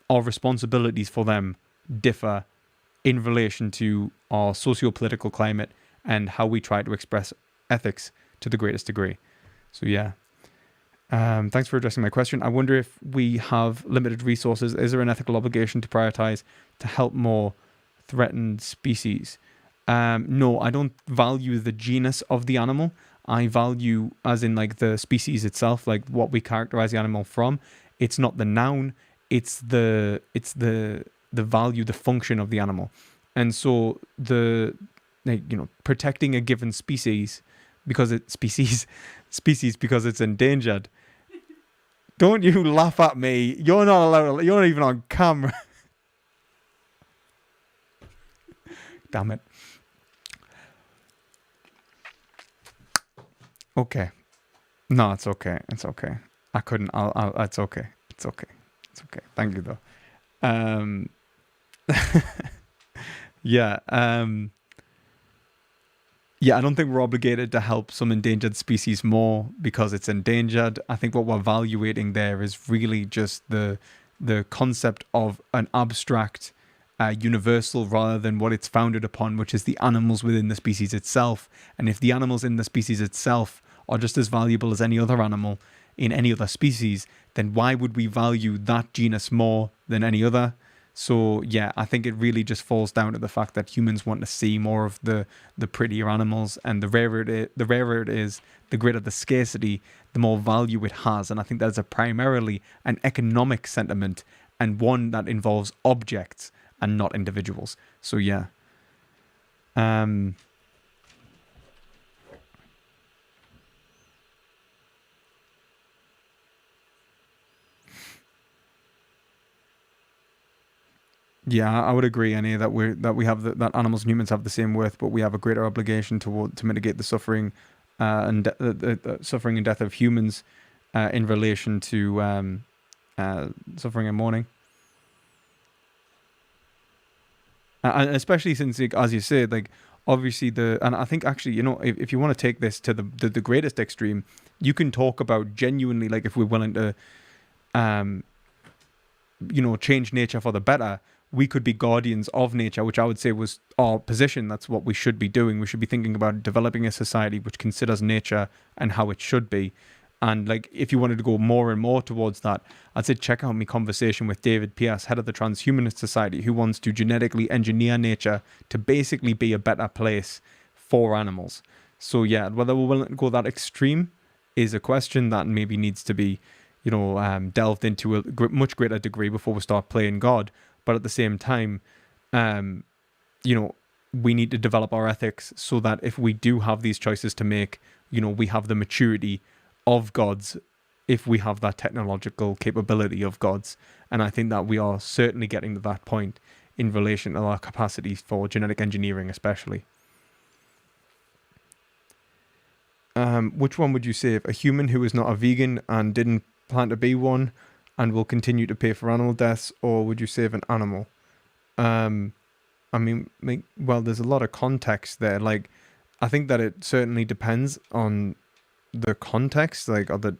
our responsibilities for them differ in relation to our socio-political climate and how we try to express ethics to the greatest degree. So yeah. Thanks for addressing my question. I wonder if we have limited resources, is there an ethical obligation to prioritize to help more threatened species? No, I don't value the genus of the animal. I value as in like the species itself, like what we characterize the animal from. It's not the noun, it's the value, the function of the animal. And so protecting a given species because it's endangered. Don't you laugh at me. You're not allowed, you're not even on camera. Damn it. Okay. No, it's okay. It's okay. I couldn't. It's okay. It's okay. It's okay. Thank you, though. Yeah. Yeah, I don't think we're obligated to help some endangered species more because it's endangered. I think what we're evaluating there is really just the concept of an abstract universal rather than what it's founded upon, which is the animals within the species itself. And if the animals in the species itself are just as valuable as any other animal in any other species, then why would we value that genus more than any other? So yeah, I think it really just falls down to the fact that humans want to see more of the prettier animals, and the rarer it is, the greater the scarcity, the more value it has. And I think that's primarily an economic sentiment, and one that involves objects and not individuals. So yeah. Yeah, I would agree, Annie, that that animals and humans have the same worth, but we have a greater obligation to mitigate the suffering and the suffering and death of humans in relation to suffering and mourning. And especially since, as you said, like obviously and I think actually, if you want to take this to the greatest extreme, you can talk about genuinely, like if we're willing to, change nature for the better, we could be guardians of nature, which I would say was our position. That's what we should be doing. We should be thinking about developing a society which considers nature and how it should be. And like, if you wanted to go more and more towards that, I'd say check out my conversation with David Pierce, head of the Transhumanist Society, who wants to genetically engineer nature to basically be a better place for animals. So yeah, whether we're willing to go that extreme is a question that maybe needs to be, delved into a much greater degree before we start playing God. But at the same time, we need to develop our ethics so that if we do have these choices to make, we have the maturity of gods if we have that technological capability of gods. And I think that we are certainly getting to that point in relation to our capacity for genetic engineering, especially. Which one would you save? A human who is not a vegan and didn't plan to be one and will continue to pay for animal deaths, or would you save an animal? Well, there's a lot of context there. Like, I think that it certainly depends on the context. Like, are the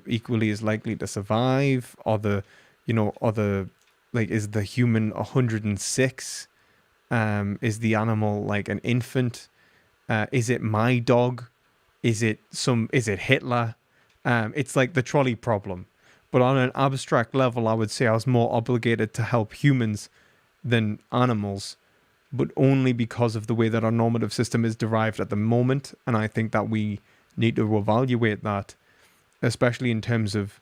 equally as likely to survive? Is the human 106? Is the animal like an infant? Is it my dog? Is it Hitler? It's like the trolley problem. But on an abstract level, I would say I was more obligated to help humans than animals, but only because of the way that our normative system is derived at the moment. And I think that we need to evaluate that, especially in terms of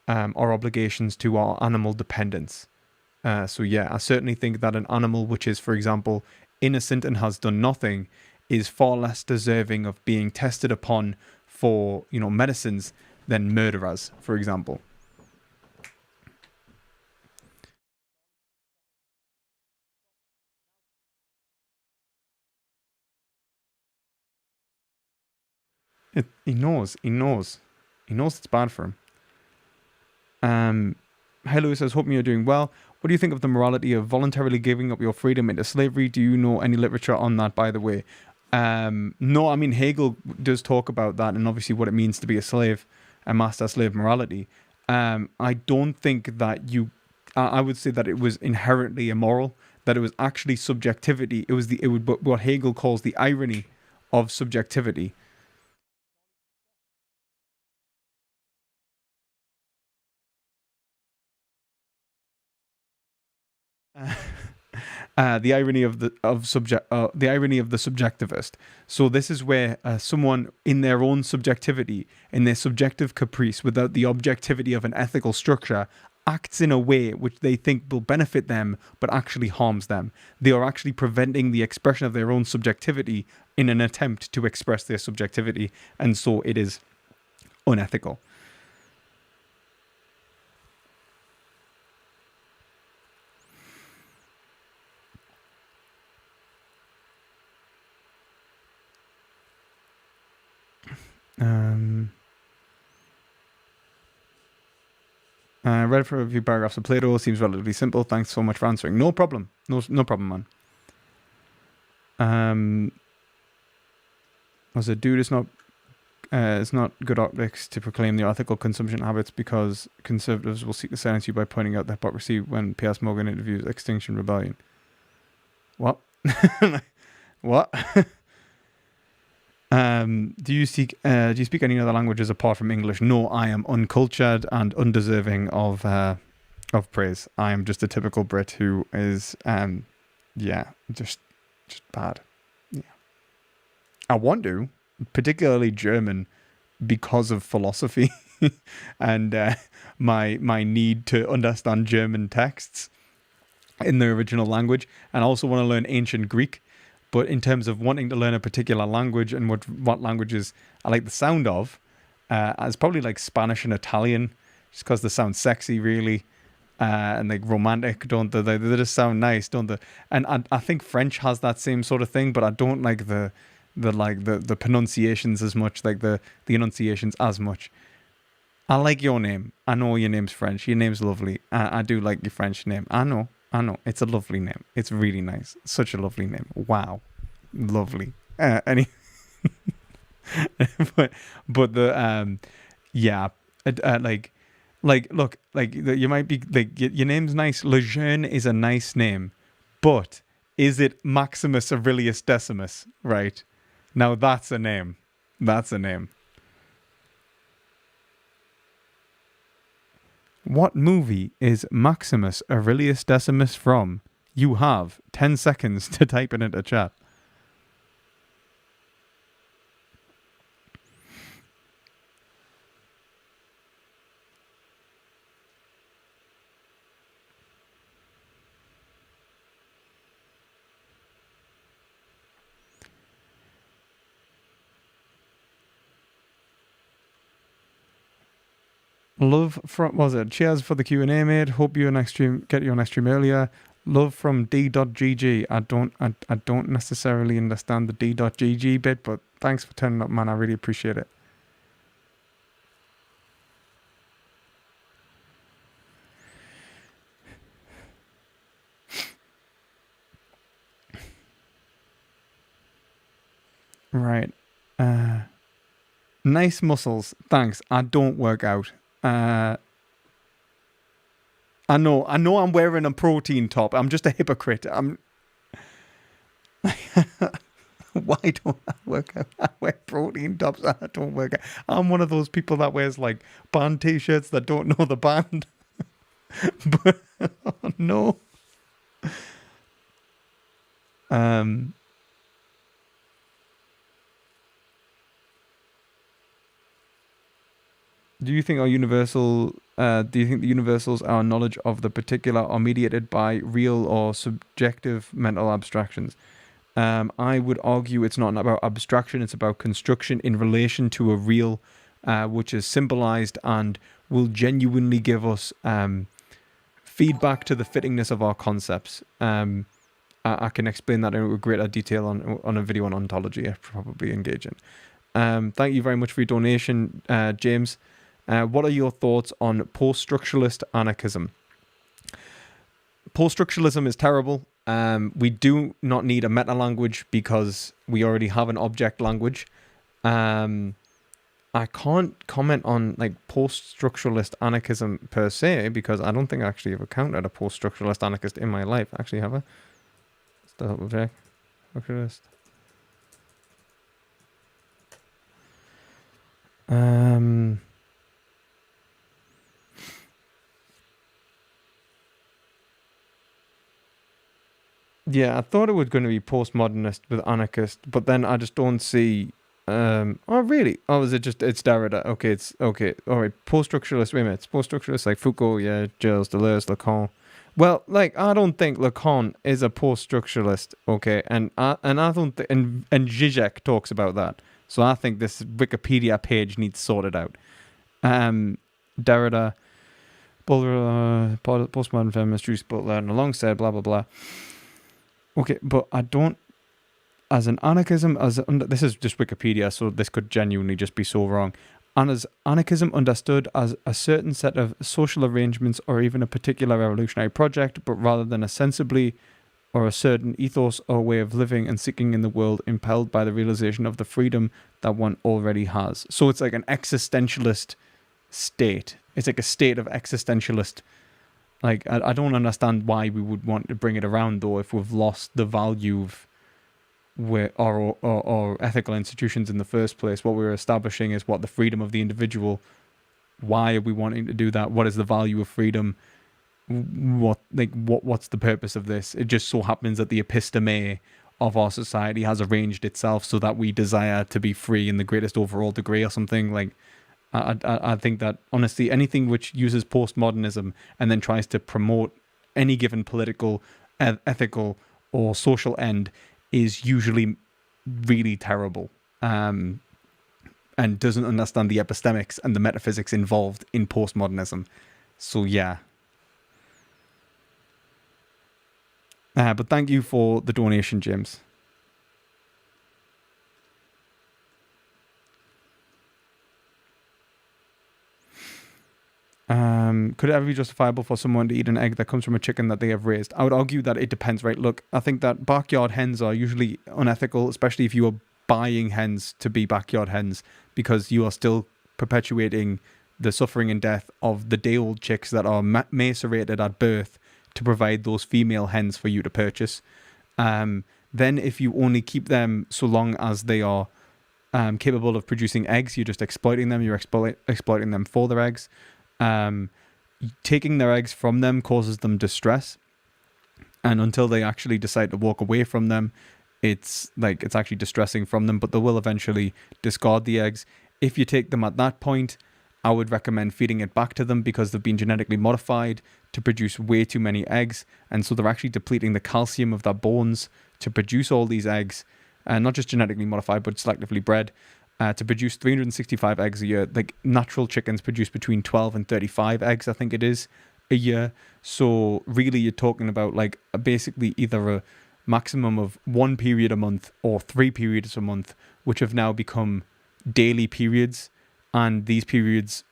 our obligations to our animal dependence. I certainly think that an animal which is, for example, innocent and has done nothing is far less deserving of being tested upon for, medicines than murderers, for example. He knows it's bad for him. Hey Lewis, I was hoping you're doing well. What do you think of the morality of voluntarily giving up your freedom into slavery? Do you know any literature on that, by the way? No, I mean, Hegel does talk about that and obviously what it means to be a slave, a master-slave morality. I don't think that I would say that it was inherently immoral, that it was actually subjectivity. It was what Hegel calls the irony of subjectivity. The irony of the subjectivist. So this is where someone in their own subjectivity, in their subjective caprice, without the objectivity of an ethical structure, acts in a way which they think will benefit them, but actually harms them. They are actually preventing the expression of their own subjectivity in an attempt to express their subjectivity, and so it is unethical. I read for a few paragraphs of Plato. Seems relatively simple. Thanks so much for answering. No problem. No problem, man. As a dude, it's not good optics to proclaim the ethical consumption habits because conservatives will seek to silence you by pointing out the hypocrisy when P.S. Morgan interviews Extinction Rebellion. What? What? Do you speak any other languages apart from English? No, I am uncultured and undeserving of praise. I am just a typical Brit who is just bad. Yeah. I want to, particularly German, because of philosophy and my need to understand German texts in the original language, and I also want to learn ancient Greek. But in terms of wanting to learn a particular language and what languages I like the sound of, it's probably like Spanish and Italian, just because they sound sexy, really, and like romantic, don't they? They just sound nice, don't they? And I think French has that same sort of thing, but I don't like the pronunciations as much, like the enunciations as much. I like your name. I know your name's French. Your name's lovely. I do like your French name. I know. It's a lovely name. It's really nice. Such a lovely name. Wow. Lovely. But the look, you might be like, your name's nice. Lejeune is a nice name, but is it Maximus Aurelius Decimus? Right. Now that's a name. That's a name. What movie is Maximus Aurelius Decimus from? You have 10 seconds to type it into chat. Love from, was it? Cheers for the Q&A, mate. Hope you next stream, get your next stream earlier. Love from D.GG. I don't necessarily understand the D.GG bit, but thanks for turning up, man. I really appreciate it. Right. Nice muscles. Thanks. I don't work out. I know I'm wearing a protein top. I'm just a hypocrite. Why don't I work out? I wear protein tops and I don't work out. I'm one of those people that wears like band t-shirts that don't know the band. But oh, no. Do you think the universals, our knowledge of the particular, are mediated by real or subjective mental abstractions? I would argue it's not about abstraction, it's about construction in relation to a real, which is symbolized and will genuinely give us feedback to the fittingness of our concepts. I can explain that in greater detail on a video on ontology. I probably engage in. Thank you very much for your donation, James. What are your thoughts on post-structuralist anarchism? Post-structuralism is terrible. We do not need a meta language because we already have an object language. I can't comment on like post-structuralist anarchism per se because I don't think I actually have encountered a post-structuralist anarchist in my life. Actually, have I? Let's double check. Structuralist. Yeah, I thought it was going to be postmodernist with anarchist, but then I just don't see. Oh, really? Oh, is it just it's Derrida? Okay, it's okay. All right, post-structuralist. Wait a minute, it's post-structuralist like Foucault, yeah, Gilles Deleuze, Lacan. Well, like I don't think Lacan is a post-structuralist. Okay, and I don't and Zizek talks about that. So I think this Wikipedia page needs sorted out. Derrida, postmodern feminist, Juice Butler, and alongside blah blah blah. Okay, but I don't, as an anarchism, this is just Wikipedia, so this could genuinely just be so wrong. And as anarchism understood as a certain set of social arrangements or even a particular revolutionary project, but rather than a sensibly or a certain ethos or way of living and seeking in the world impelled by the realization of the freedom that one already has. So it's like an existentialist state. It's like a state of existentialist. Like, I don't understand why we would want to bring it around, though, if we've lost the value of our ethical institutions in the first place. What we're establishing is what the freedom of the individual. Why are we wanting to do that? What is the value of freedom? What's the purpose of this? It just so happens that the episteme of our society has arranged itself so that we desire to be free in the greatest overall degree or something. Like, I think that, honestly, anything which uses postmodernism and then tries to promote any given political, ethical, or social end is usually really terrible, and doesn't understand the epistemics and the metaphysics involved in postmodernism. So, yeah. But thank you for the donation, James. Could it ever be justifiable for someone to eat an egg that comes from a chicken that they have raised? I would argue that it depends, right? Look, I think that backyard hens are usually unethical, especially if you are buying hens to be backyard hens, because you are still perpetuating the suffering and death of the day-old chicks that are macerated at birth to provide those female hens for you to purchase. Then if you only keep them so long as they are capable of producing eggs, you're just exploiting them. You're exploiting them for their eggs. Taking their eggs from them causes them distress, and until they actually decide to walk away from them, it's actually distressing from them, but they will eventually discard the eggs. If you take them at that point, I would recommend feeding it back to them, because they've been genetically modified to produce way too many eggs, and so they're actually depleting the calcium of their bones to produce all these eggs, and not just genetically modified but selectively bred. to produce 365 eggs a year. Like natural chickens produce between 12 and 35 eggs, I think it is, a year. So really you're talking about like basically either a maximum of 1 period a month or 3 periods a month, which have now become daily periods. And these periods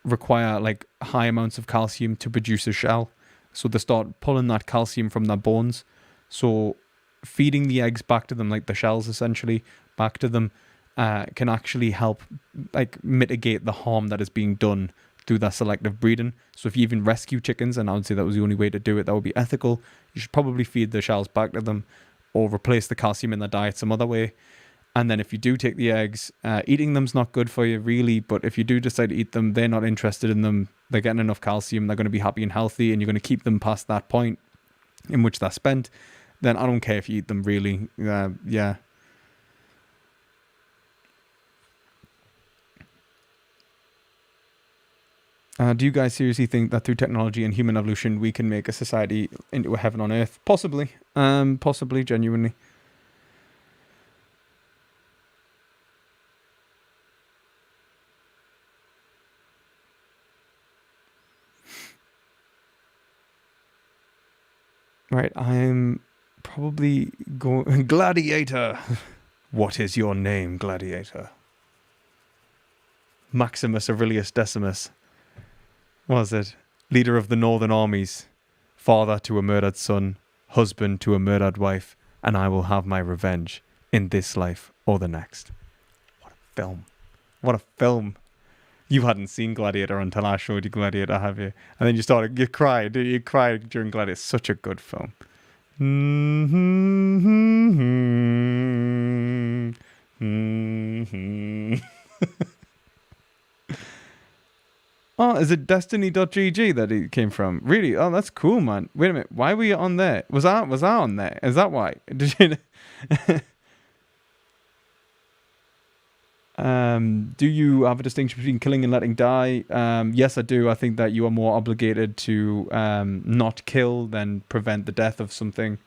require like high amounts of calcium to produce a shell. So they start pulling that calcium from their bones. So feeding the eggs back to them, like the shells essentially, back to them, can actually help like mitigate the harm that is being done through that selective breeding. So if you even rescue chickens, and I would say that was the only way to do it, that would be ethical, you should probably feed the shells back to them or replace the calcium in their diet some other way. And then if you do take the eggs, eating them's not good for you really, but if you do decide to eat them, they're not interested in them, they're getting enough calcium, they're going to be happy and healthy, and you're going to keep them past that point in which they're spent, then I don't care if you eat them really. Yeah. Do you guys seriously think that through technology and human evolution we can make a society into a heaven on earth? Possibly. Possibly, genuinely. Right, I'm probably going... Gladiator! What is your name, Gladiator? Maximus Aurelius Decimus. Was it? Leader of the northern armies, father to a murdered son, husband to a murdered wife, and I will have my revenge in this life or the next. What a film. What a film. You hadn't seen Gladiator until I showed you Gladiator, have you? And then you cried during Gladiator. It's such a good film. Oh, is it Destiny.gg that it came from? Really? Oh, that's cool, man. Wait a minute. Why were you on there? Was I on there? Is that why? Did you... Do you have a distinction between killing and letting die? Yes, I do. I think that you are more obligated to not kill than prevent the death of something.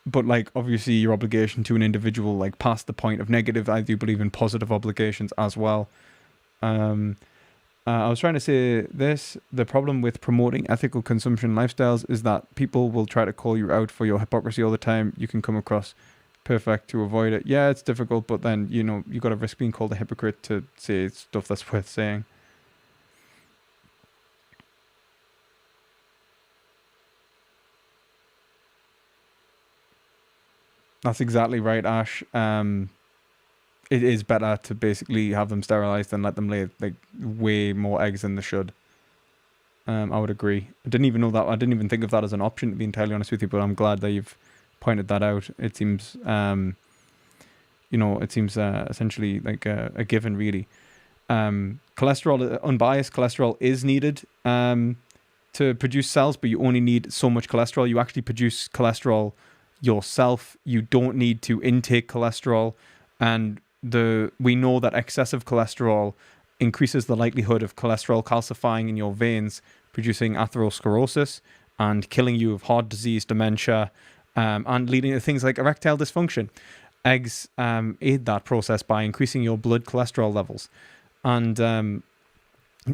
But like obviously your obligation to an individual, like past the point of negative, I do believe in positive obligations as well. I was trying to say this, the problem with promoting ethical consumption lifestyles is that people will try to call you out for your hypocrisy all the time. You can come across perfect to avoid it. Yeah, it's difficult, but then, you know, you got to risk being called a hypocrite to say stuff that's worth saying. That's exactly right, Ash. It is better to basically have them sterilized than let them lay like way more eggs than they should. I would agree. I didn't even know that. I didn't even think of that as an option, to be entirely honest with you. But I'm glad that you've pointed that out. It seems, essentially like a given, really. Cholesterol, unbiased cholesterol, is needed to produce cells, but you only need so much cholesterol. You actually produce cholesterol yourself. You don't need to intake cholesterol, and we know that excessive cholesterol increases the likelihood of cholesterol calcifying in your veins, producing atherosclerosis and killing you of heart disease, dementia, and leading to things like erectile dysfunction. Eggs aid that process by increasing your blood cholesterol levels, and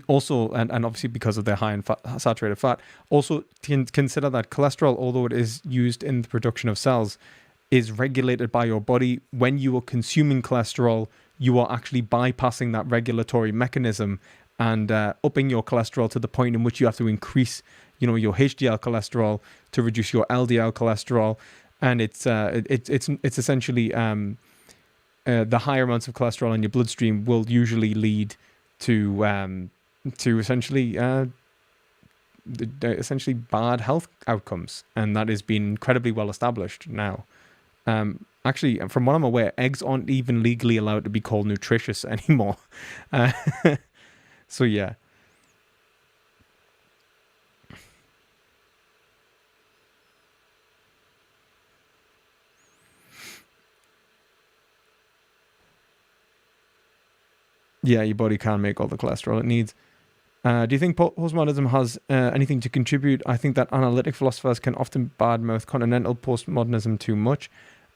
also, and obviously because of their high in saturated fat, also consider that cholesterol, although it is used in the production of cells, is regulated by your body. When you are consuming cholesterol, you are actually bypassing that regulatory mechanism and upping your cholesterol to the point in which you have to increase, your HDL cholesterol to reduce your LDL cholesterol, and it's essentially the higher amounts of cholesterol in your bloodstream will usually lead to essentially bad health outcomes, and that has been incredibly well established now. Actually, from what I'm aware, eggs aren't even legally allowed to be called nutritious anymore. So yeah. Yeah, your body can make all the cholesterol it needs. Do you think postmodernism has anything to contribute? I think that analytic philosophers can often badmouth continental postmodernism too much.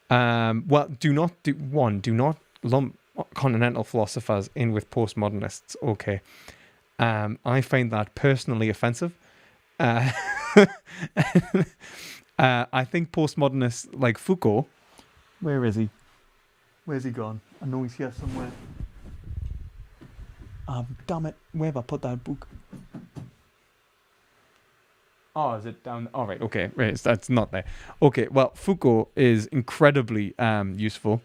Well, do not lump continental philosophers in with postmodernists. Okay. I find that personally offensive. I think postmodernists like Foucault. Where is he? Where's he gone? I know he's here somewhere. Damn it. Where have I put that book? Oh, is it down? All right. Okay. Right. That's not there. Okay. Well, Foucault is incredibly useful.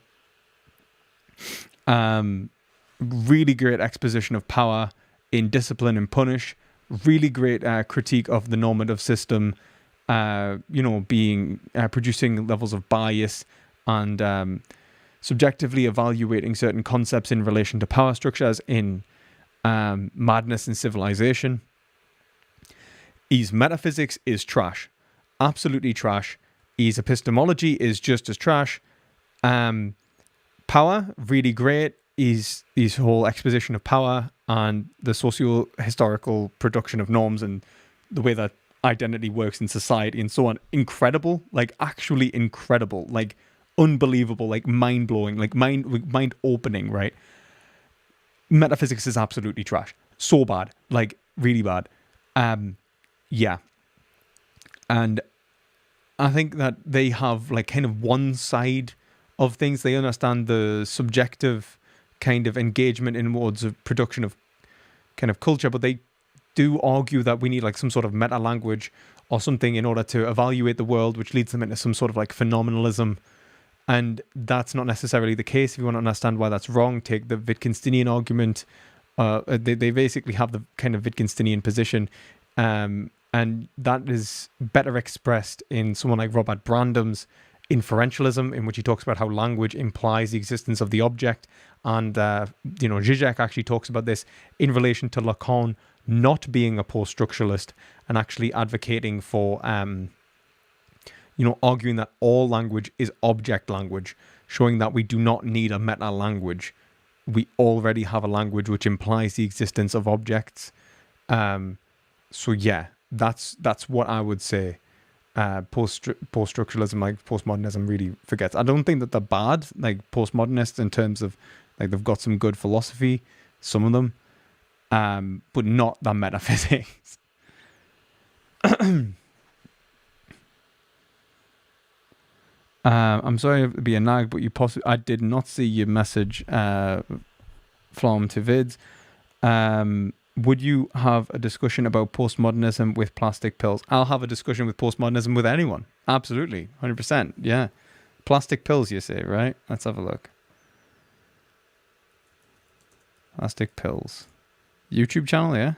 Really great exposition of power in Discipline and Punish. Really great critique of the normative system. Being producing levels of bias and subjectively evaluating certain concepts in relation to power structures in Madness and Civilization. His metaphysics is trash. Absolutely trash. His epistemology is just as trash. Power, really great. His whole exposition of power and the socio-historical production of norms and the way that identity works in society and so on. Incredible. Like, actually incredible. Like, unbelievable. Like, mind-blowing. Like, mind-opening, right? Metaphysics is absolutely trash. So bad. Like, really bad. Yeah. And I think that they have, like, kind of one side of things. They understand the subjective kind of engagement in modes of production of kind of culture, but they do argue that we need, like, some sort of meta language or something in order to evaluate the world, which leads them into some sort of, like, phenomenalism. And that's not necessarily the case. If you want to understand why that's wrong, take the Wittgensteinian argument. They basically have the kind of Wittgensteinian position. And that is better expressed in someone like Robert Brandam's Inferentialism, in which he talks about how language implies the existence of the object. And, Zizek actually talks about this in relation to Lacan not being a post-structuralist and actually advocating for, arguing that all language is object language, showing that we do not need a meta language. We already have a language which implies the existence of objects. So yeah, that's what I would say. Post-structuralism, like postmodernism, really forgets. I don't think that they're bad, like postmodernists, in terms of, like, they've got some good philosophy, some of them, but not the metaphysics. I'm sorry to be a nag, but I did not see your message from to vids. Would you have a discussion about postmodernism with plastic pills? I'll have a discussion with postmodernism with anyone. Absolutely. 100%. Yeah. Plastic pills, you say, right? Let's have a look. Plastic pills. YouTube channel, yeah?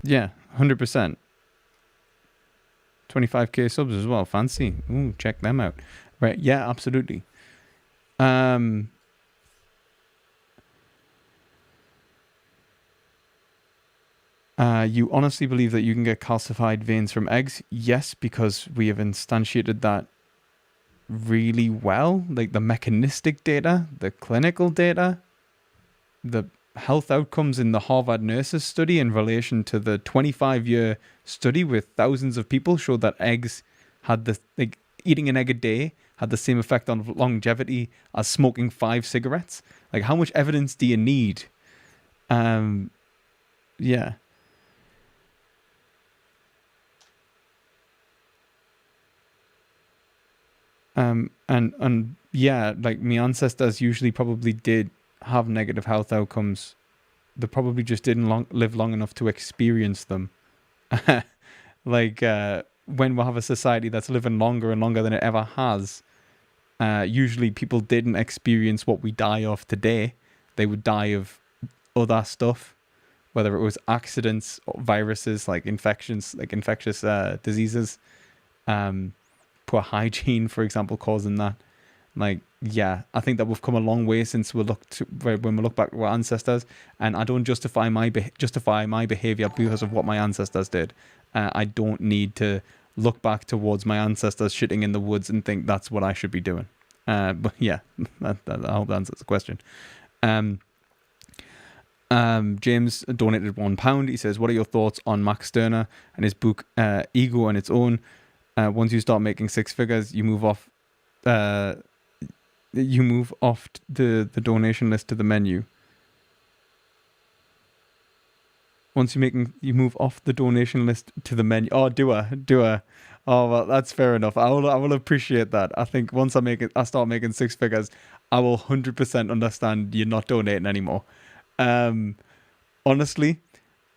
Yeah, 100%. 25k subs as well. Fancy. Ooh, check them out. Right, yeah, absolutely. You honestly believe that you can get calcified veins from eggs? Yes, because we have instantiated that really well. Like the mechanistic data, the clinical data, the health outcomes in the Harvard nurses study in relation to the 25-year study with thousands of people showed that eggs had eating an egg a day had the same effect on longevity as smoking 5 cigarettes. Like, how much evidence do you need? Yeah. And yeah, like, my ancestors usually probably did have negative health outcomes. They probably just didn't live long enough to experience them. Like, when we have a society that's living longer and longer than it ever has, usually people didn't experience what we die of today. They would die of other stuff, whether it was accidents or viruses, like infections, like infectious diseases, poor hygiene, for example, causing that. Like, yeah, I think that we've come a long way since when we look back at our ancestors, and I don't justify my behavior because of what my ancestors did. I don't need to look back towards my ancestors shitting in the woods and think that's what I should be doing. But yeah, I hope that answers the question. James donated £1. He says, "What are your thoughts on Max Stirner and his book Ego on its Own? Once you start making six figures, you move off. The donation list to the menu. Once you move off the donation list to the menu. Oh, do I? Oh, well, that's fair enough. I will appreciate that. I think once I start making six figures, I will 100% understand you're not donating anymore. Honestly,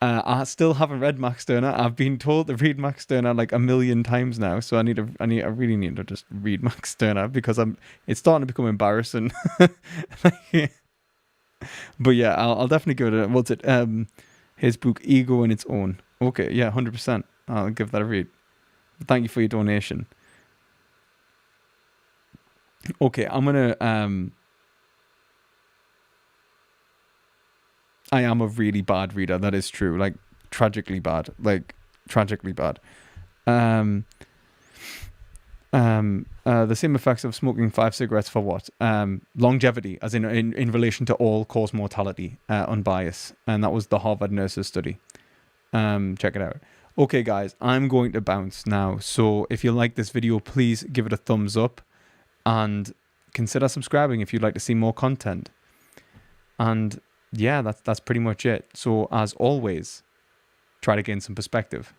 I still haven't read Max Stirner. I've been told to read Max Stirner like 1,000,000 times now, so I really need to just read Max Stirner because it's starting to become embarrassing. But yeah, I'll definitely give it a, what's it? His book Ego in its Own. Okay, yeah, 100%. I'll give that a read. Thank you for your donation. Okay, I'm gonna I am a really bad reader. That is true. Like tragically bad. The same effects of smoking 5 cigarettes for what? Longevity, as in relation to all-cause mortality, unbiased. And that was the Harvard nurses study. Check it out. Okay, guys, I'm going to bounce now. So if you like this video, please give it a thumbs up. And consider subscribing if you'd like to see more content. And yeah, that's pretty much it. So as always, try to gain some perspective.